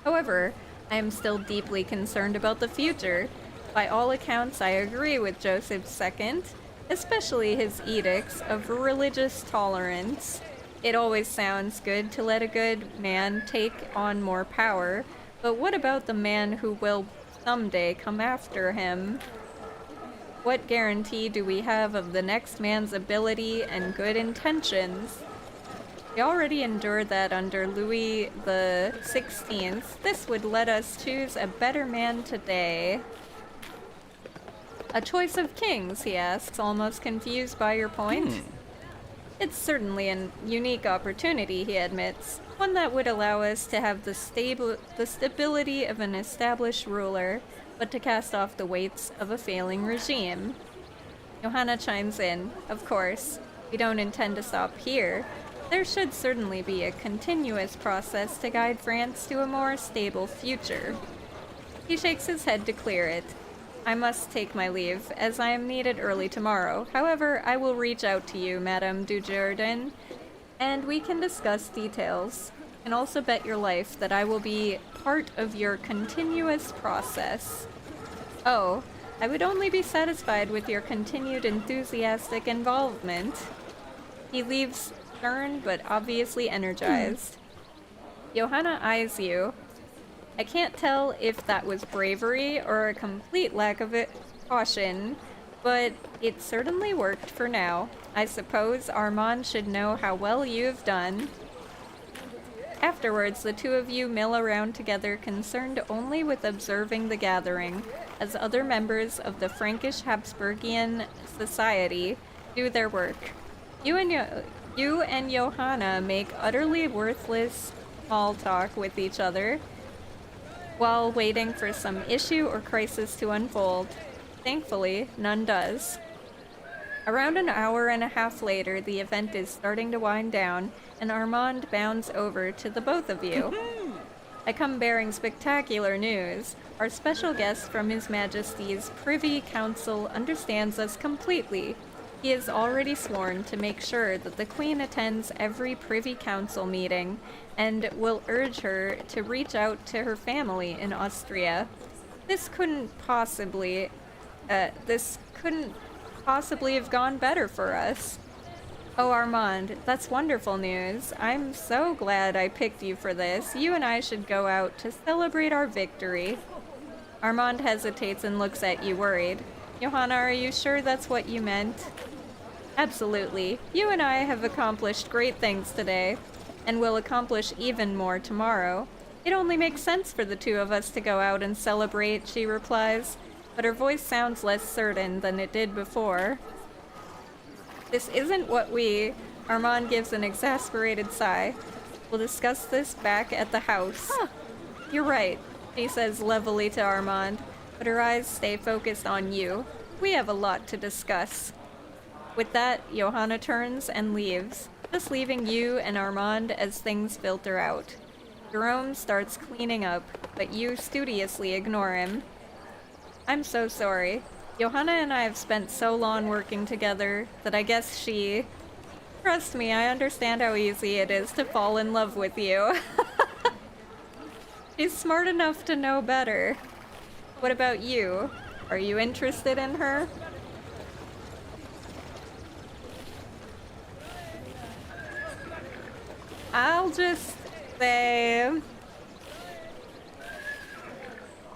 However, I am still deeply concerned about the future. By all accounts, I agree with Joseph II, especially his edicts of religious tolerance. It always sounds good to let a good man take on more power, but what about the man who will someday come after him? What guarantee do we have of the next man's ability and good intentions? We already endured that under Louis the 16th. This would let us choose a better man today. A choice of kings, he asks, almost confused by your point. It's certainly a unique opportunity, he admits, one that would allow us to have the stability of an established ruler, but to cast off the weights of a failing regime. Johanna chimes in, of course, we don't intend to stop here. There should certainly be a continuous process to guide France to a more stable future. He shakes his head to clear it. I must take my leave, as I am needed early tomorrow. However, I will reach out to you, Madame Dujardin, and we can discuss details. And also bet your life that I will be part of your continuous process. Oh, I would only be satisfied with your continued enthusiastic involvement. He leaves stern but obviously energized. Johanna eyes you. I can't tell if that was bravery or a complete lack of caution, but it certainly worked for now. I suppose Armand should know how well you've done. Afterwards, the two of you mill around together, concerned only with observing the gathering, as other members of the Frankish Habsburgian Society do their work. You and Johanna make utterly worthless small talk with each other, while waiting for some issue or crisis to unfold. Thankfully, none does. Around an hour and a half later, the event is starting to wind down, and Armand bounds over to the both of you. I come bearing spectacular news. Our special guest from His Majesty's Privy Council understands us completely. He is already sworn to make sure that the Queen attends every Privy Council meeting, and will urge her to reach out to her family in Austria. This couldn't possibly have gone better for us. Oh, Armand, that's wonderful news. I'm so glad I picked you for this. You and I should go out to celebrate our victory. Armand hesitates and looks at you worried. Johanna, are you sure that's what you meant? Absolutely. You and I have accomplished great things today, and will accomplish even more tomorrow. It only makes sense for the two of us to go out and celebrate, she replies, but her voice sounds less certain than it did before. This isn't what Armand gives an exasperated sigh. We'll discuss this back at the house. You're right, she says levelly to Armand, but her eyes stay focused on you. We have a lot to discuss. With that, Johanna turns and leaves, just leaving you and Armand as things filter out. Jerome starts cleaning up, but you studiously ignore him. I'm so sorry. Johanna and I have spent so long working together that I guess she... Trust me, I understand how easy it is to fall in love with you. She's smart enough to know better. What about you? Are you interested in her? I'll just say...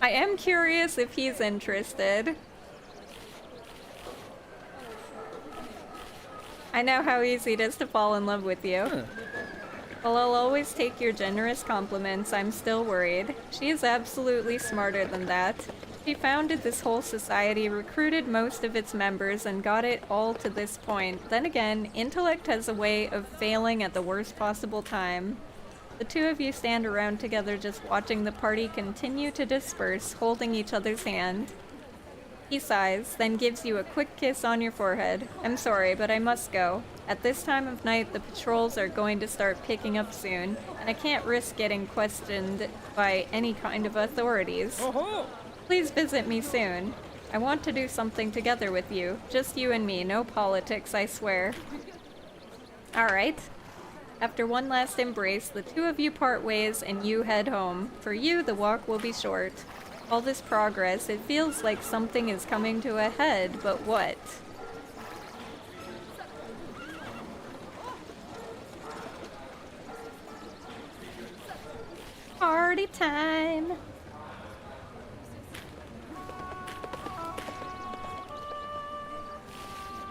I am curious if he's interested. I know how easy it is to fall in love with you. While I'll always take your generous compliments, I'm still worried. She is absolutely smarter than that. She founded this whole society, recruited most of its members, and got it all to this point. Then again, intellect has a way of failing at the worst possible time. The two of you stand around together just watching the party continue to disperse, holding each other's hand. He sighs, then gives you a quick kiss on your forehead. I'm sorry, but I must go. At this time of night, the patrols are going to start picking up soon, and I can't risk getting questioned by any kind of authorities. Please visit me soon. I want to do something together with you. Just you and me, no politics, I swear. Alright. After one last embrace, the two of you part ways and you head home. For you, the walk will be short. All this progress, it feels like something is coming to a head, but what? Party time!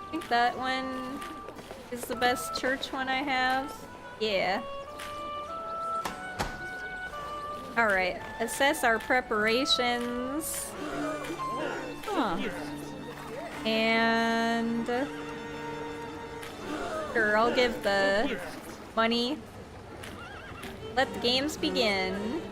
I think that one is the best church one I have. Yeah. Alright, assess our preparations. Huh. And... sure, I'll give the money. Let the games begin.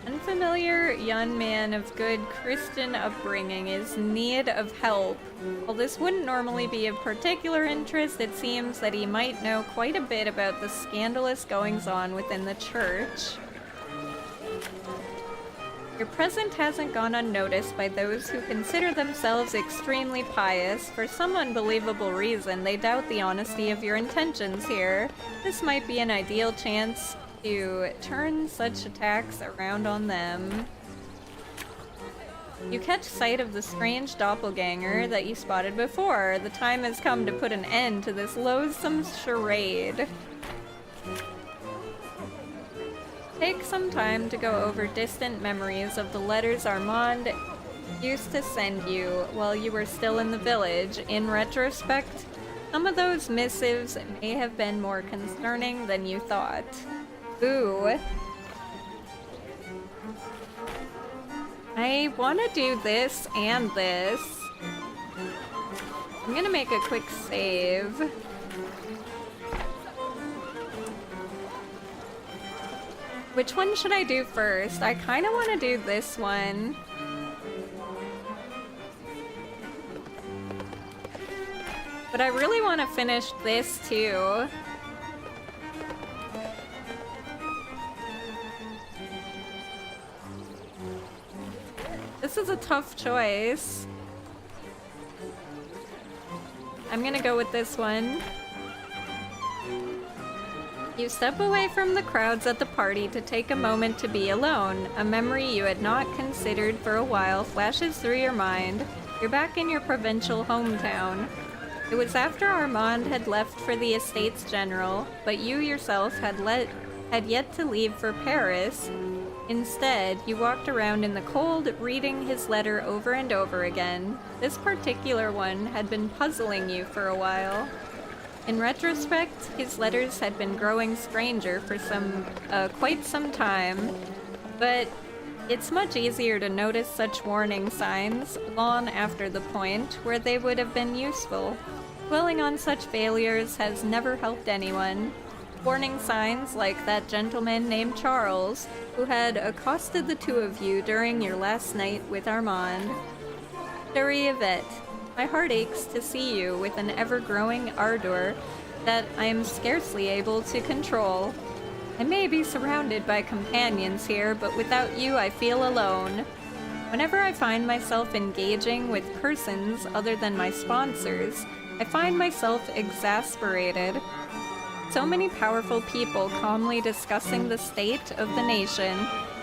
Unfamiliar young man of good Christian upbringing is in need of help. While this wouldn't normally be of particular interest, it seems that he might know quite a bit about the scandalous goings-on within the church. Your presence hasn't gone unnoticed by those who consider themselves extremely pious. For some unbelievable reason, they doubt the honesty of your intentions here. This might be an ideal chance to turn such attacks around on them. You catch sight of the strange doppelganger that you spotted before. The time has come to put an end to this loathsome charade. Take some time to go over distant memories of the letters Armand used to send you while you were still in the village. In retrospect, some of those missives may have been more concerning than you thought. Ooh. I want to do this and this. I'm gonna make a quick save. Which one should I do first? I kind of want to do this one. But I really want to finish this too. This is a tough choice. I'm gonna go with this one. You step away from the crowds at the party to take a moment to be alone. A memory you had not considered for a while flashes through your mind. You're back in your provincial hometown. It was after Armand had left for the Estates General, but you yourself had yet to leave for Paris. Instead, you walked around in the cold, reading his letter over and over again. This particular one had been puzzling you for a while. In retrospect, his letters had been growing stranger for quite some time, but it's much easier to notice such warning signs long after the point where they would have been useful. Dwelling on such failures has never helped anyone. Warning signs like that gentleman named Charles, who had accosted the two of you during your last night with Armand. Chérie Yvette, my heart aches to see you with an ever-growing ardor that I am scarcely able to control. I may be surrounded by companions here, but without you I feel alone. Whenever I find myself engaging with persons other than my sponsors, I find myself exasperated. So many powerful people calmly discussing the state of the nation,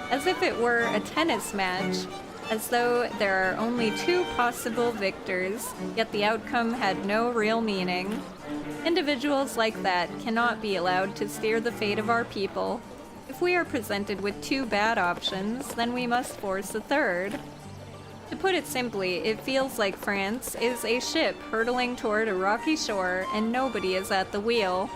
as if it were a tennis match, as though there are only two possible victors, yet the outcome had no real meaning. Individuals like that cannot be allowed to steer the fate of our people. If we are presented with two bad options, then we must force a third. To put it simply, it feels like France is a ship hurtling toward a rocky shore and nobody is at the wheel.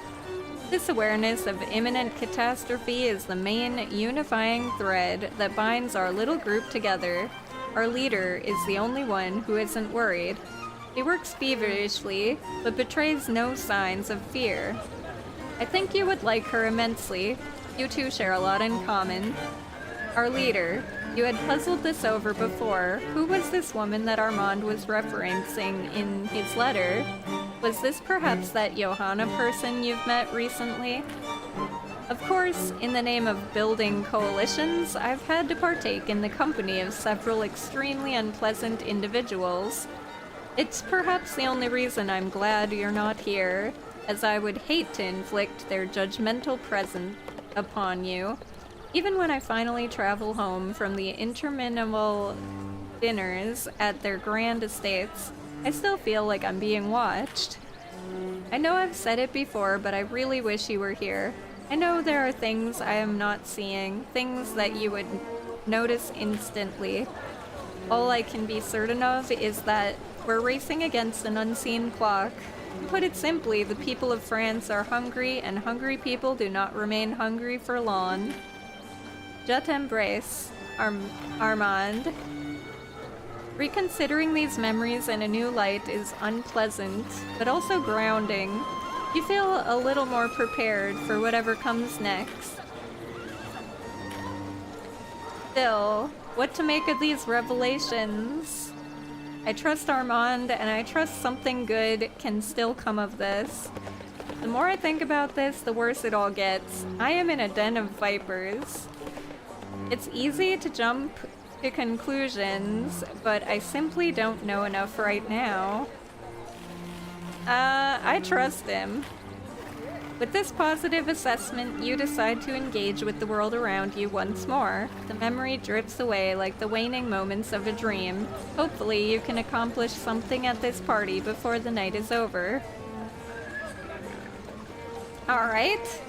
This awareness of imminent catastrophe is the main unifying thread that binds our little group together. Our leader is the only one who isn't worried. He works feverishly, but betrays no signs of fear. I think you would like her immensely. You two share a lot in common. Our leader. You had puzzled this over before. Who was this woman that Armand was referencing in his letter? Was this perhaps that Johanna person you've met recently? Of course, in the name of building coalitions, I've had to partake in the company of several extremely unpleasant individuals. It's perhaps the only reason I'm glad you're not here, as I would hate to inflict their judgmental presence upon you. Even when I finally travel home from the interminable dinners at their grand estates, I still feel like I'm being watched. I know I've said it before, but I really wish you were here. I know there are things I am not seeing, things that you would notice instantly. All I can be certain of is that we're racing against an unseen clock. To put it simply, the people of France are hungry, and hungry people do not remain hungry for long. Je t'embrasse, Armand. Reconsidering these memories in a new light is unpleasant, but also grounding. You feel a little more prepared for whatever comes next. Still, what to make of these revelations? I trust Armand, and I trust something good can still come of this. The more I think about this, the worse it all gets. I am in a den of vipers. It's easy to jump to conclusions, but I simply don't know enough right now. I trust him. With this positive assessment, you decide to engage with the world around you once more. The memory drifts away like the waning moments of a dream. Hopefully, you can accomplish something at this party before the night is over. Alright.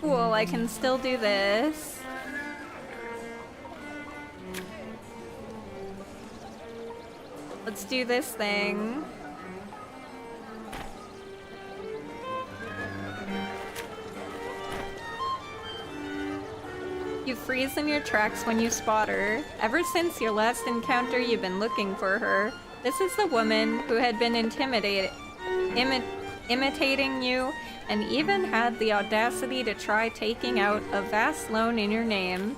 Cool, I can still do this. Let's do this thing. You freeze in your tracks when you spot her. Ever since your last encounter, you've been looking for her. This is the woman who had been imitating you, and even had the audacity to try taking out a vast loan in your name.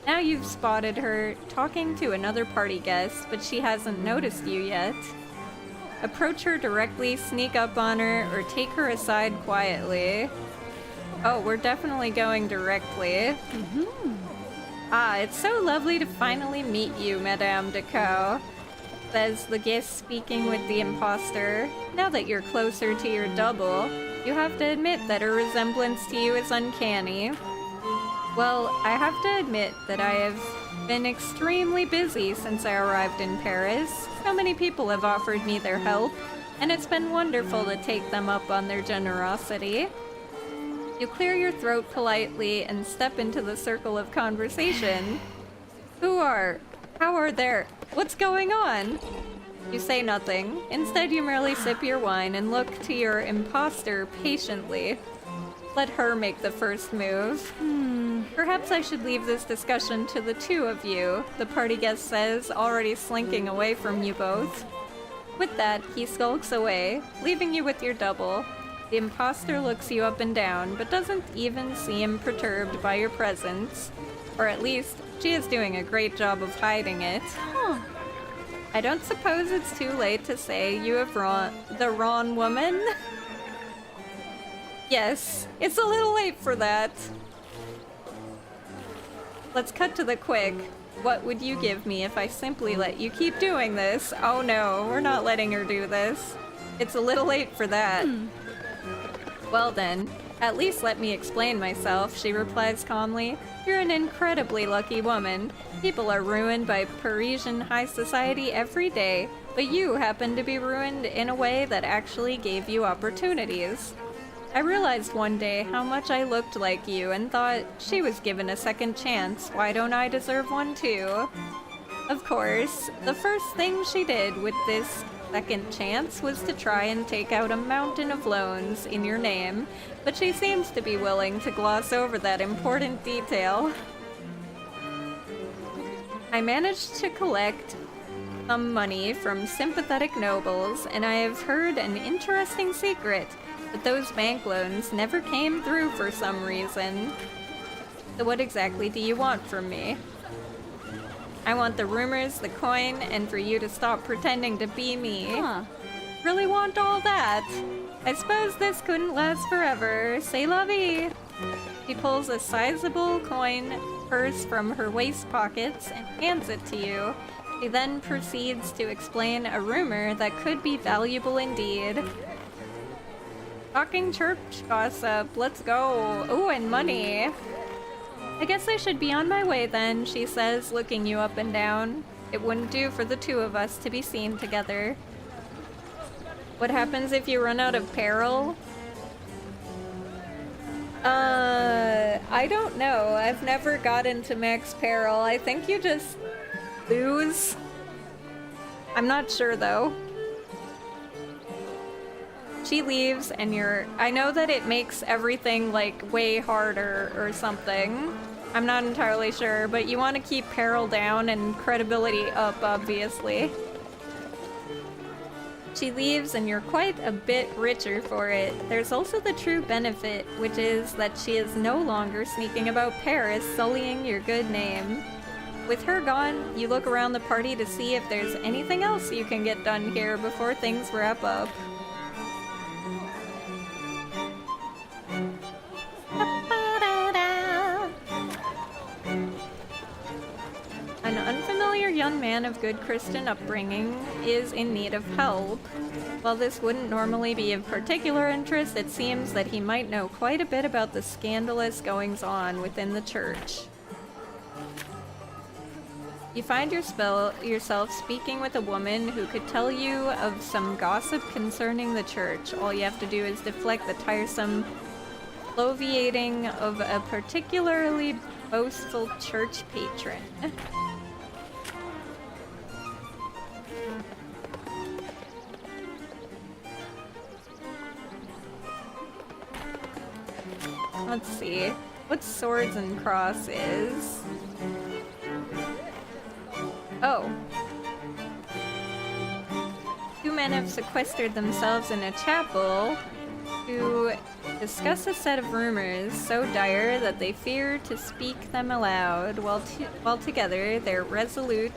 Now you've spotted her talking to another party guest, but she hasn't noticed you yet. Approach her directly, sneak up on her, or take her aside quietly. Oh, we're definitely going directly. Ah, it's so lovely to finally meet you, Madame Decaux, says the guest speaking with the imposter. Now that you're closer to your double, you have to admit that her resemblance to you is uncanny. Well, I have to admit that I have been extremely busy since I arrived in Paris. So many people have offered me their help, and it's been wonderful to take them up on their generosity. You clear your throat politely and step into the circle of conversation. How are there? What's going on? You say nothing. Instead, you merely sip your wine and look to your imposter patiently. Let her make the first move. Perhaps I should leave this discussion to the two of you, the party guest says, already slinking away from you both. With that, he skulks away, leaving you with your double. The imposter looks you up and down, but doesn't even seem perturbed by your presence. Or at least, she is doing a great job of hiding it. I don't suppose it's too late to say you have the wrong woman? Yes, it's a little late for that. Let's cut to the quick. What would you give me if I simply let you keep doing this? Oh no, we're not letting her do this. It's a little late for that. Well then, at least let me explain myself, she replies calmly. You're an incredibly lucky woman. People are ruined by Parisian high society every day, but you happen to be ruined in a way that actually gave you opportunities. I realized one day how much I looked like you and thought, she was given a second chance, why don't I deserve one too? Of course, the first thing she did with this second chance was to try and take out a mountain of loans in your name, but she seems to be willing to gloss over that important detail. I managed to collect some money from sympathetic nobles, and I have heard an interesting secret, that those bank loans never came through for some reason. So what exactly do you want from me? I want the rumors, the coin, and for you to stop pretending to be me. Huh. Really want all that? I suppose this couldn't last forever. C'est la vie. She pulls a sizable coin purse from her waist pockets and hands it to you. She then proceeds to explain a rumor that could be valuable indeed. Talking church gossip, let's go. Ooh, and money. I guess I should be on my way then, she says, looking you up and down. It wouldn't do for the two of us to be seen together. What happens if you run out of peril? I don't know. I've never got into max peril. I think you just lose. I'm not sure though. She leaves and I know that it makes everything like way harder or something. I'm not entirely sure, but you want to keep peril down and credibility up, obviously. She leaves and you're quite a bit richer for it. There's also the true benefit, which is that she is no longer sneaking about Paris, sullying your good name. With her gone, you look around the party to see if there's anything else you can get done here before things wrap up. An unfamiliar young man of good Christian upbringing is in need of help. While this wouldn't normally be of particular interest, it seems that he might know quite a bit about the scandalous goings-on within the church. You find yourself speaking with a woman who could tell you of some gossip concerning the church. All you have to do is deflect the tiresome bloviating of a particularly boastful church patron. Let's see. What swords and crosses? Oh. Two men have sequestered themselves in a chapel to discuss a set of rumors so dire that they fear to speak them aloud. While together, they're resolute.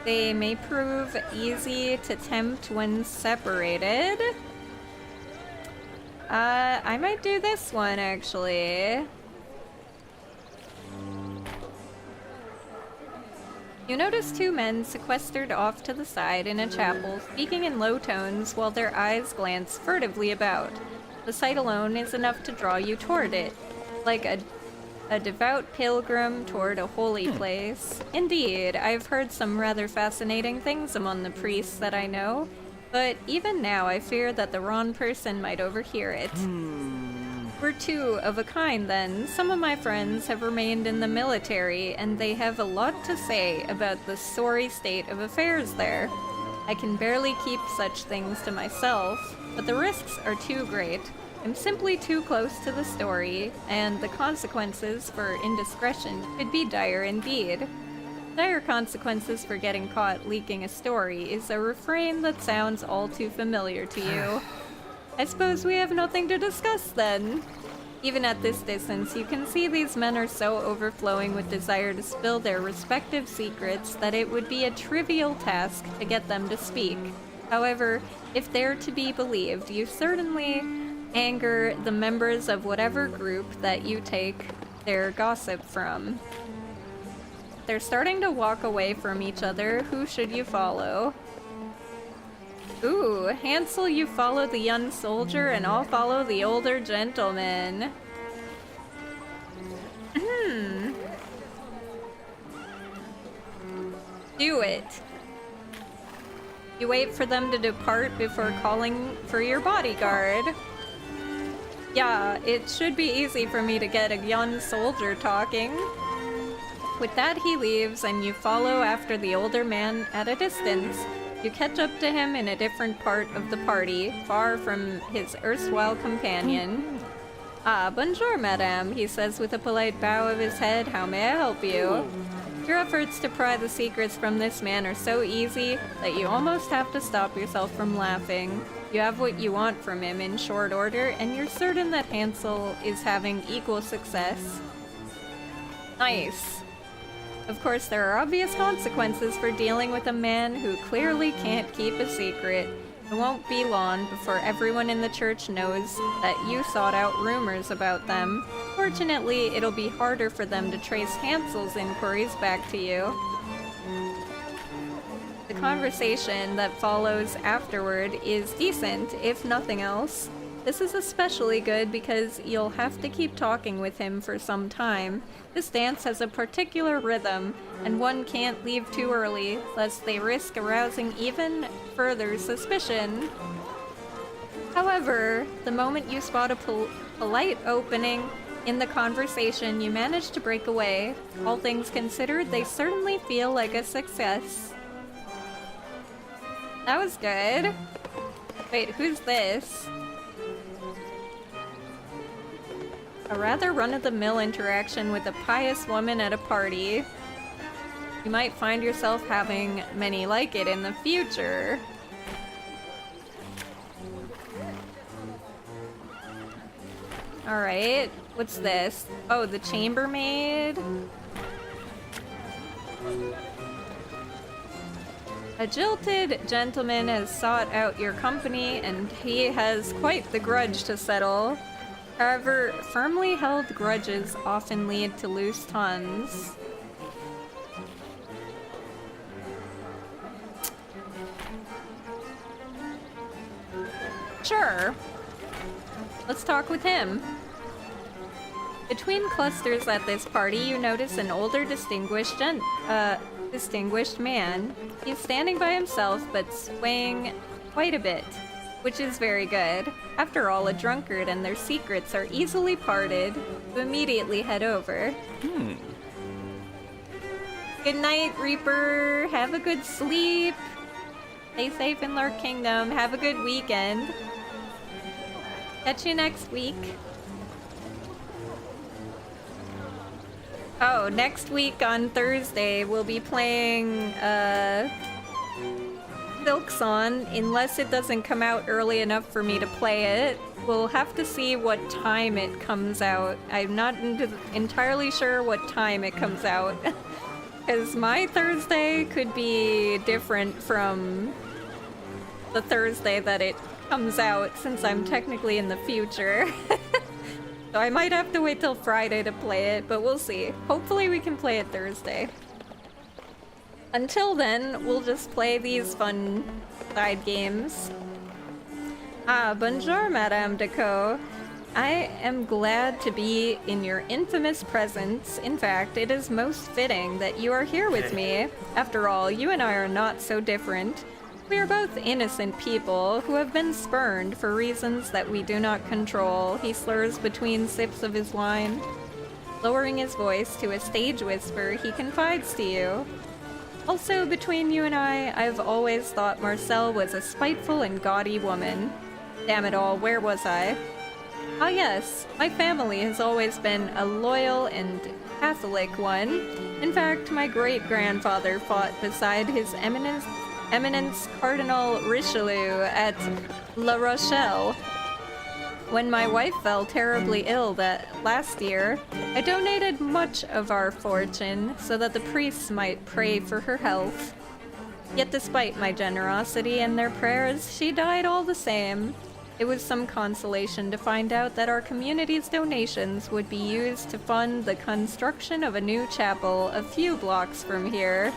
They may prove easy to tempt when separated. I might do this one, actually. You notice two men sequestered off to the side in a chapel, speaking in low tones while their eyes glance furtively about. The sight alone is enough to draw you toward it, like a devout pilgrim toward a holy place. Indeed, I've heard some rather fascinating things among the priests that I know, but even now I fear that the wrong person might overhear it. We're two of a kind, then. Some of my friends have remained in the military, and they have a lot to say about the sorry state of affairs there. I can barely keep such things to myself, but the risks are too great. I'm simply too close to the story, and the consequences for indiscretion could be dire indeed. Dire consequences for getting caught leaking a story is a refrain that sounds all too familiar to you. I suppose we have nothing to discuss then. Even at this distance, you can see these men are so overflowing with desire to spill their respective secrets that it would be a trivial task to get them to speak. However, if they're to be believed, you certainly anger the members of whatever group that you take their gossip from. They're starting to walk away from each other. Who should you follow? Ooh, Hansel, you follow the young soldier, and I'll follow the older gentleman. Do it. You wait for them to depart before calling for your bodyguard. Yeah, it should be easy for me to get a young soldier talking. With that, he leaves, and you follow after the older man at a distance. You catch up to him in a different part of the party, far from his erstwhile companion. Ah, bonjour, madame, he says with a polite bow of his head. How may I help you? Your efforts to pry the secrets from this man are so easy that you almost have to stop yourself from laughing. You have what you want from him in short order, and you're certain that Hansel is having equal success. Nice. Of course, there are obvious consequences for dealing with a man who clearly can't keep a secret. It won't be long before everyone in the church knows that you sought out rumors about them. Fortunately, it'll be harder for them to trace Hansel's inquiries back to you. The conversation that follows afterward is decent, if nothing else. This is especially good because you'll have to keep talking with him for some time. This dance has a particular rhythm, and one can't leave too early, lest they risk arousing even further suspicion. However, the moment you spot a polite opening in the conversation, you manage to break away. All things considered, they certainly feel like a success. That was good. Wait, who's this? A rather run-of-the-mill interaction with a pious woman at a party. You might find yourself having many like it in the future. Alright, what's this? Oh, the chambermaid? A jilted gentleman has sought out your company, and he has quite the grudge to settle. However, firmly held grudges often lead to loose tongues. Sure. Let's talk with him. Between clusters at this party, you notice an older distinguished man. He's standing by himself, but swaying quite a bit, which is very good. After all, a drunkard and their secrets are easily parted. You immediately head over. Good night, Reaper. Have a good sleep. Stay safe in Lurk Kingdom. Have a good weekend. Catch you next week. Oh, next week on Thursday, we'll be playing, Silksong, unless it doesn't come out early enough for me to play it. We'll have to see what time it comes out. I'm not entirely sure what time it comes out. Because my Thursday could be different from the Thursday that it comes out, since I'm technically in the future. So I might have to wait till Friday to play it, but we'll see. Hopefully we can play it Thursday. Until then, we'll just play these fun side games. Ah, bonjour, Madame Deco. I am glad to be in your infamous presence. In fact, it is most fitting that you are here with me. After all, you and I are not so different. We are both innocent people who have been spurned for reasons that we do not control. He slurs between sips of his wine. Lowering his voice to a stage whisper, he confides to you. Also, between you and I've always thought Marcel was a spiteful and gaudy woman. Damn it all, where was I? Ah yes, my family has always been a loyal and Catholic one. In fact, my great-grandfather fought beside His Eminence Cardinal Richelieu at La Rochelle. When my wife fell terribly ill last year, I donated much of our fortune so that the priests might pray for her health. Yet despite my generosity and their prayers, she died all the same. It was some consolation to find out that our community's donations would be used to fund the construction of a new chapel a few blocks from here.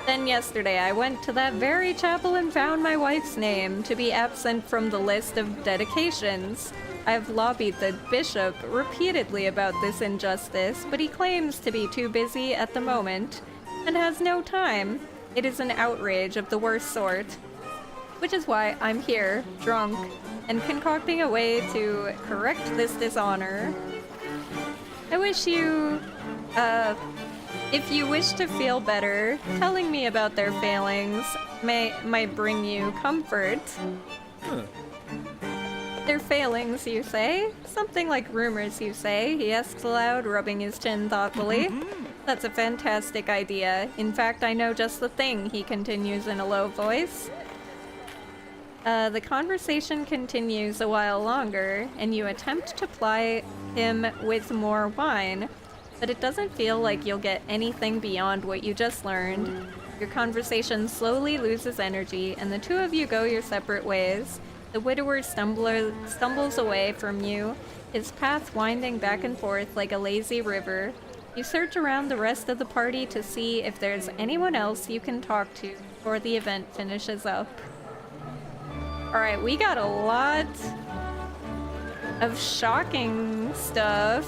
Then yesterday I went to that very chapel and found my wife's name to be absent from the list of dedications. I have lobbied the bishop repeatedly about this injustice, but he claims to be too busy at the moment and has no time. It is an outrage of the worst sort. Which is why I'm here, drunk, and concocting a way to correct this dishonor. I wish you, if you wish to feel better, telling me about their failings might bring you comfort. Their failings, you say? Something like rumors, you say? He asks aloud, rubbing his chin thoughtfully. That's a fantastic idea. In fact, I know just the thing, he continues in a low voice. The conversation continues a while longer, and you attempt to ply him with more wine, but it doesn't feel like you'll get anything beyond what you just learned. Your conversation slowly loses energy, and the two of you go your separate ways. The widower stumbles away from you, his path winding back and forth like a lazy river. You search around the rest of the party to see if there's anyone else you can talk to before the event finishes up. Alright, we got a lot of shocking stuff.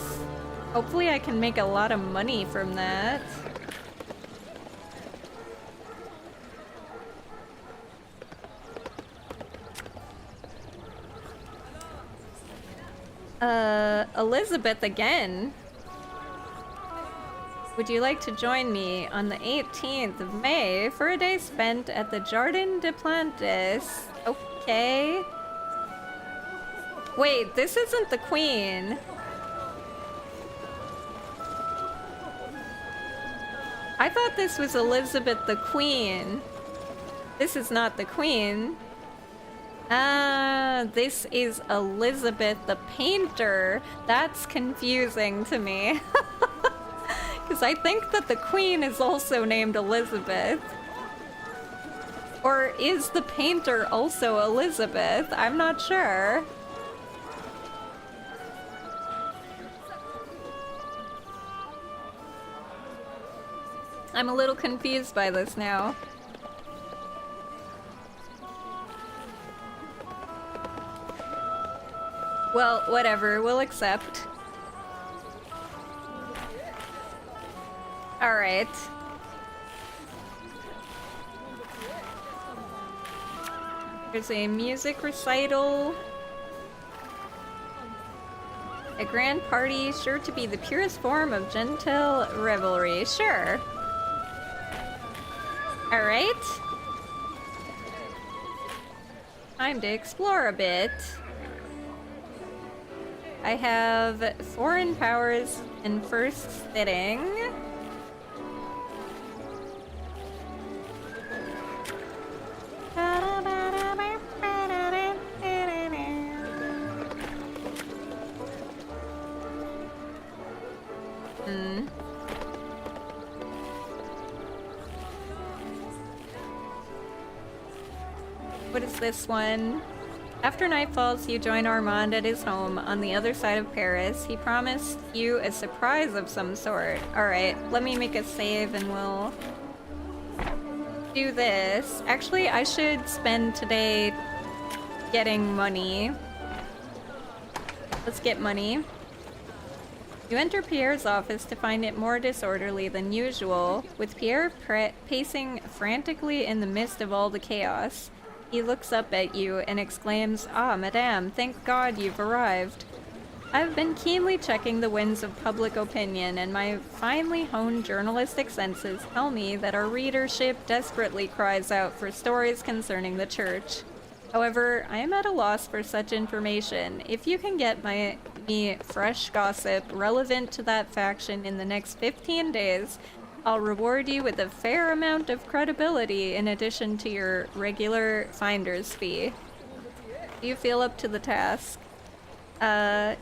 Hopefully I can make a lot of money from that. Elizabeth again. Would you like to join me on the 18th of May for a day spent at the Jardin des Plantes? Okay. Wait, this isn't the queen. I thought this was Elizabeth the Queen. This is not the queen. Ah, this is Elizabeth the Painter. That's confusing to me. Because I think that the queen is also named Elizabeth. Or is the painter also Elizabeth? I'm not sure. I'm a little confused by this now. Well, whatever, we'll accept. Alright. There's a music recital. A grand party, sure to be the purest form of gentile revelry. Sure. Alright. Time to explore a bit. I have foreign powers and first sitting. What is this one? After night falls, you join Armand at his home on the other side of Paris. He promised you a surprise of some sort. Alright, let me make a save and we'll do this. Actually, I should spend today getting money. Let's get money. You enter Pierre's office to find it more disorderly than usual, with Pierre pacing frantically in the midst of all the chaos. He looks up at you and exclaims, "Ah, madame, thank God you've arrived. I've been keenly checking the winds of public opinion, and my finely honed journalistic senses tell me that our readership desperately cries out for stories concerning the church. However, I am at a loss for such information. If you can get me fresh gossip relevant to that faction in the next 15 days, I'll reward you with a fair amount of credibility in addition to your regular finder's fee." Do you feel up to the task?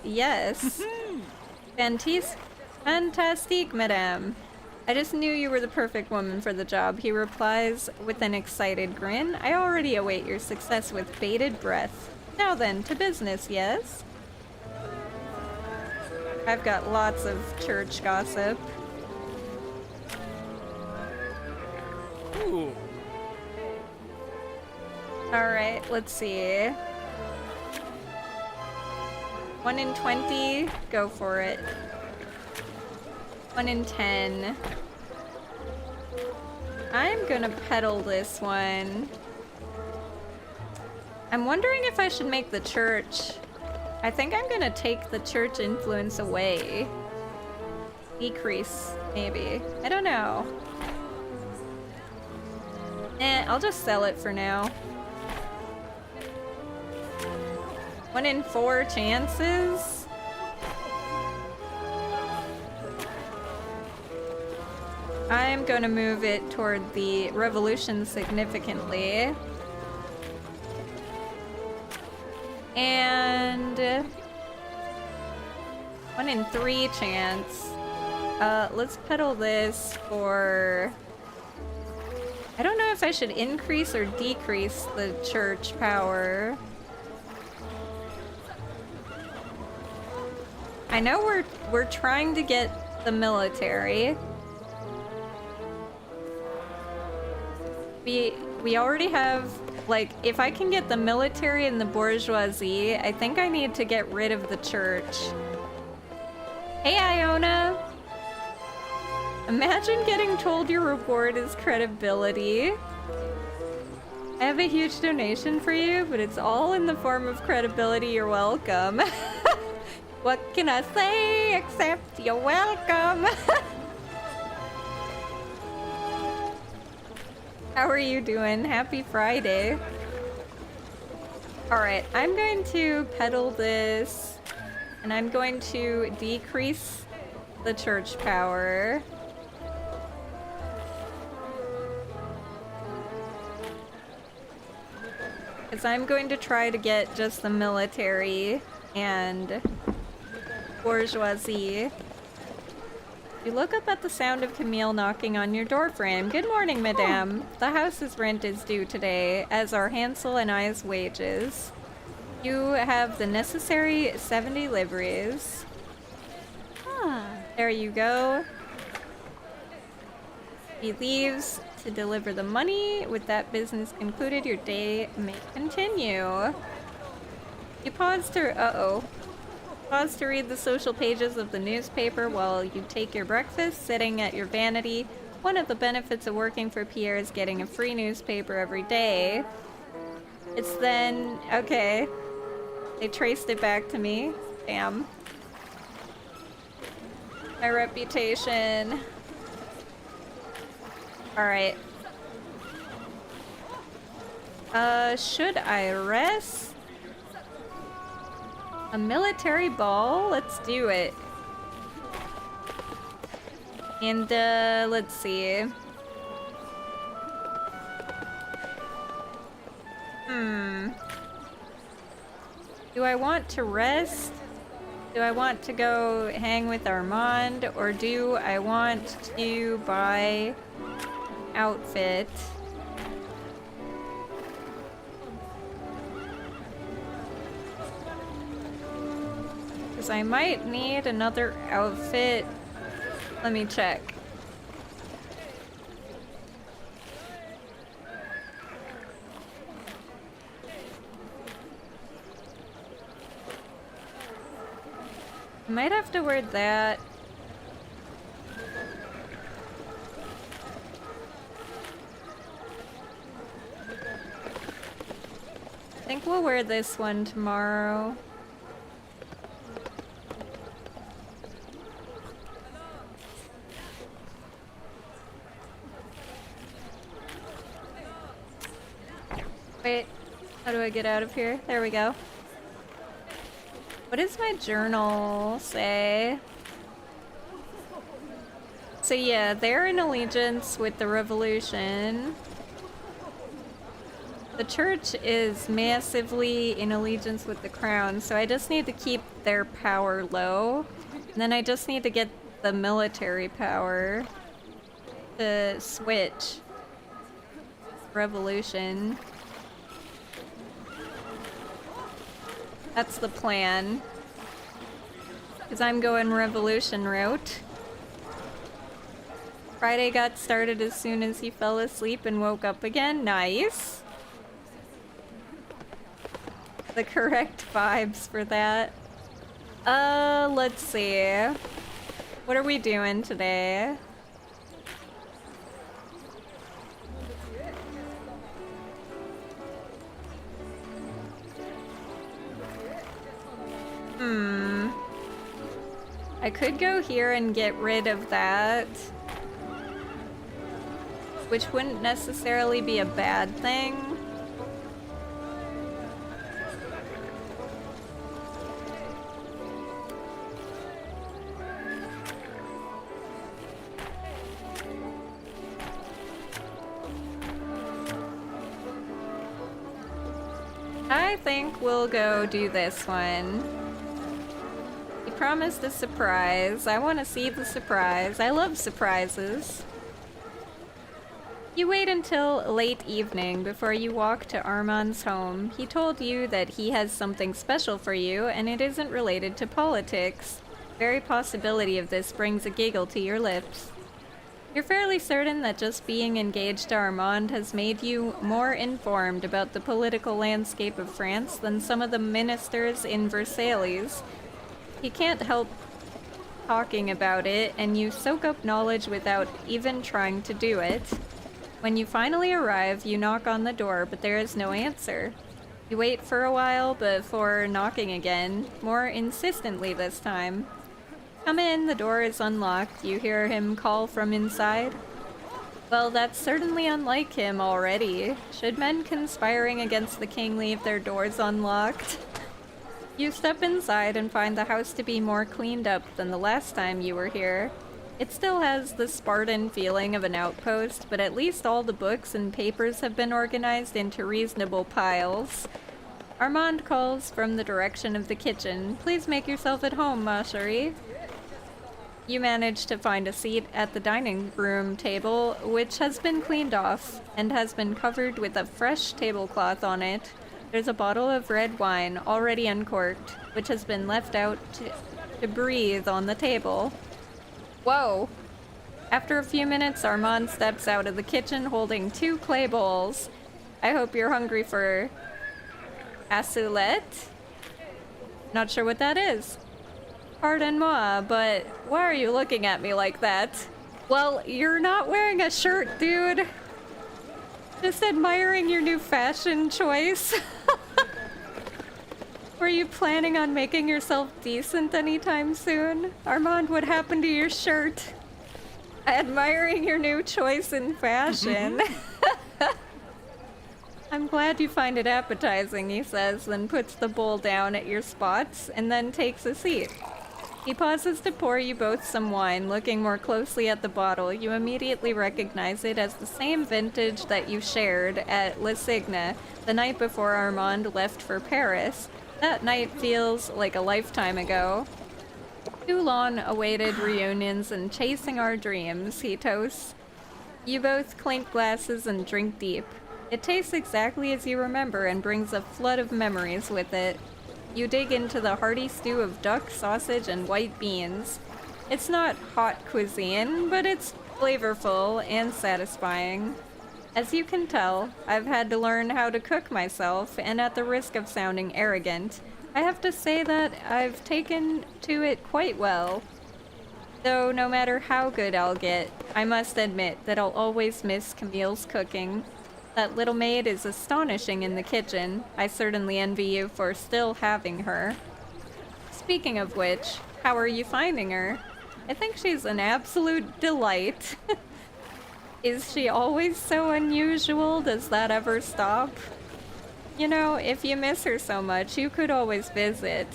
Yes. Fantastique, madame. I just knew you were the perfect woman for the job, he replies with an excited grin. I already await your success with bated breath. Now then, to business, yes? I've got lots of church gossip. Ooh. Alright, let's see. 1 in 20, go for it. 1 in 10. I'm gonna peddle this one. I'm wondering if I should make the church. I think I'm gonna take the church influence away. Decrease, maybe. I don't know. I'll just sell it for now. 1 in 4 chances? I'm gonna move it toward the revolution significantly. And 1 in 3 chance. Let's peddle this for... I don't know if I should increase or decrease the church power. I know we're trying to get the military. We already have, like, if I can get the military and the bourgeoisie, I think I need to get rid of the church. Hey, Iona! Imagine getting told your reward is credibility. I have a huge donation for you, but it's all in the form of credibility. You're welcome. What can I say except you're welcome? How are you doing? Happy Friday. Alright, I'm going to peddle this, and I'm going to decrease the church power. Because I'm going to try to get just the military and bourgeoisie. You look up at the sound of Camille knocking on your doorframe. Good morning, madame. The house's rent is due today, as are Hansel and I's wages. You have the necessary 70 livres. There you go. He leaves to deliver the money. With that business concluded, your day may continue. You pause to... Pause to read the social pages of the newspaper while you take your breakfast, sitting at your vanity. One of the benefits of working for Pierre is getting a free newspaper every day. It's then... Okay. They traced it back to me. Damn. My reputation. Alright. Should I rest? A military ball? Let's do it. And, let's see. Do I want to rest? Do I want to go hang with Armand? Or do I want to buy outfit? Because I might need another outfit. Let me check. I might have to wear that. I think we'll wear this one tomorrow. Wait, how do I get out of here? There we go. What does my journal say? So yeah, they're in allegiance with the revolution. The church is massively in allegiance with the crown, so I just need to keep their power low. And then I just need to get the military power to switch. Revolution. That's the plan. Because I'm going revolution route. Friday got started as soon as he fell asleep and woke up again. Nice. The correct vibes for that. Let's see. What are we doing today? I could go here and get rid of that, which wouldn't necessarily be a bad thing. I think we'll go do this one. You promised a surprise. I want to see the surprise. I love surprises. You wait until late evening before you walk to Armand's home. He told you that he has something special for you, and it isn't related to politics. Very possibility of this brings a giggle to your lips. You're fairly certain that just being engaged to Armand has made you more informed about the political landscape of France than some of the ministers in Versailles. He can't help talking about it, and you soak up knowledge without even trying to do it. When you finally arrive, you knock on the door, but there is no answer. You wait for a while before knocking again, more insistently this time. Come in, the door is unlocked. You hear him call from inside. Well, that's certainly unlike him already. Should men conspiring against the king leave their doors unlocked? You step inside and find the house to be more cleaned up than the last time you were here. It still has the Spartan feeling of an outpost, but at least all the books and papers have been organized into reasonable piles. Armand calls from the direction of the kitchen. Please make yourself at home, ma chérie. You manage to find a seat at the dining room table, which has been cleaned off and has been covered with a fresh tablecloth on it. There's a bottle of red wine, already uncorked, which has been left out to breathe on the table. Whoa! After a few minutes, Armand steps out of the kitchen holding 2 clay bowls. I hope you're hungry for assiette? Not sure what that is. Pardon moi, but why are you looking at me like that? Well, you're not wearing a shirt, dude. Just admiring your new fashion choice. Were you planning on making yourself decent anytime soon? Armand, what happened to your shirt? Admiring your new choice in fashion. I'm glad you find it appetizing, he says, then puts the bowl down at your spots and then takes a seat. He pauses to pour you both some wine. Looking more closely at the bottle, you immediately recognize it as the same vintage that you shared at Le Cygne the night before Armand left for Paris. That night feels like a lifetime ago. 2 long-awaited reunions and chasing our dreams, he toasts. You both clink glasses and drink deep. It tastes exactly as you remember and brings a flood of memories with it. You dig into the hearty stew of duck, sausage, and white beans. It's not hot cuisine, but it's flavorful and satisfying. As you can tell, I've had to learn how to cook myself, and at the risk of sounding arrogant, I have to say that I've taken to it quite well. Though no matter how good I'll get, I must admit that I'll always miss Camille's cooking. That little maid is astonishing in the kitchen. I certainly envy you for still having her. Speaking of which, how are you finding her? I think she's an absolute delight. Is she always so unusual? Does that ever stop? You know, if you miss her so much, you could always visit.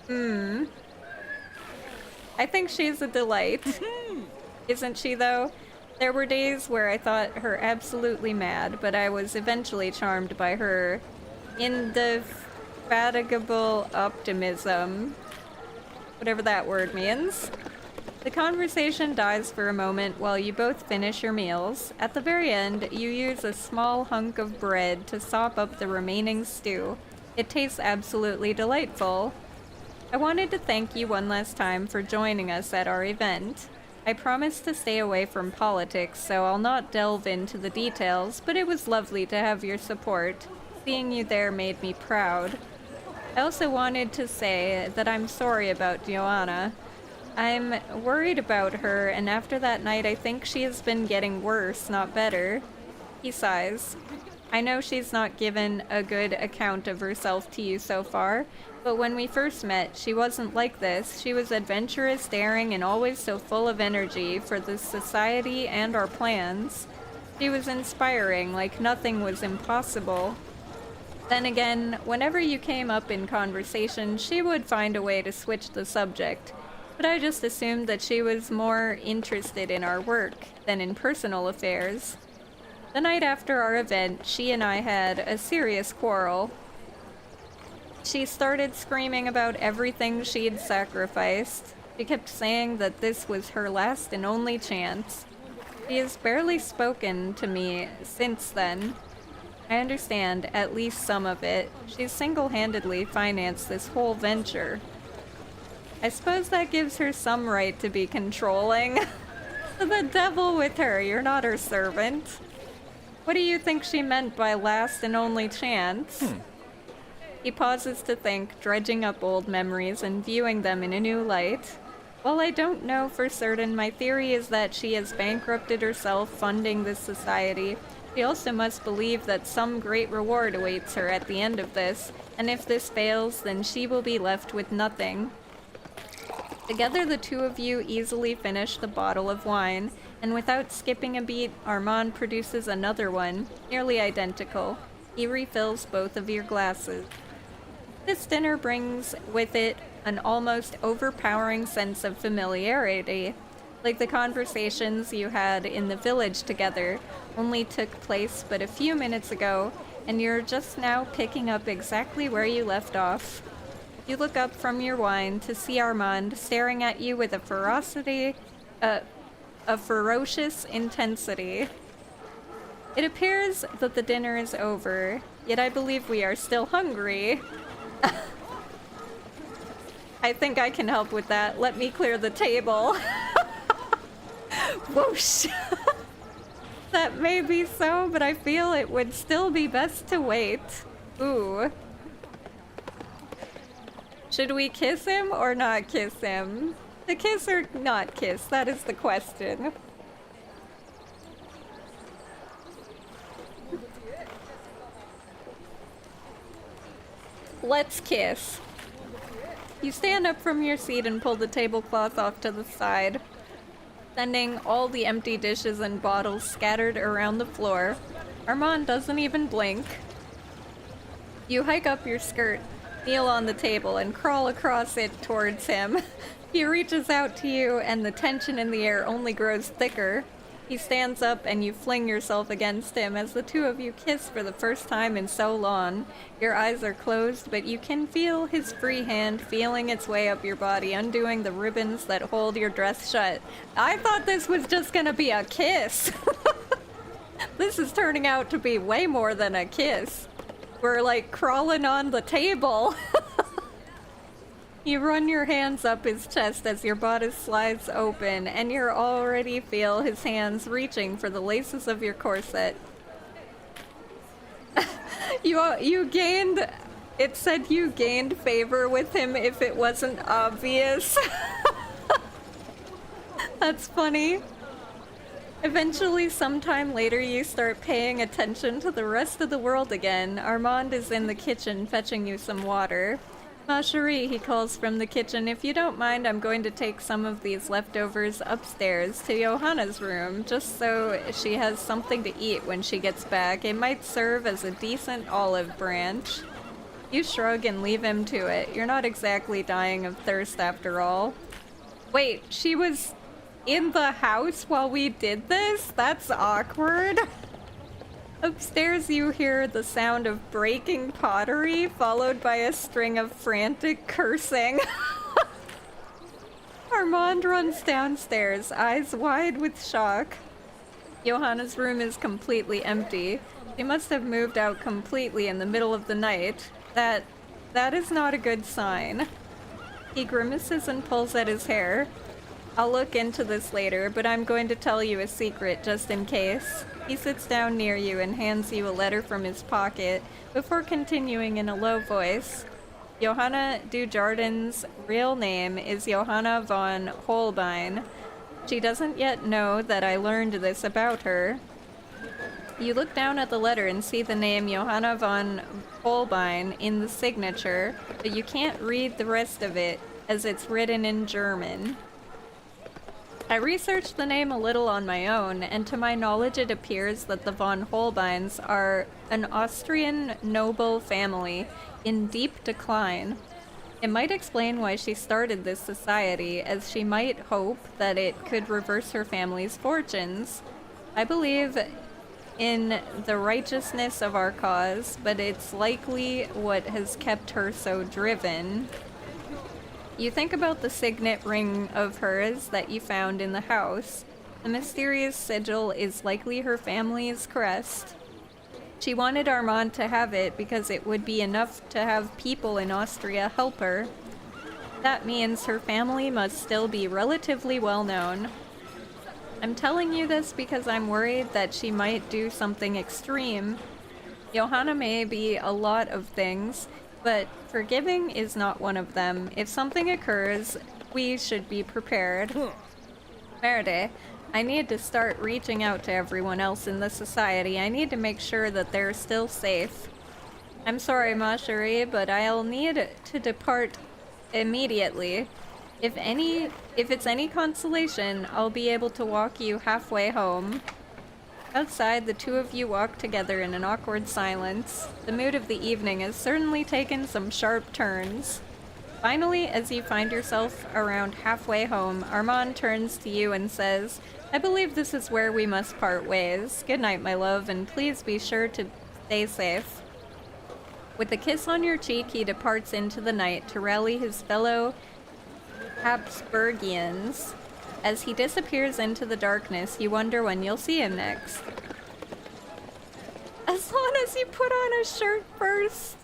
I think she's a delight. Isn't she, though? There were days where I thought her absolutely mad, but I was eventually charmed by her indefatigable optimism. Whatever that word means. The conversation dies for a moment while you both finish your meals. At the very end, you use a small hunk of bread to sop up the remaining stew. It tastes absolutely delightful. I wanted to thank you one last time for joining us at our event. I promised to stay away from politics, so I'll not delve into the details, but it was lovely to have your support. Seeing you there made me proud. I also wanted to say that I'm sorry about Joanna. I'm worried about her, and after that night I think she has been getting worse, not better. He sighs. I know she's not given a good account of herself to you so far, but when we first met, she wasn't like this. She was adventurous, daring, and always so full of energy for the society and our plans. She was inspiring, like nothing was impossible. Then again, whenever you came up in conversation, she would find a way to switch the subject. But I just assumed that she was more interested in our work than in personal affairs. The night after our event, she and I had a serious quarrel. She started screaming about everything she'd sacrificed. She kept saying that this was her last and only chance. She has barely spoken to me since then. I understand at least some of it. She's single-handedly financed this whole venture. I suppose that gives her some right to be controlling. The devil with her, you're not her servant. What do you think she meant by last and only chance? He pauses to think, dredging up old memories and viewing them in a new light. While I don't know for certain, my theory is that she has bankrupted herself funding this society. She also must believe that some great reward awaits her at the end of this, and if this fails, then she will be left with nothing. Together the two of you easily finish the bottle of wine, and without skipping a beat, Armand produces another one, nearly identical. He refills both of your glasses. This dinner brings with it an almost overpowering sense of familiarity, like the conversations you had in the village together only took place but a few minutes ago, and you're just now picking up exactly where you left off. You look up from your wine to see Armand staring at you with a ferocious intensity. It appears that the dinner is over, yet I believe we are still hungry. I think I can help with that. Let me clear the table. Whoosh! That may be so, but I feel it would still be best to wait. Ooh. Should we kiss him or not kiss him? To kiss or not kiss? That is the question. Let's kiss. You stand up from your seat and pull the tablecloth off to the side, sending all the empty dishes and bottles scattered around the floor. Armand doesn't even blink. You hike up your skirt, kneel on the table, and crawl across it towards him. He reaches out to you, and the tension in the air only grows thicker. He stands up, and you fling yourself against him as the two of you kiss for the first time in so long. Your eyes are closed, but you can feel his free hand feeling its way up your body, undoing the ribbons that hold your dress shut. I thought this was just gonna be a kiss. This is turning out to be way more than a kiss. We're like crawling on the table. You run your hands up his chest as your bodice slides open, and you already feel his hands reaching for the laces of your corset. You gained... It said you gained favor with him if it wasn't obvious. That's funny. Eventually, sometime later, you start paying attention to the rest of the world again. Armand is in the kitchen fetching you some water. Ma chérie, he calls from the kitchen, if you don't mind, I'm going to take some of these leftovers upstairs to Johanna's room, just so she has something to eat when she gets back. It might serve as a decent olive branch. You shrug and leave him to it. You're not exactly dying of thirst after all. Wait, she was in the house while we did this? That's awkward. Upstairs you hear the sound of breaking pottery, followed by a string of frantic cursing. Armand runs downstairs, eyes wide with shock. Johanna's room is completely empty. She must have moved out completely in the middle of the night. That is not a good sign. He grimaces and pulls at his hair. I'll look into this later, but I'm going to tell you a secret just in case. He sits down near you and hands you a letter from his pocket before continuing in a low voice. Johanna Dujardin's real name is Johanna von Holbein. She doesn't yet know that I learned this about her. You look down at the letter and see the name Johanna von Holbein in the signature, but you can't read the rest of it as it's written in German. I researched the name a little on my own, and to my knowledge it appears that the von Holbeins are an Austrian noble family in deep decline. It might explain why she started this society, as she might hope that it could reverse her family's fortunes. I believe in the righteousness of our cause, but it's likely what has kept her so driven. You think about the signet ring of hers that you found in the house. The mysterious sigil is likely her family's crest. She wanted Armand to have it because it would be enough to have people in Austria help her. That means her family must still be relatively well known. I'm telling you this because I'm worried that she might do something extreme. Johanna may be a lot of things, but forgiving is not one of them. If something occurs, we should be prepared. Merde, I need to start reaching out to everyone else in the society. I need to make sure that they're still safe. I'm sorry, ma chérie, but I'll need to depart immediately. If it's any consolation, I'll be able to walk you halfway home. Outside, the two of you walk together in an awkward silence. The mood of the evening has certainly taken some sharp turns. Finally, as you find yourself around halfway home, Armand turns to you and says, I believe this is where we must part ways. Good night, my love, and please be sure to stay safe. With a kiss on your cheek, he departs into the night to rally his fellow Habsburgians. As he disappears into the darkness, you wonder when you'll see him next. As long as you put on a shirt first.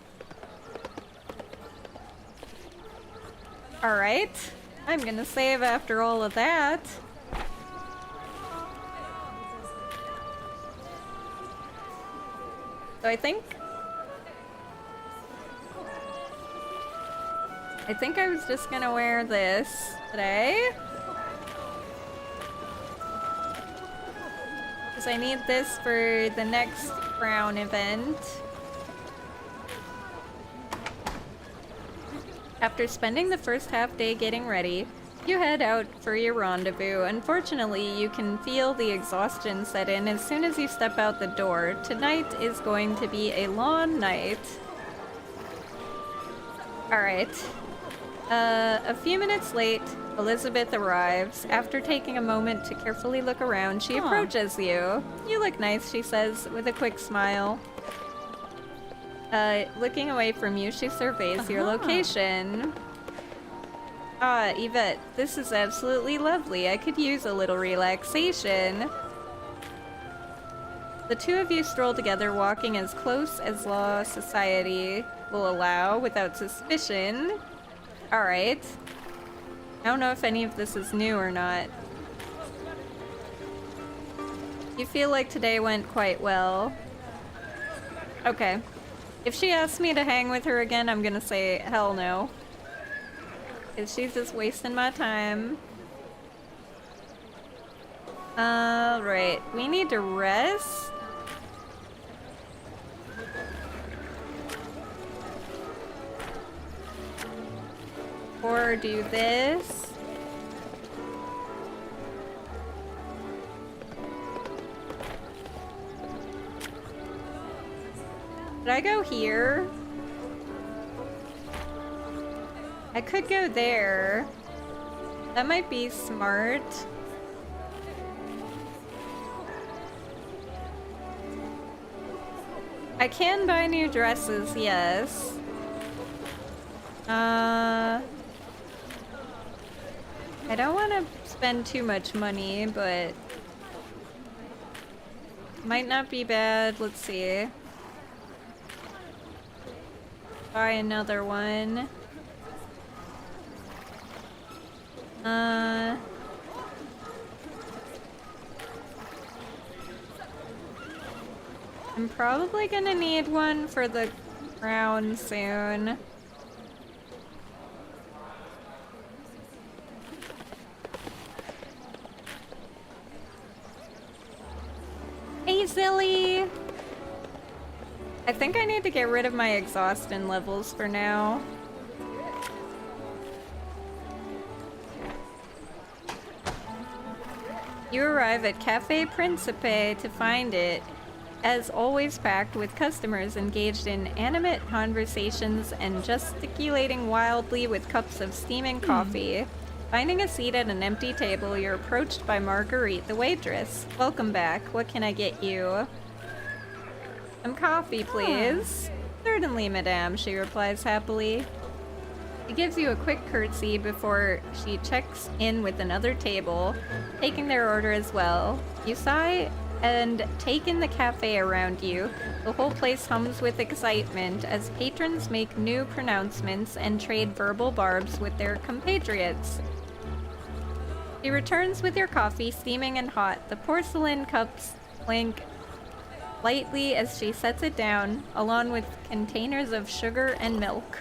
Alright, I'm gonna save after all of that. So I think I was just gonna wear this today. Because I need this for the next Crown event. After spending the first half day getting ready, you head out for your rendezvous. Unfortunately, you can feel the exhaustion set in as soon as you step out the door. Tonight is going to be a long night. Alright. A few minutes late, Elizabeth arrives. After taking a moment to carefully look around, she approaches you. You look nice, she says, with a quick smile. Looking away from you, she surveys your location. Ah, Yvette, this is absolutely lovely. I could use a little relaxation. The two of you stroll together, walking as close as law society will allow without suspicion. Alright. I don't know if any of this is new or not. You feel like today went quite well. Okay. If she asks me to hang with her again, I'm gonna say hell no. Because she's just wasting my time. Alright. We need to rest. Or do this. Did I go here? I could go there. That might be smart. I can buy new dresses, yes. I don't want to spend too much money, but might not be bad. Let's see. Buy another one. I'm probably gonna need one for the crown soon. Hey, silly! I think I need to get rid of my exhaustion levels for now. You arrive at Cafe Principe to find it, as always, packed with customers engaged in animate conversations and gesticulating wildly with cups of steaming coffee. Finding a seat at an empty table, you're approached by Marguerite, the waitress. Welcome back. What can I get you? Some coffee, please. Certainly, madame, she replies happily. She gives you a quick curtsy before she checks in with another table, taking their order as well. You sigh and take in the cafe around you. The whole place hums with excitement as patrons make new pronouncements and trade verbal barbs with their compatriots. She returns with your coffee, steaming and hot. The porcelain cups clink lightly as she sets it down, along with containers of sugar and milk.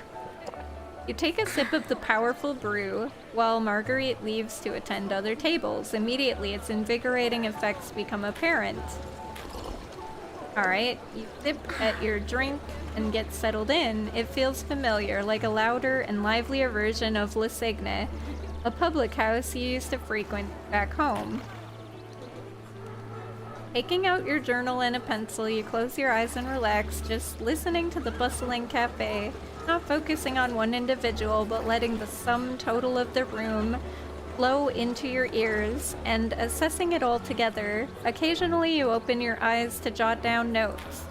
You take a sip of the powerful brew, while Marguerite leaves to attend other tables. Immediately, its invigorating effects become apparent. Alright, you sip at your drink and get settled in. It feels familiar, like a louder and livelier version of Le Cygne, a public house you used to frequent back home. Taking out your journal and a pencil, you close your eyes and relax, just listening to the bustling cafe. Not focusing on one individual, but letting the sum total of the room flow into your ears and assessing it all together. Occasionally, you open your eyes to jot down notes.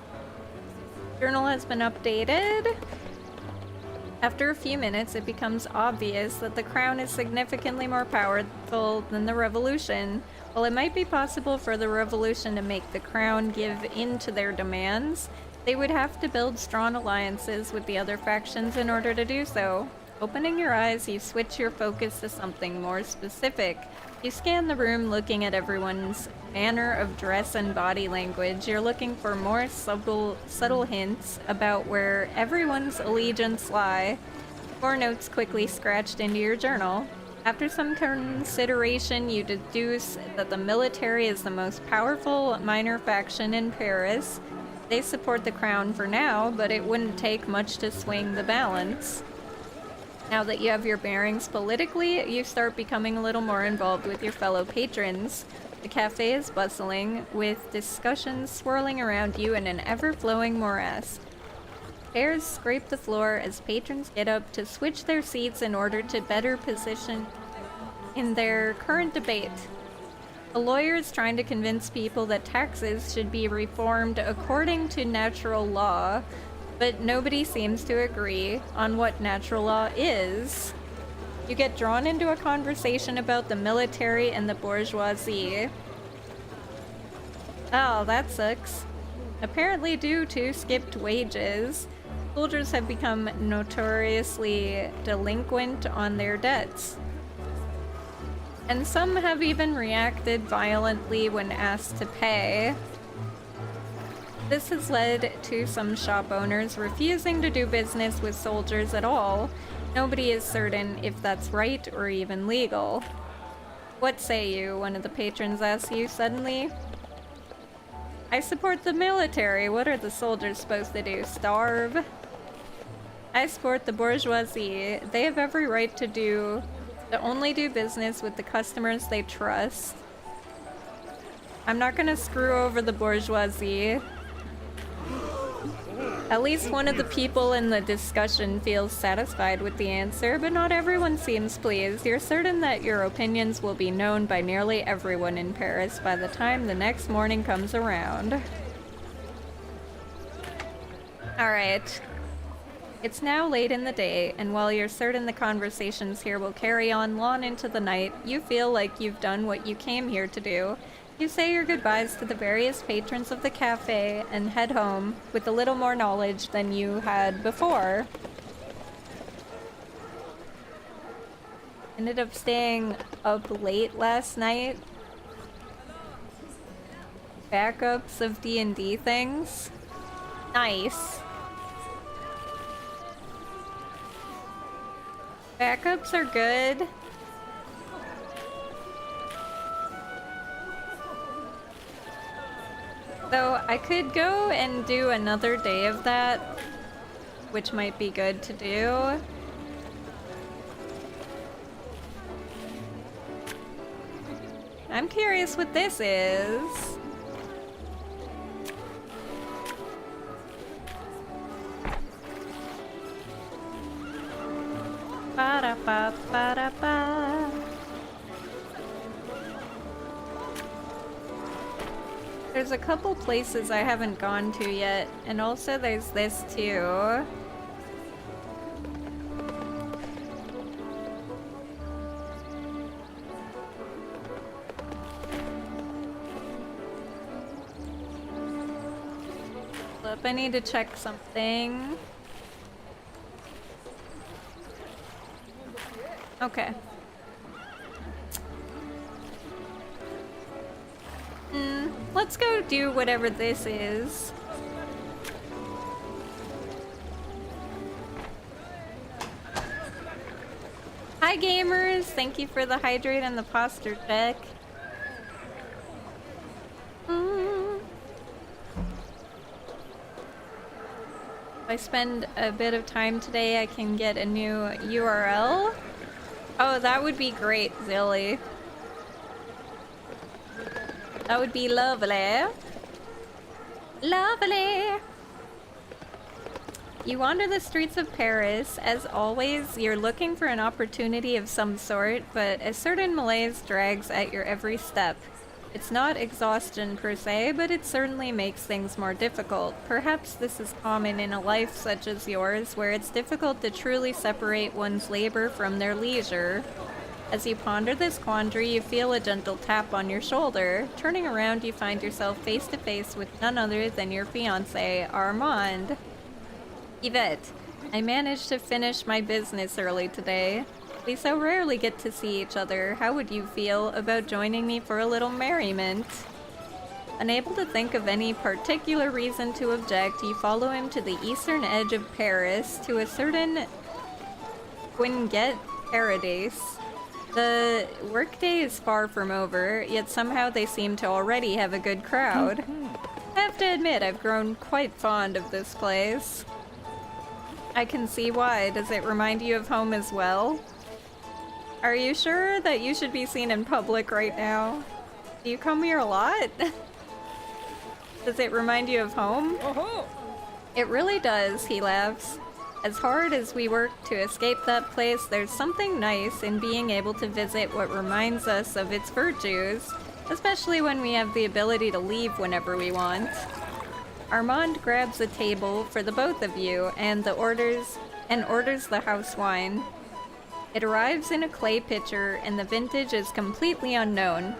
Journal has been updated. After a few minutes, it becomes obvious that the crown is significantly more powerful than the revolution. While it might be possible for the revolution to make the crown give in to their demands, they would have to build strong alliances with the other factions in order to do so. Opening your eyes, you switch your focus to something more specific. You scan the room, looking at everyone's manner of dress and body language. You're looking for more subtle hints about where everyone's allegiance lie. 4 notes quickly scratched into your journal. After some consideration, you deduce that the military is the most powerful minor faction in Paris. They support the crown for now, but it wouldn't take much to swing the balance. Now that you have your bearings politically, you start becoming a little more involved with your fellow patrons. The cafe is bustling, with discussions swirling around you in an ever-flowing morass. Chairs scrape the floor as patrons get up to switch their seats in order to better position in their current debate. A lawyer is trying to convince people that taxes should be reformed according to natural law, but nobody seems to agree on what natural law is. You get drawn into a conversation about the military and the bourgeoisie. Oh, that sucks. Apparently due to skipped wages, soldiers have become notoriously delinquent on their debts. And some have even reacted violently when asked to pay. This has led to some shop owners refusing to do business with soldiers at all. Nobody is certain if that's right or even legal. What say you? One of the patrons asks you suddenly. I support the military. What are the soldiers supposed to do? Starve? I support the bourgeoisie. They have every right to only do business with the customers they trust. I'm not gonna screw over the bourgeoisie. At least one of the people in the discussion feels satisfied with the answer, but not everyone seems pleased. You're certain that your opinions will be known by nearly everyone in Paris by the time the next morning comes around. Alright. It's now late in the day, and while you're certain the conversations here will carry on long into the night, you feel like you've done what you came here to do. You say your goodbyes to the various patrons of the cafe and head home with a little more knowledge than you had before. Ended up staying up late last night. Backups of D&D things. Nice. Backups are good. So I could go and do another day of that, which might be good to do. I'm curious what this is. Ba-da-ba-ba-da-ba. There's a couple places I haven't gone to yet, and also there's this too. I need to check something. Okay. Let's go do whatever this is. Hi gamers, thank you for the hydrate and the posture check. If I spend a bit of time today, I can get a new URL. Oh, that would be great, Zilly. That would be lovely. Lovely! You wander the streets of Paris. As always, you're looking for an opportunity of some sort, but a certain malaise drags at your every step. It's not exhaustion per se, but it certainly makes things more difficult. Perhaps this is common in a life such as yours, where it's difficult to truly separate one's labor from their leisure. As you ponder this quandary, you feel a gentle tap on your shoulder. Turning around, you find yourself face to face with none other than your fiancé, Armand. Yvette, I managed to finish my business early today. We so rarely get to see each other. How would you feel about joining me for a little merriment? Unable to think of any particular reason to object, you follow him to the eastern edge of Paris, to a certain Guinguet Paradise. The workday is far from over, yet somehow they seem to already have a good crowd. I have to admit, I've grown quite fond of this place. I can see why. Does it remind you of home as well? Are you sure that you should be seen in public right now? Do you come here a lot? Does it remind you of home? It really does, he laughs. As hard as we work to escape that place, there's something nice in being able to visit what reminds us of its virtues, especially when we have the ability to leave whenever we want. Armand grabs a table for the both of you and orders the house wine. It arrives in a clay pitcher, and the vintage is completely unknown.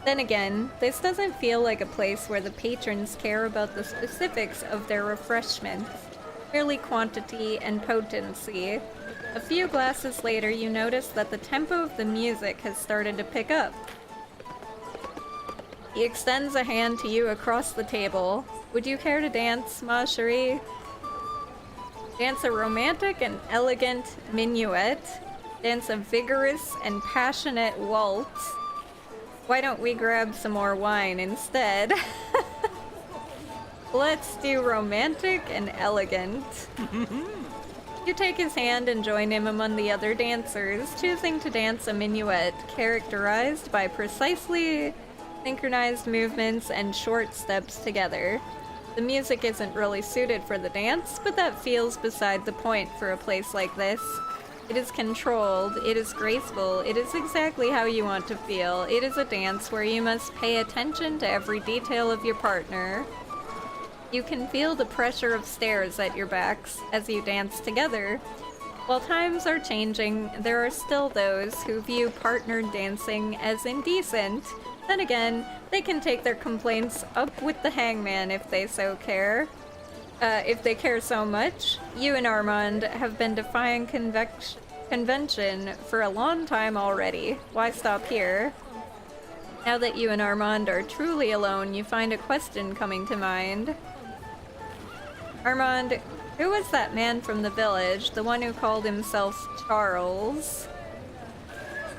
Then again, this doesn't feel like a place where the patrons care about the specifics of their refreshments, merely quantity and potency. A few glasses later, you notice that the tempo of the music has started to pick up. He extends a hand to you across the table. Would you care to dance, ma chérie? Dance a romantic and elegant minuet. Dance a vigorous and passionate waltz. Why don't we grab some more wine instead? Let's do romantic and elegant. You take his hand and join him among the other dancers, choosing to dance a minuet characterized by precisely synchronized movements and short steps together. The music isn't really suited for the dance, but that feels beside the point for a place like this. It is controlled, it is graceful, it is exactly how you want to feel. It is a dance where you must pay attention to every detail of your partner. You can feel the pressure of stares at your backs as you dance together. While times are changing, there are still those who view partnered dancing as indecent. Then again, they can take their complaints up with the hangman if they so care. If they care so much. You and Armand have been defying convention for a long time already. Why stop here? Now that you and Armand are truly alone, you find a question coming to mind. Armand, who was that man from the village, the one who called himself Charles?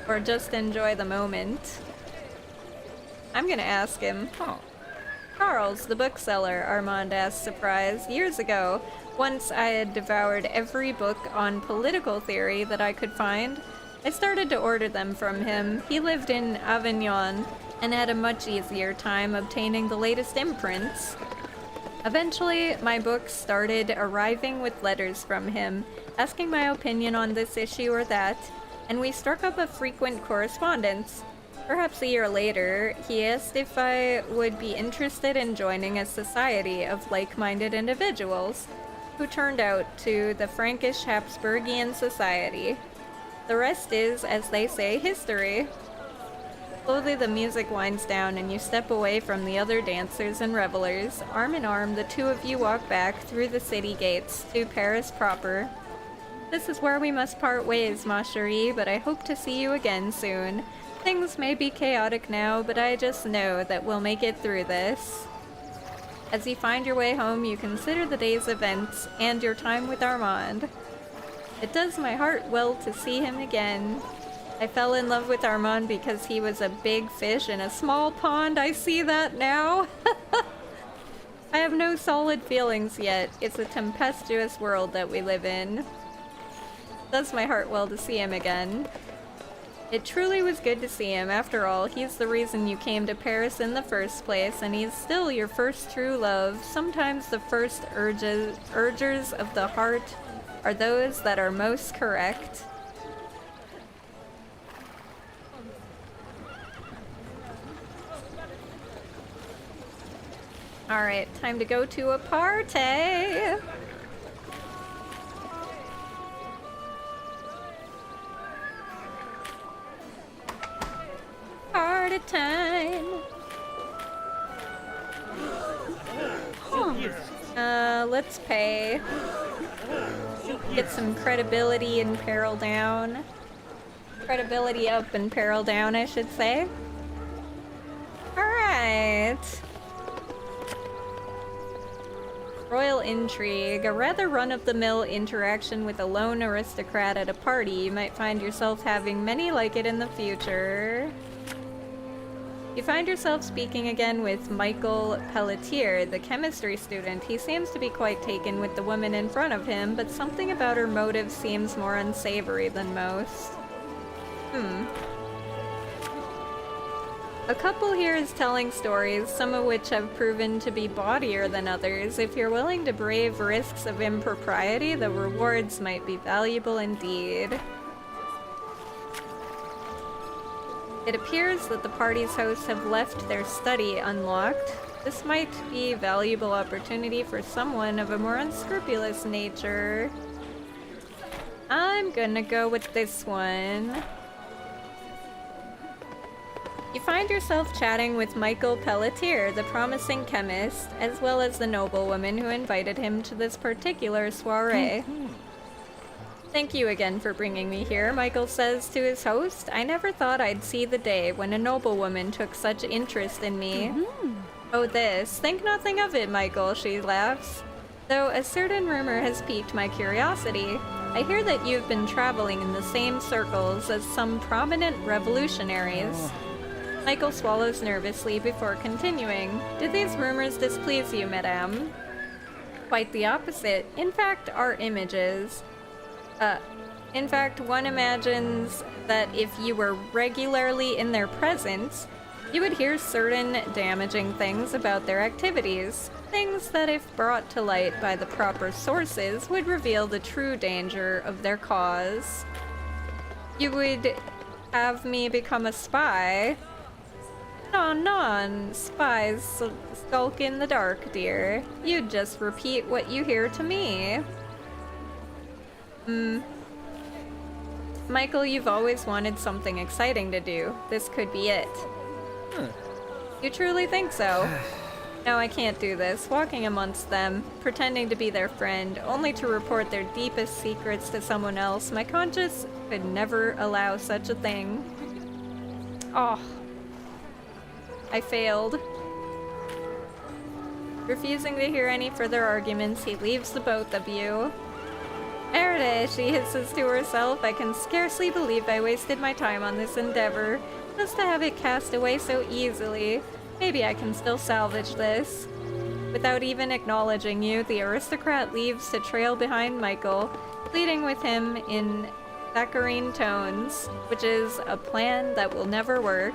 Or just enjoy the moment? I'm gonna ask him. Charles, the bookseller, Armand asked, surprised. Years ago, once I had devoured every book on political theory that I could find. I started to order them from him. He lived in Avignon and had a much easier time obtaining the latest imprints. Eventually, my books started arriving with letters from him, asking my opinion on this issue or that, and we struck up a frequent correspondence. Perhaps a year later, he asked if I would be interested in joining a society of like-minded individuals, who turned out to the Frankish Habsburgian Society. The rest is, as they say, history. Slowly the music winds down and you step away from the other dancers and revelers. Arm in arm, the two of you walk back through the city gates to Paris proper. This is where we must part ways, ma chérie, but I hope to see you again soon. Things may be chaotic now, but I just know that we'll make it through this. As you find your way home, you consider the day's events and your time with Armand. It does my heart well to see him again. I fell in love with Armand because he was a big fish in a small pond. I see that now. I have no solid feelings yet. It's a tempestuous world that we live in. It does my heart well to see him again. It truly was good to see him. After all, he's the reason you came to Paris in the first place, and he's still your first true love. Sometimes the first urgers of the heart are those that are most correct. Alright, time to go to a party! Party time! Let's pay. Get some credibility and peril down. Credibility up and peril down, I should say. Alright. Royal intrigue. A rather run-of-the-mill interaction with a lone aristocrat at a party. You might find yourself having many like it in the future. You find yourself speaking again with Michael Pelletier, the chemistry student. He seems to be quite taken with the woman in front of him, but something about her motive seems more unsavory than most. A couple here is telling stories, some of which have proven to be bawdier than others. If you're willing to brave risks of impropriety, the rewards might be valuable indeed. It appears that the party's hosts have left their study unlocked. This might be a valuable opportunity for someone of a more unscrupulous nature. I'm gonna go with this one. You find yourself chatting with Michael Pelletier, the promising chemist, as well as the noblewoman who invited him to this particular soiree. Thank you again for bringing me here, Michael says to his host. I never thought I'd see the day when a noblewoman took such interest in me. Oh, this. Think nothing of it, Michael, she laughs. Though a certain rumor has piqued my curiosity. I hear that you've been traveling in the same circles as some prominent revolutionaries. Michael swallows nervously before continuing. Did these rumors displease you, madame? Quite the opposite. In fact, our images. In fact, one imagines that if you were regularly in their presence, you would hear certain damaging things about their activities. Things that, if brought to light by the proper sources, would reveal the true danger of their cause. You would have me become a spy? Non, spies skulk in the dark, dear. You'd just repeat what you hear to me. Michael, you've always wanted something exciting to do. This could be it. You truly think so? No, I can't do this. Walking amongst them, pretending to be their friend, only to report their deepest secrets to someone else. My conscience could never allow such a thing. Oh. I failed. Refusing to hear any further arguments, he leaves the both of you. Erde, she hisses to herself, I can scarcely believe I wasted my time on this endeavor. Just to have it cast away so easily. Maybe I can still salvage this. Without even acknowledging you, the aristocrat leaves to trail behind Michael, pleading with him in saccharine tones, which is a plan that will never work.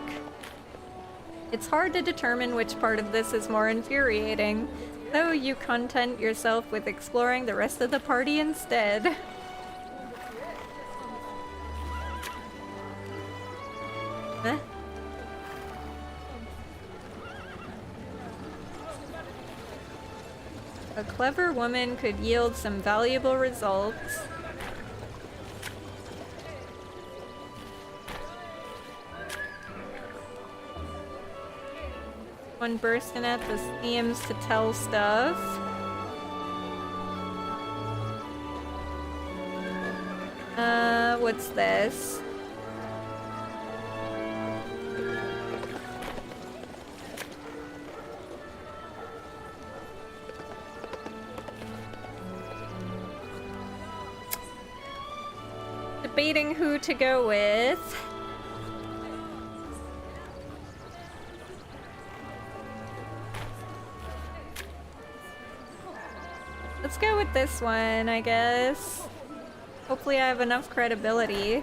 It's hard to determine which part of this is more infuriating, though you content yourself with exploring the rest of the party instead. Huh? A clever woman could yield some valuable results. One bursting at the seams to tell stuff. What's this? Debating who to go with. Let's go with this one, I guess. Hopefully I have enough credibility.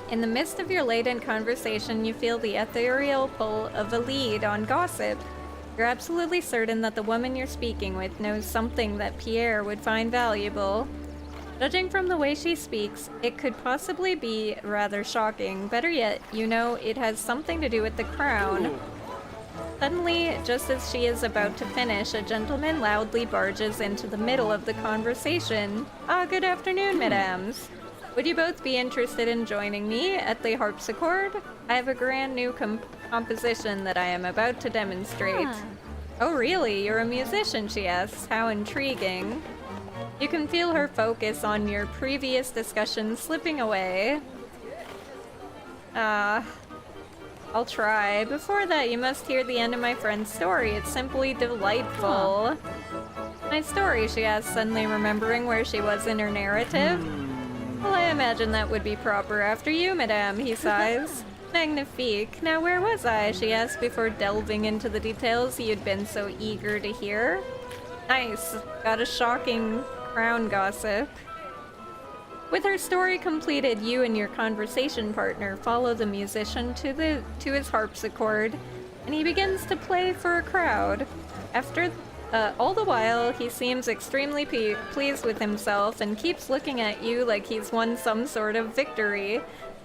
In the midst of your latent conversation, you feel the ethereal pull of a lead on gossip. You're absolutely certain that the woman you're speaking with knows something that Pierre would find valuable. Judging from the way she speaks, it could possibly be rather shocking. Better yet, you know it has something to do with the crown. Ooh. Suddenly, just as she is about to finish, a gentleman loudly barges into the middle of the conversation. Ah, good afternoon, mesdames. Would you both be interested in joining me at the harpsichord? I have a grand new composition that I am about to demonstrate. Oh, really? You're a musician, she asks. How intriguing. You can feel her focus on your previous discussion slipping away. I'll try. Before that, you must hear the end of my friend's story. It's simply delightful. My story, she asks, suddenly remembering where she was in her narrative. Well, I imagine that would be proper after you, madame, he sighs. Magnifique. Now, where was I? She asked before delving into the details he had been so eager to hear. Nice. Got a shocking crown gossip. With her story completed, you and your conversation partner follow the musician to his harpsichord, and he begins to play for a crowd. After all the while, he seems extremely pleased with himself and keeps looking at you like he's won some sort of victory.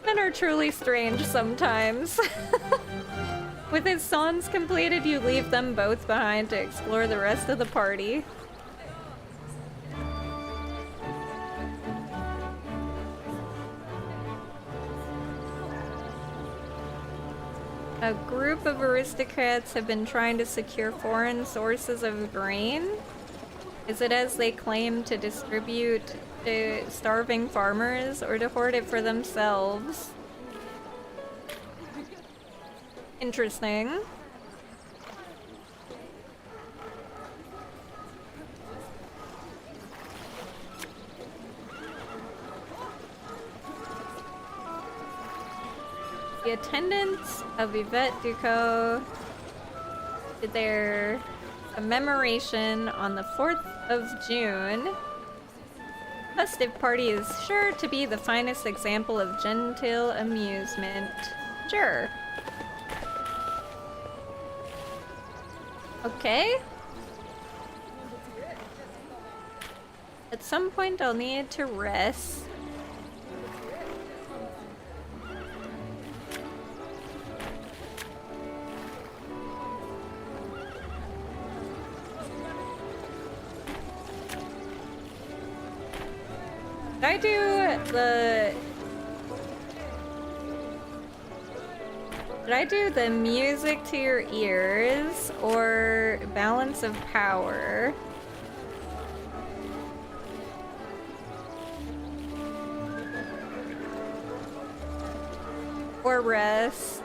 Men are truly strange sometimes. With his songs completed, you leave them both behind to explore the rest of the party. A group of aristocrats have been trying to secure foreign sources of grain. Is it as they claim to distribute to starving farmers or to hoard it for themselves? Interesting. The attendants of Yvette Ducot did their commemoration on the 4th of June. Festive party is sure to be the finest example of genteel amusement. Sure. Okay. At some point I'll need to rest. Did I do the music to your ears or balance of power? Or rest?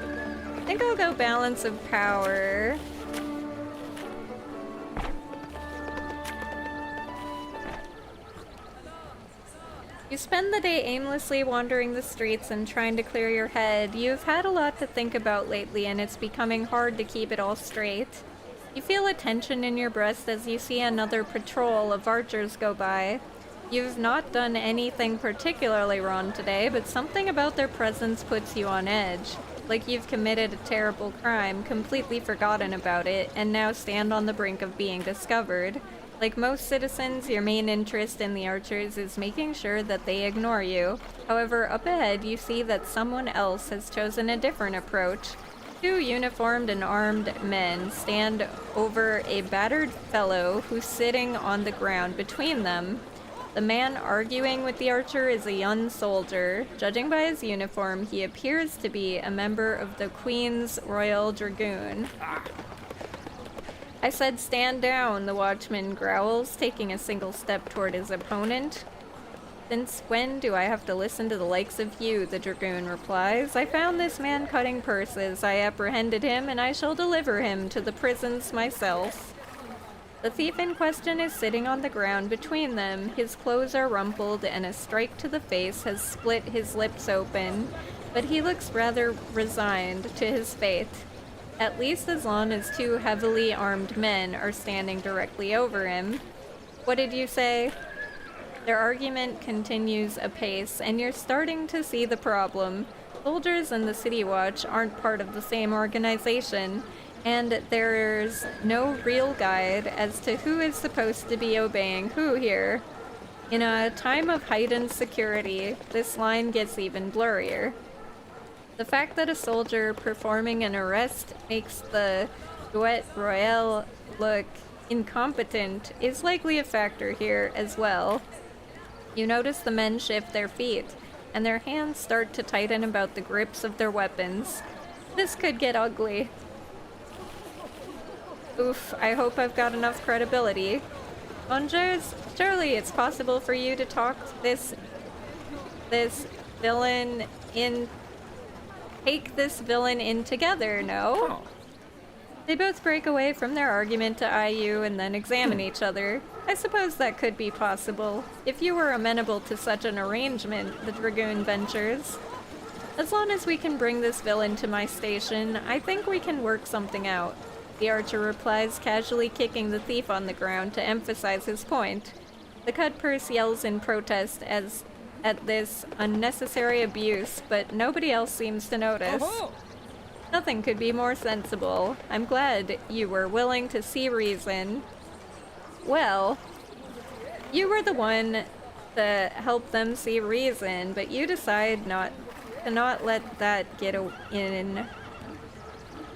I think I'll go balance of power. You spend the day aimlessly wandering the streets and trying to clear your head. You've had a lot to think about lately, and it's becoming hard to keep it all straight. You feel a tension in your breast as you see another patrol of archers go by. You've not done anything particularly wrong today, but something about their presence puts you on edge. Like you've committed a terrible crime, completely forgotten about it, and now stand on the brink of being discovered. Like most citizens, your main interest in the archers is making sure that they ignore you. However, up ahead, you see that someone else has chosen a different approach. Two uniformed and armed men stand over a battered fellow who's sitting on the ground between them. The man arguing with the archer is a young soldier. Judging by his uniform, he appears to be a member of the Queen's Royal Dragoon. I said stand down, the watchman growls, taking a single step toward his opponent. Since when do I have to listen to the likes of you, the dragoon replies. I found this man cutting purses. I apprehended him, and I shall deliver him to the prisons myself. The thief in question is sitting on the ground between them. His clothes are rumpled, and a strike to the face has split his lips open, but he looks rather resigned to his fate. At least as long as two heavily armed men are standing directly over him. What did you say? Their argument continues apace, and you're starting to see the problem. Soldiers and the City Watch aren't part of the same organization, and there's no real guide as to who is supposed to be obeying who here. In a time of heightened security, this line gets even blurrier. The fact that a soldier performing an arrest makes the Minuet Royale look incompetent is likely a factor here as well. You notice the men shift their feet, and their hands start to tighten about the grips of their weapons. This could get ugly. Oof, I hope I've got enough credibility. Mongers, surely it's possible for you to talk this villain in... Take this villain in together, no? They both break away from their argument to eye you and then examine each other. I suppose that could be possible, if you were amenable to such an arrangement, the Dragoon ventures. As long as we can bring this villain to my station, I think we can work something out. The archer replies, casually kicking the thief on the ground to emphasize his point. The cut purse yells in protest at this unnecessary abuse, but nobody else seems to notice. Nothing could be more sensible. I'm glad you were willing to see reason. Well, you were the one to help them see reason, but you decide to not let that get in.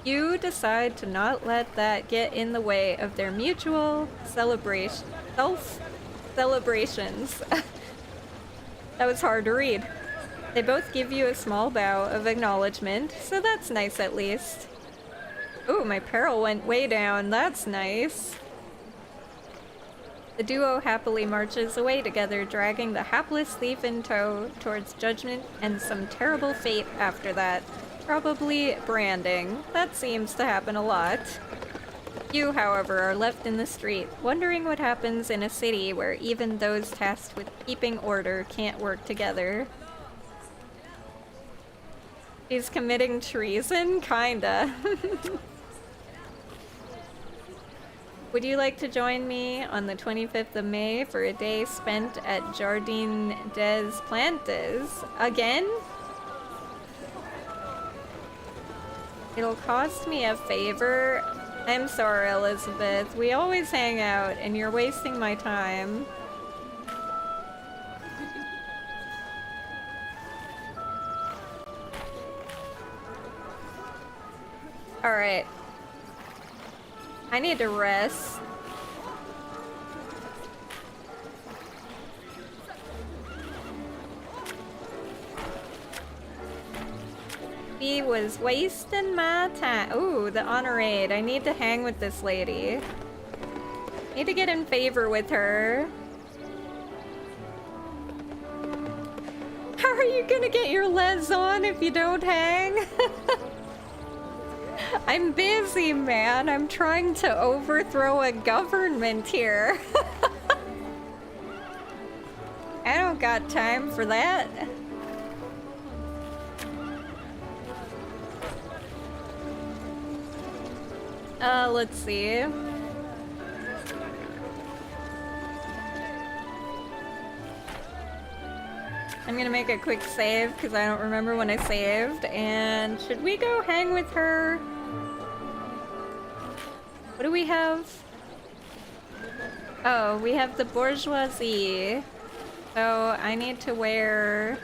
You decide to not let that get in the way of their mutual self-celebrations. That was hard to read. They both give you a small bow of acknowledgement, so that's nice at least. Ooh, my peril went way down. That's nice. The duo happily marches away together, dragging the hapless thief in tow towards judgment and some terrible fate after that. Probably branding. That seems to happen a lot. You, however, are left in the street, wondering what happens in a city where even those tasked with keeping order can't work together. He's committing treason? Kinda. Would you like to join me on the 25th of May for a day spent at Jardin des Plantes? Again? It'll cost me a favor. I'm sorry, Elizabeth. We always hang out, and you're wasting my time. Alright. I need to rest. He was wasting my time. Ooh, the honorade. I need to hang with this lady. Need to get in favor with her. How are you gonna get your les on if you don't hang? I'm busy, man. I'm trying to overthrow a government here. I don't got time for that. Let's see. I'm gonna make a quick save because I don't remember when I saved. And should we go hang with her? What do we have? Oh, we have the bourgeoisie. So I need to wear...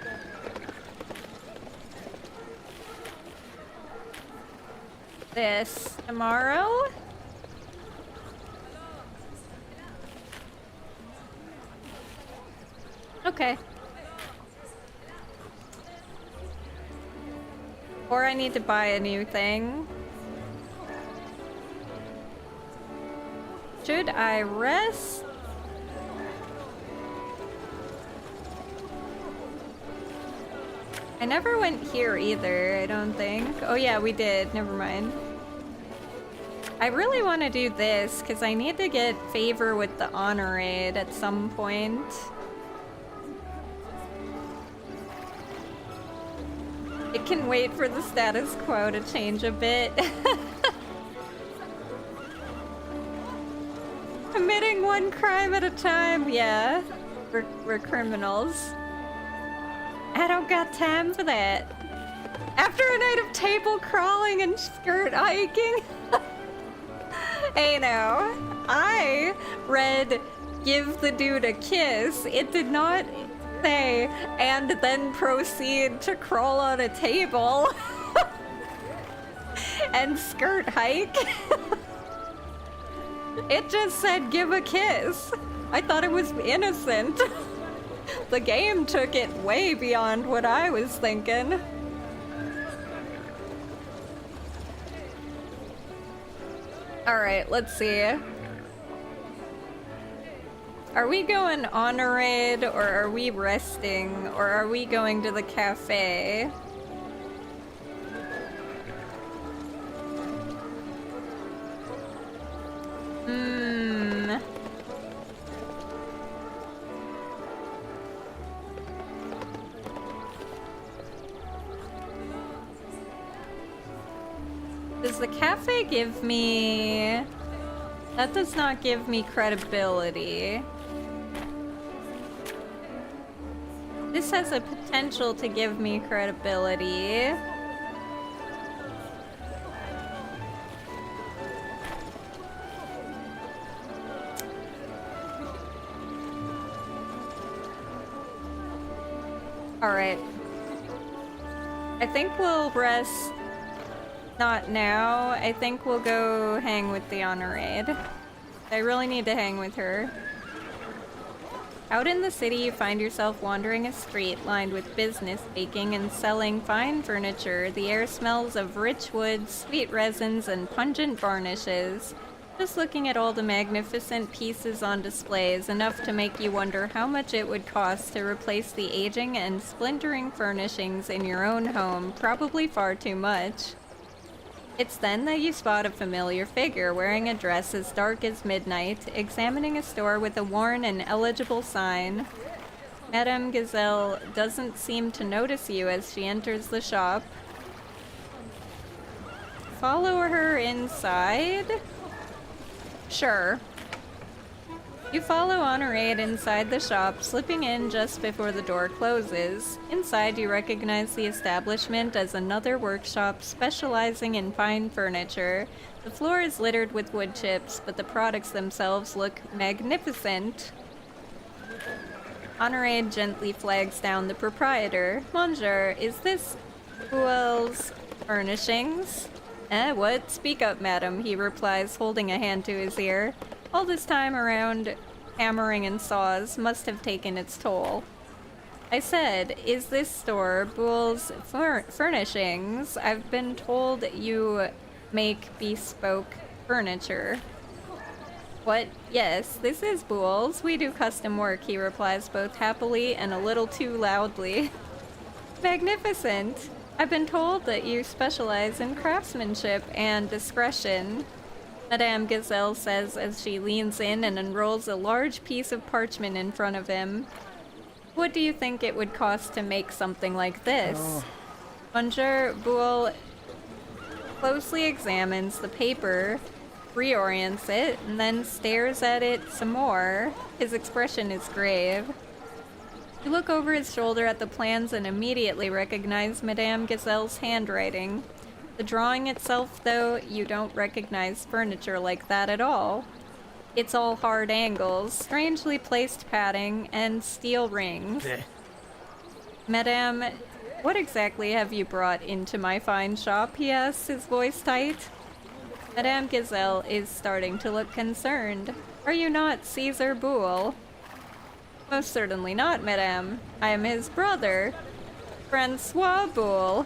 this tomorrow. Okay. Or I need to buy a new thing. Should I rest? I never went here either, I don't think. Oh yeah, we did. Never mind. I really want to do this because I need to get favor with the honor aid at some point. It can wait for the status quo to change a bit. Committing one crime at a time, yeah. We're criminals. I don't got time for that. After a night of table crawling and skirt hiking. Hey now, I read give the dude a kiss. It did not say and then proceed to crawl on a table and skirt hike. It just said give a kiss. I thought it was innocent. The game took it way beyond what I was thinking. Alright, let's see. Are we going honor raid, or are we resting, or are we going to the cafe? Does the cafe give me... That does not give me credibility. This has a potential to give me credibility. Alright. I think we'll rest. Not now. I think we'll go hang with the honor aid. I really need to hang with her. Out in the city, you find yourself wandering a street lined with business making and selling fine furniture. The air smells of rich woods, sweet resins, and pungent varnishes. Just looking at all the magnificent pieces on display is enough to make you wonder how much it would cost to replace the aging and splintering furnishings in your own home. Probably far too much. It's then that you spot a familiar figure wearing a dress as dark as midnight, examining a store with a worn and illegible sign. Madame Gazelle doesn't seem to notice you as she enters the shop. Follow her inside? Sure. You follow Honor Aid inside the shop, slipping in just before the door closes. Inside, you recognize the establishment as another workshop specializing in fine furniture. The floor is littered with wood chips, but the products themselves look magnificent. Honor Aid gently flags down the proprietor. Monsieur, is this Buell's Furnishings? What? Speak up, madam, he replies, holding a hand to his ear. All this time around, hammering and saws must have taken its toll. I said, is this store Buell's Furnishings? I've been told you make bespoke furniture. What? Yes, this is Buell's. We do custom work, he replies both happily and a little too loudly. Magnificent! I've been told that you specialize in craftsmanship and discretion. Madame Gazelle says as she leans in and unrolls a large piece of parchment in front of him. What do you think it would cost to make something like this? Monsieur Buell closely examines the paper, reorients it, and then stares at it some more. His expression is grave. You look over his shoulder at the plans and immediately recognize Madame Gazelle's handwriting. The drawing itself, though, you don't recognize furniture like that at all. It's all hard angles, strangely placed padding, and steel rings. Madame, what exactly have you brought into my fine shop? He asks, his voice tight. Madame Gazelle is starting to look concerned. Are you not Caesar Boule? Most certainly not, madame. I am his brother, Francois Boule.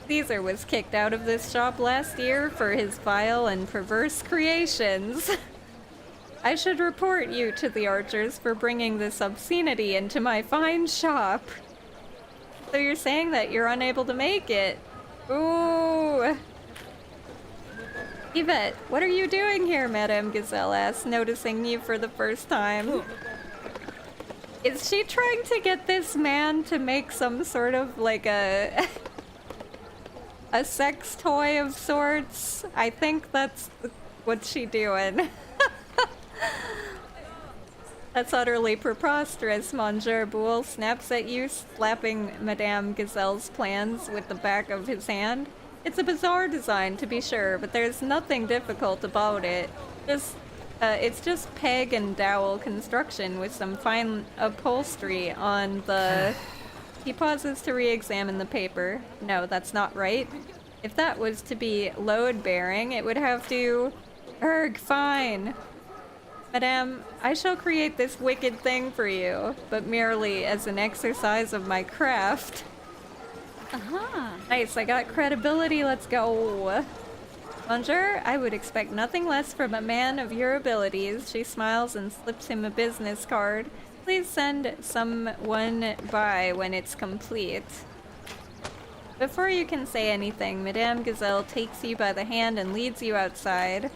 Caesar was kicked out of this shop last year for his vile and perverse creations. I should report you to the archers for bringing this obscenity into my fine shop. So you're saying that you're unable to make it? Ooh. Yvette, what are you doing here? Madame Gazelle asked, noticing you for the first time. Is she trying to get this man to make some sort of like a sex toy of sorts? I think that's what she doing. That's utterly preposterous, Monsieur Boule snaps at you, slapping Madame Gazelle's plans with the back of his hand. It's a bizarre design, to be sure, but there's nothing difficult about it. It's just peg and dowel construction with some fine upholstery on the... He pauses to re-examine the paper. No, that's not right. If that was to be load-bearing, it would have to... Erg, fine. Madame, I shall create this wicked thing for you, but merely as an exercise of my craft. Nice, I got credibility, let's go. Monsieur, I would expect nothing less from a man of your abilities. She smiles and slips him a business card. Please send someone by when it's complete. Before you can say anything, Madame Gazelle takes you by the hand and leads you outside.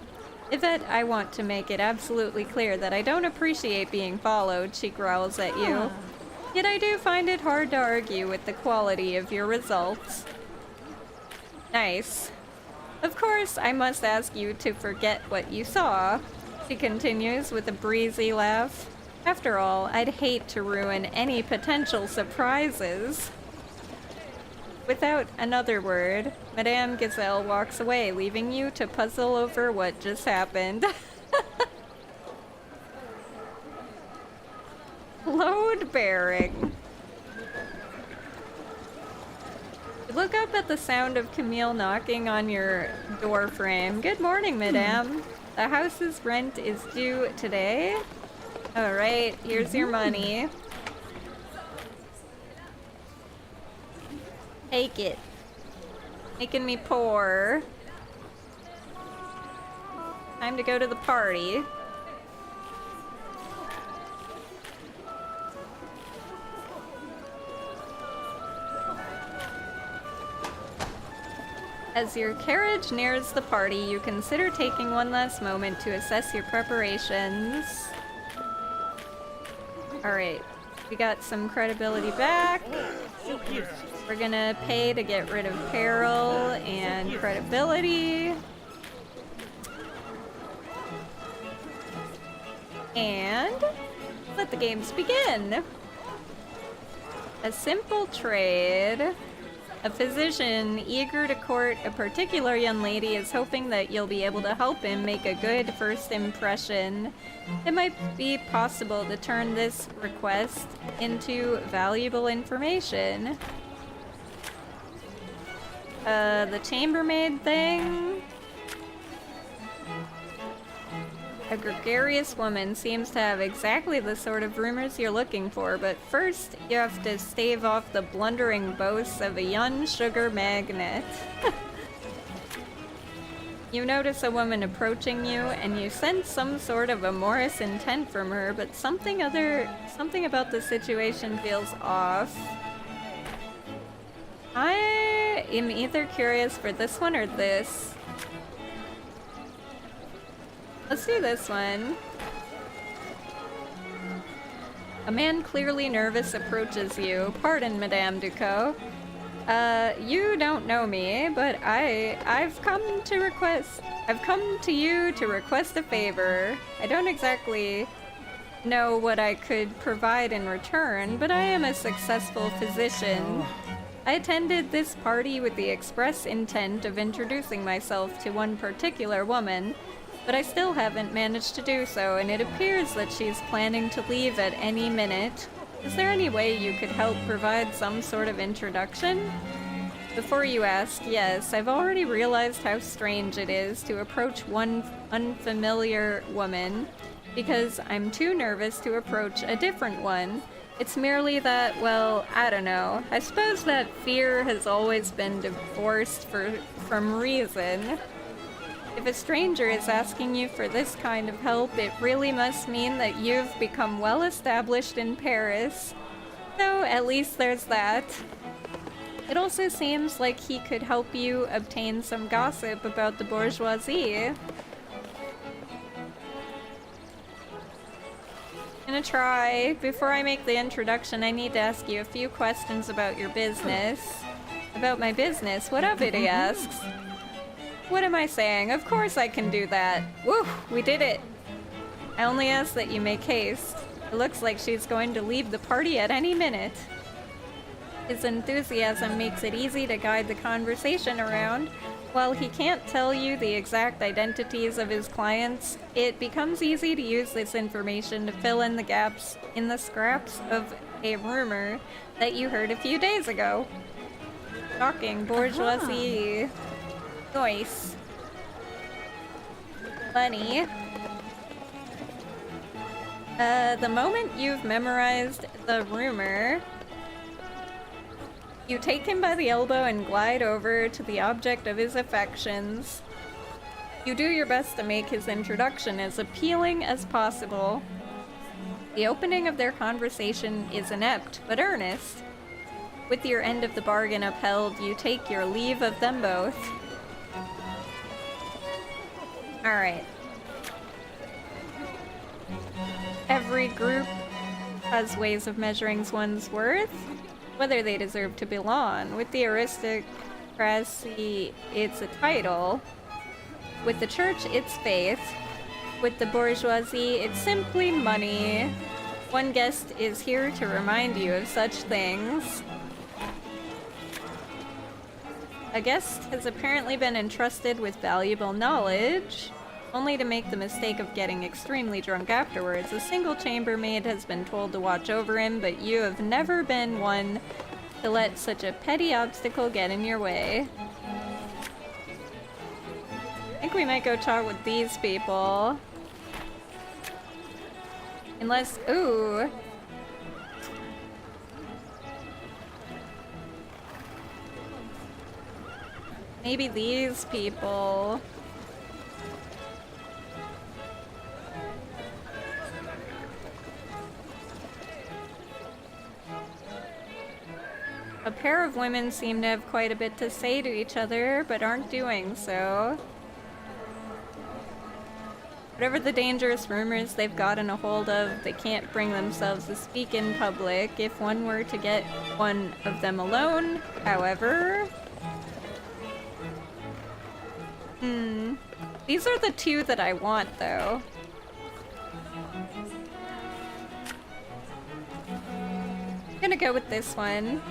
Yvette, I want to make it absolutely clear that I don't appreciate being followed, she growls at you. Yet I do find it hard to argue with the quality of your results. Nice. Of course, I must ask you to forget what you saw, she continues with a breezy laugh. After all, I'd hate to ruin any potential surprises. Without another word, Madame Gazelle walks away, leaving you to puzzle over what just happened. Load bearing. Look up at the sound of Camille knocking on your door frame. Good morning, madame. The house's rent is due today. Alright, here's your money. Take it. Making me poor. Time to go to the party. As your carriage nears the party, you consider taking one last moment to assess your preparations. Alright, we got some credibility back. We're gonna pay to get rid of peril and credibility. And let the games begin. A simple trade. A physician eager to court a particular young lady is hoping that you'll be able to help him make a good first impression. It might be possible to turn this request into valuable information. The chambermaid thing. A gregarious woman seems to have exactly the sort of rumors you're looking for, but first you have to stave off the blundering boasts of a young sugar magnate. You notice a woman approaching you, and you sense some sort of amorous intent from her, but something about the situation feels off. I am either curious for this one or this. Let's do this one. A man clearly nervous approaches you. Pardon, Madame Ducot. You don't know me, but I've come to you to request a favor. I don't exactly know what I could provide in return, but I am a successful physician. I attended this party with the express intent of introducing myself to one particular woman, but I still haven't managed to do so, and it appears that she's planning to leave at any minute. Is there any way you could help provide some sort of introduction? Before you ask, yes, I've already realized how strange it is to approach one unfamiliar woman, because I'm too nervous to approach a different one. It's merely that, well, I don't know. I suppose that fear has always been divorced from reason. If a stranger is asking you for this kind of help, it really must mean that you've become well established in Paris. So, at least there's that. It also seems like he could help you obtain some gossip about the bourgeoisie. Gonna try. Before I make the introduction, I need to ask you a few questions about your business. About my business? What of it, he asks. What am I saying? Of course I can do that. Woo! We did it! I only ask that you make haste. It looks like she's going to leave the party at any minute. His enthusiasm makes it easy to guide the conversation around. While he can't tell you the exact identities of his clients, it becomes easy to use this information to fill in the gaps in the scraps of a rumor that you heard a few days ago. Shocking bourgeoisie. Nice. Funny. The moment you've memorized the rumor, you take him by the elbow and glide over to the object of his affections. You do your best to make his introduction as appealing as possible. The opening of their conversation is inept, but earnest. With your end of the bargain upheld, you take your leave of them both. Alright. Every group has ways of measuring one's worth, whether they deserve to belong. With the aristocracy, it's a title. With the church, it's faith. With the bourgeoisie, it's simply money. One guest is here to remind you of such things. A guest has apparently been entrusted with valuable knowledge, only to make the mistake of getting extremely drunk afterwards. A single chambermaid has been told to watch over him, but you have never been one to let such a petty obstacle get in your way. I think we might go talk with these people. Unless, ooh. Maybe these people. A pair of women seem to have quite a bit to say to each other, but aren't doing so. Whatever the dangerous rumors they've gotten a hold of, they can't bring themselves to speak in public. If one were to get one of them alone, however... These are the two that I want, though. I'm gonna go with this one.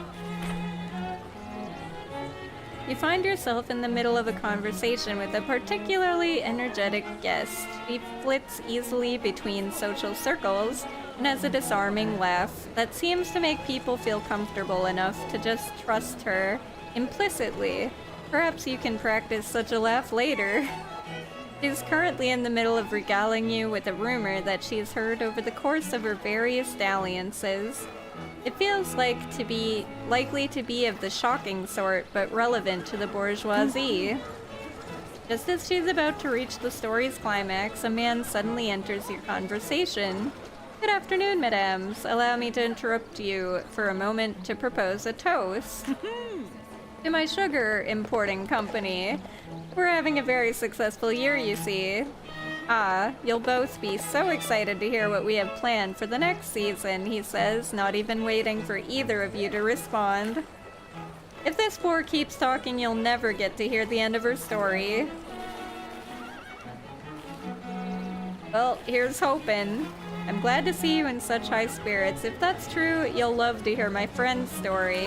You find yourself in the middle of a conversation with a particularly energetic guest. She flits easily between social circles and has a disarming laugh that seems to make people feel comfortable enough to just trust her implicitly. Perhaps you can practice such a laugh later. She's currently in the middle of regaling you with a rumor that she's heard over the course of her various dalliances. It feels likely to be of the shocking sort, but relevant to the bourgeoisie. Just as she's about to reach the story's climax, a man suddenly enters your conversation. Good afternoon, mesdames. Allow me to interrupt you for a moment to propose a toast. To my sugar importing company. We're having a very successful year, you see. Ah, you'll both be so excited to hear what we have planned for the next season, he says, not even waiting for either of you to respond. If this boar keeps talking, you'll never get to hear the end of her story. Well, here's hoping. I'm glad to see you in such high spirits. If that's true, you'll love to hear my friend's story.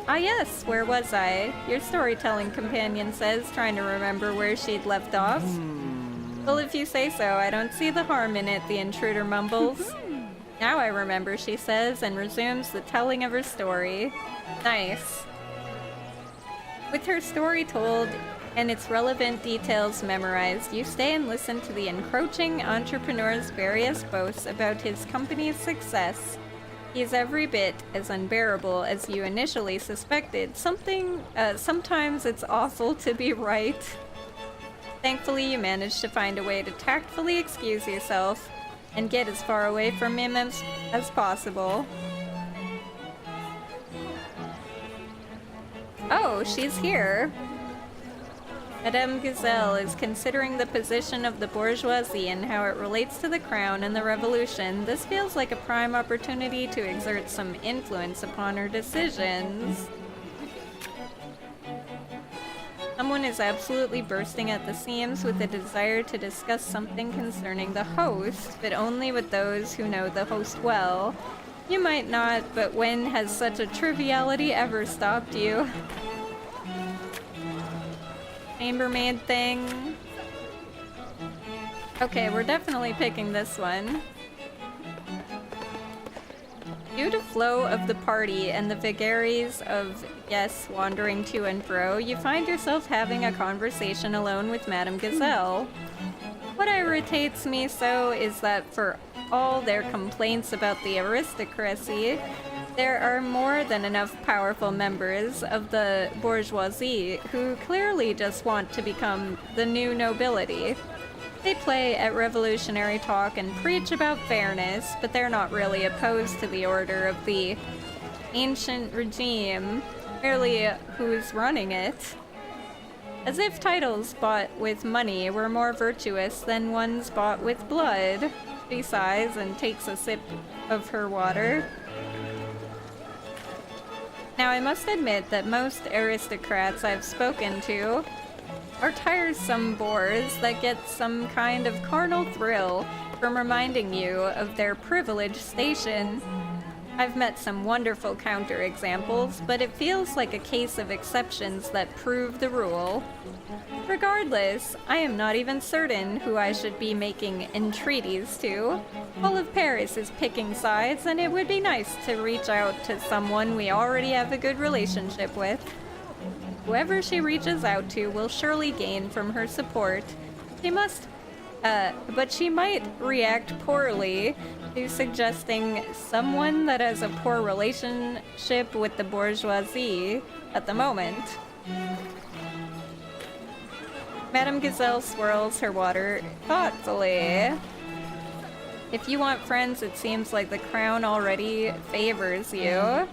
Ah yes, where was I? Your storytelling companion says, trying to remember where she'd left off. Well, if you say so, I don't see the harm in it, the intruder mumbles. Now I remember, she says, and resumes the telling of her story. Nice. With her story told and its relevant details memorized, you stay and listen to the encroaching entrepreneur's various boasts about his company's success. He is every bit as unbearable as you initially suspected. Sometimes it's awful to be right. Thankfully, you manage to find a way to tactfully excuse yourself and get as far away from him as possible. Oh, she's here. Madame Gazelle is considering the position of the bourgeoisie and how it relates to the crown and the revolution. This feels like a prime opportunity to exert some influence upon her decisions. Someone is absolutely bursting at the seams with a desire to discuss something concerning the host, but only with those who know the host well. You might not, but when has such a triviality ever stopped you? Chambermaid thing. Okay, we're definitely picking this one. Due to flow of the party and the vagaries of guests wandering to and fro, you find yourself having a conversation alone with Madame Gazelle. What irritates me so is that for all their complaints about the aristocracy, there are more than enough powerful members of the bourgeoisie who clearly just want to become the new nobility. They play at revolutionary talk and preach about fairness, but they're not really opposed to the order of the ancient regime, merely who's running it. As if titles bought with money were more virtuous than ones bought with blood. She sighs and takes a sip of her water. Now, I must admit that most aristocrats I've spoken to are tiresome bores that get some kind of carnal thrill from reminding you of their privileged station. I've met some wonderful counterexamples, but it feels like a case of exceptions that prove the rule. Regardless, I am not even certain who I should be making entreaties to. All of Paris is picking sides, and it would be nice to reach out to someone we already have a good relationship with. Whoever she reaches out to will surely gain from her support. But she might react poorly to suggesting someone that has a poor relationship with the bourgeoisie at the moment. Madame Gazelle swirls her water thoughtfully. If you want friends, it seems like the crown already favors you.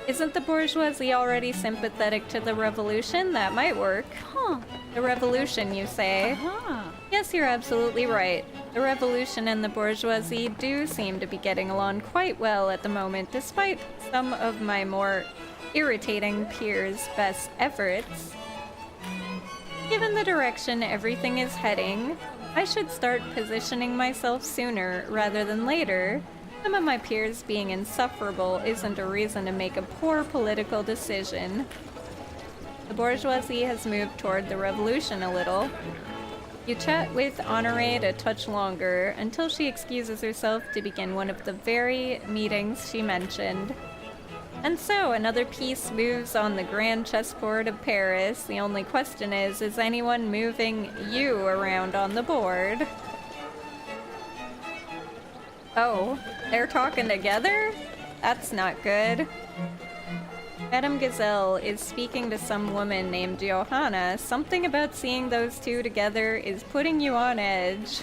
Isn't the bourgeoisie already sympathetic to the revolution? That might work. Huh. The revolution, you say? Uh-huh. Yes, you're absolutely right. The revolution and the bourgeoisie do seem to be getting along quite well at the moment, despite some of my more irritating peers' best efforts. Given the direction everything is heading, I should start positioning myself sooner rather than later. Some of my peers being insufferable isn't a reason to make a poor political decision. The bourgeoisie has moved toward the revolution a little. You chat with Honorée a touch longer until she excuses herself to begin one of the very meetings she mentioned. And so another piece moves on the grand chessboard of Paris. The only question is anyone moving you around on the board? Oh, they're talking together? That's not good. Madame Gazelle is speaking to some woman named Johanna. Something about seeing those two together is putting you on edge.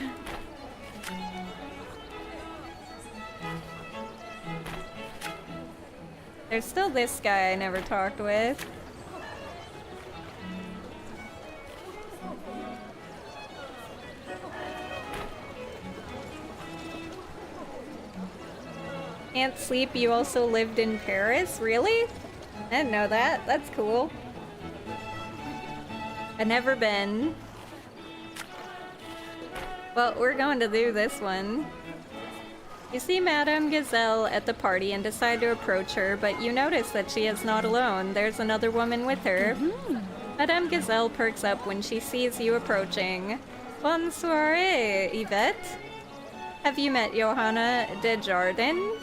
There's still this guy I never talked with. Can't sleep, you also lived in Paris? Really? I didn't know that. That's cool. I've never been. Well, we're going to do this one. You see Madame Gazelle at the party and decide to approach her, but you notice that she is not alone. There's another woman with her. Madame Gazelle perks up when she sees you approaching. Bonne soirée, Yvette. Have you met Johanna Desjardins?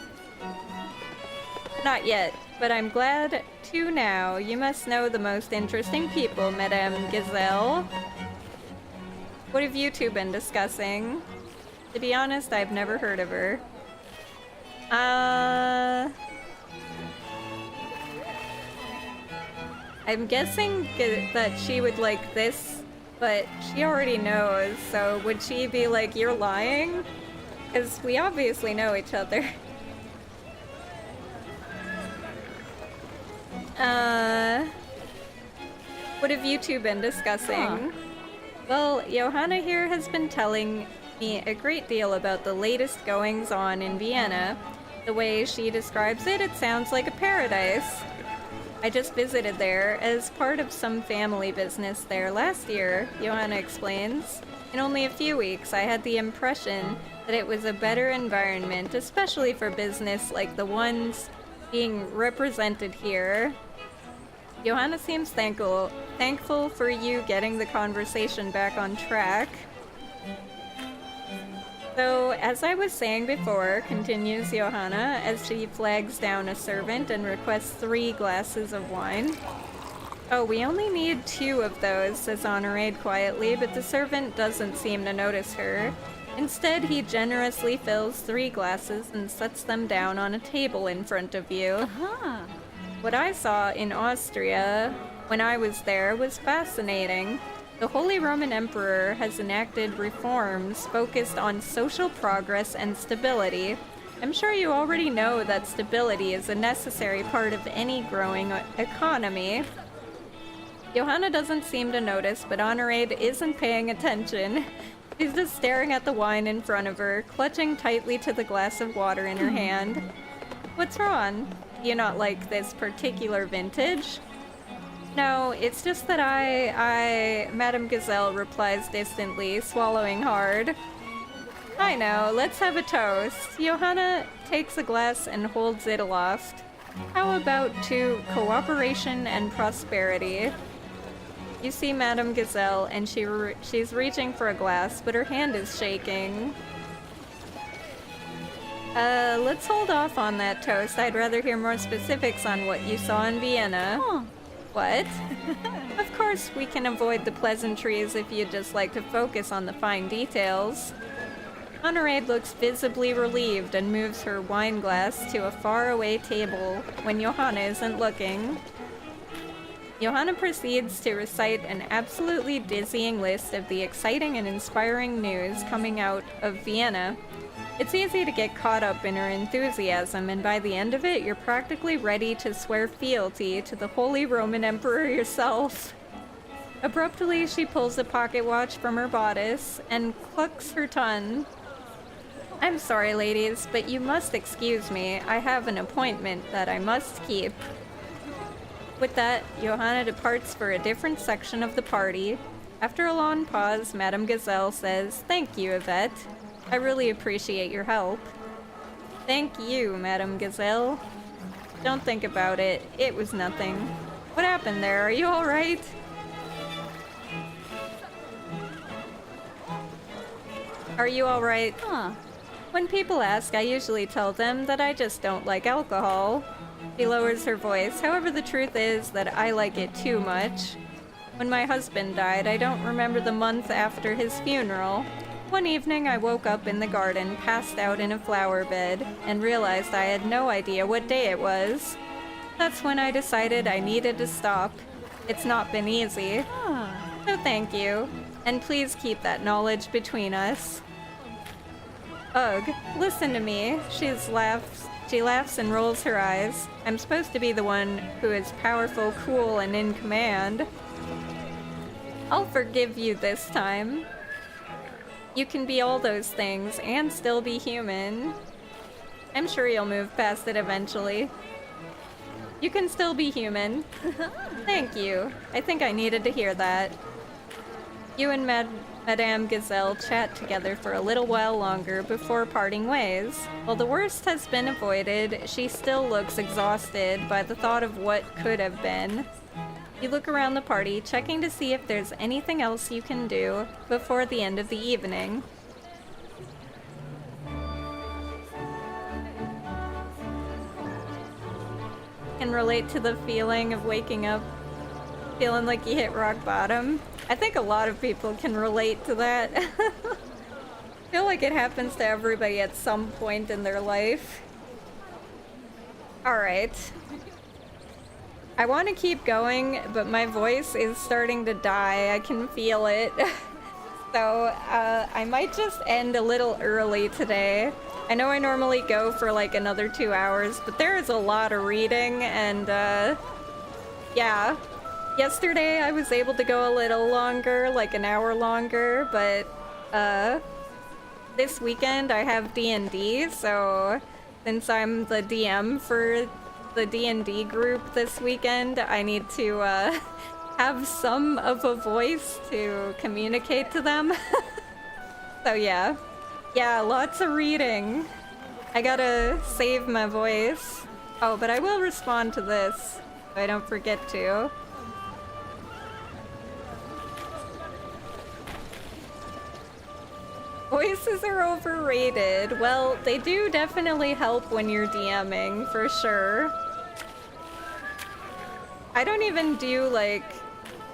Not yet. but I'm glad to now. You must know the most interesting people, Madame Gazelle. What have you two been discussing? To be honest, I've never heard of her. I'm guessing that she would like this, but she already knows, so would she be like, you're lying? Because we obviously know each other. What have you two been discussing? Well, Johanna here has been telling me a great deal about the latest goings-on in Vienna. The way she describes it, it sounds like a paradise. I just visited there as part of some family business there last year, Johanna explains. In only a few weeks, I had the impression that it was a better environment, especially for business like the ones being represented here. Johanna seems thankful for you getting the conversation back on track. So, as I was saying before, continues Johanna as she flags down a servant and requests 3 glasses of wine. Oh, we only need 2 of those, says Honorade quietly, but the servant doesn't seem to notice her. Instead, he generously fills 3 glasses and sets them down on a table in front of you. What I saw in Austria when I was there was fascinating. The Holy Roman Emperor has enacted reforms focused on social progress and stability. I'm sure you already know that stability is a necessary part of any growing economy. Johanna doesn't seem to notice, but Honorade isn't paying attention. She's just staring at the wine in front of her, clutching tightly to the glass of water in her hand. What's wrong? Do you not like this particular vintage? No, it's just that Madame Gazelle replies distantly, swallowing hard. I know, let's have a toast. Johanna takes a glass and holds it aloft. How about to cooperation and prosperity? You see Madame Gazelle, and she's reaching for a glass, but her hand is shaking. Let's hold off on that toast. I'd rather hear more specifics on what you saw in Vienna. What? Of course, we can avoid the pleasantries if you'd just like to focus on the fine details. Honorade looks visibly relieved and moves her wine glass to a faraway table when Johanna isn't looking. Johanna proceeds to recite an absolutely dizzying list of the exciting and inspiring news coming out of Vienna. It's easy to get caught up in her enthusiasm, and by the end of it, you're practically ready to swear fealty to the Holy Roman Emperor yourself. Abruptly, she pulls a pocket watch from her bodice and clucks her tongue. I'm sorry, ladies, but you must excuse me. I have an appointment that I must keep. With that, Johanna departs for a different section of the party. After a long pause, Madame Gazelle says, "Thank you, Yvette. I really appreciate your help." Thank you, Madame Gazelle. Don't think about it. It was nothing. What happened there? Are you alright? Are you alright? When people ask, I usually tell them that I just don't like alcohol. She lowers her voice. However, the truth is that I like it too much. When my husband died, I don't remember the month after his funeral. One evening, I woke up in the garden, passed out in a flower bed, and realized I had no idea what day it was. That's when I decided I needed to stop. It's not been easy. So thank you. And please keep that knowledge between us. Ugh, listen to me. She laughs and rolls her eyes. I'm supposed to be the one who is powerful, cool, and in command. I'll forgive you this time. You can be all those things and still be human. I'm sure you'll move past it eventually. You can still be human. Thank you. I think I needed to hear that. You and Madame Gazelle chat together for a little while longer before parting ways. While the worst has been avoided, she still looks exhausted by the thought of what could have been. You look around the party, checking to see if there's anything else you can do before the end of the evening. can relate to the feeling of waking up feeling like you hit rock bottom. I think a lot of people can relate to that. I feel like it happens to everybody at some point in their life. Alright. I want to keep going, but my voice is starting to die. I can feel it. So, I might just end a little early today. I know I normally go for like another 2 hours, but there is a lot of reading, and yeah. Yesterday I was able to go a little longer, like an hour longer, but this weekend I have D&D, so since I'm the DM for the D&D group this weekend, I need to have some of a voice to communicate to them. So yeah. Yeah, lots of reading. I gotta save my voice. Oh, but I will respond to this, so I don't forget to. Voices are overrated. Well, they do definitely help when you're DMing, for sure. I don't even do, like,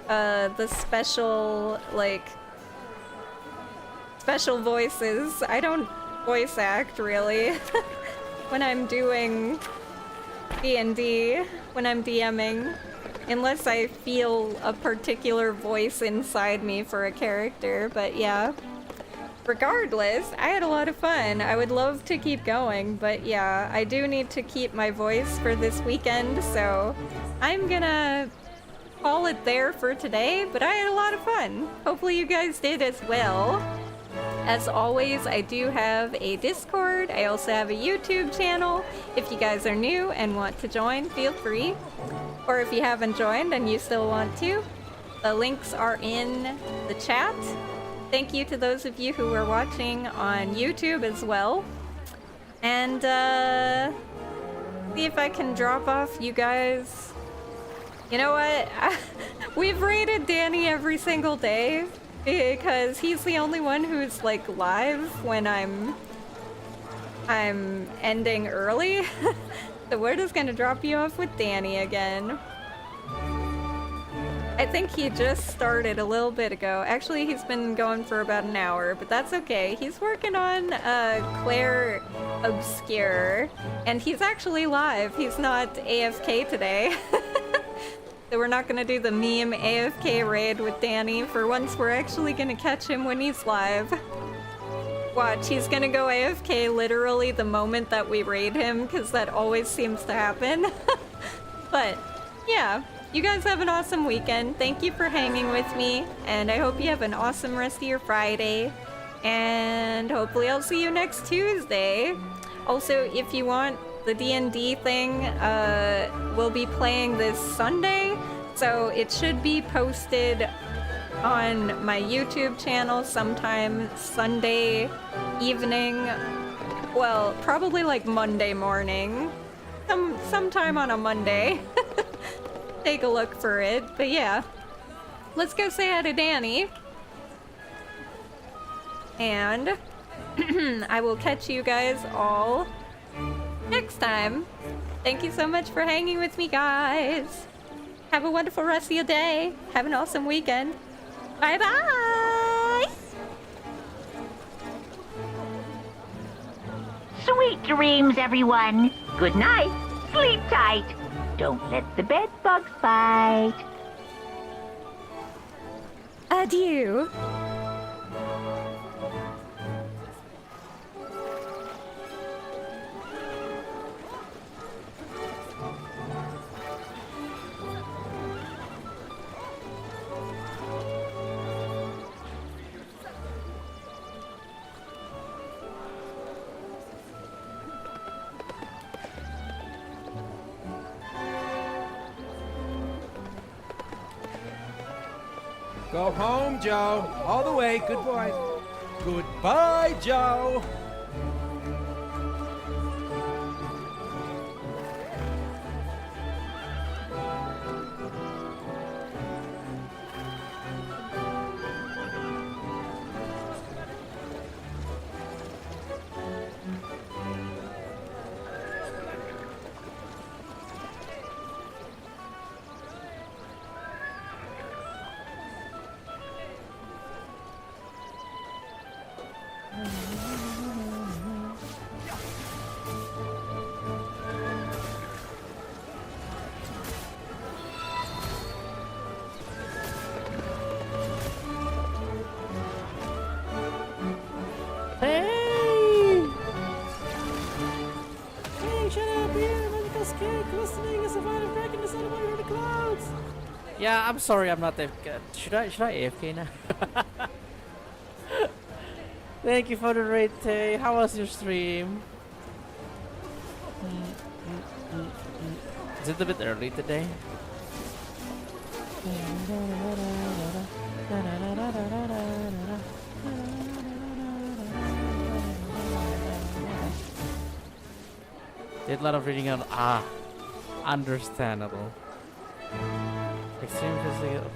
the special, like, special voices. I don't voice act, really, when I'm doing D&D, when I'm DMing, unless I feel a particular voice inside me for a character, but yeah. Regardless, I had a lot of fun. I would love to keep going, but yeah, I do need to keep my voice for this weekend, so I'm gonna call it there for today, but I had a lot of fun. Hopefully you guys did as well. As always, I do have a Discord. I also have a YouTube channel. If you guys are new and want to join, feel free. Or if you haven't joined and you still want to, the links are in the chat. Thank you to those of you who are watching on YouTube as well. And see if I can drop off you guys. You know what? We've rated Danny every single day because he's the only one who's like live when I'm ending early. So we're just gonna drop you off with Danny again. I think he just started a little bit ago. Actually, he's been going for about an hour, but that's okay. He's working on Claire Obscure, and he's actually live. He's not AFK today. So we're not gonna do the meme AFK raid with Danny. For once, we're actually gonna catch him when he's live. Watch, he's gonna go AFK literally the moment that we raid him, because that always seems to happen. But, yeah. You guys have an awesome weekend. Thank you for hanging with me, and I hope you have an awesome rest of your Friday. And hopefully I'll see you next Tuesday. Also, if you want the D&D thing, we'll be playing this Sunday, so it should be posted on my YouTube channel sometime Sunday evening. Well, probably like Monday morning. Sometime on a Monday. Take a look for it, but yeah. Let's go say hi to Danny. And I will catch you guys all next time. Thank you so much for hanging with me, guys. Have a wonderful rest of your day. Have an awesome weekend. Bye-bye! Sweet dreams, everyone. Good night. Sleep tight. Don't let the bed bugs bite. Adieu. Go home, Joe. All the way. Good boy. Goodbye, Joe. Yeah, I'm sorry, I'm not AFK. Should I AFK now? Thank you for the raid, Tay. How was your stream? Is it a bit early today? Did a lot of reading on understandable. Extreme physical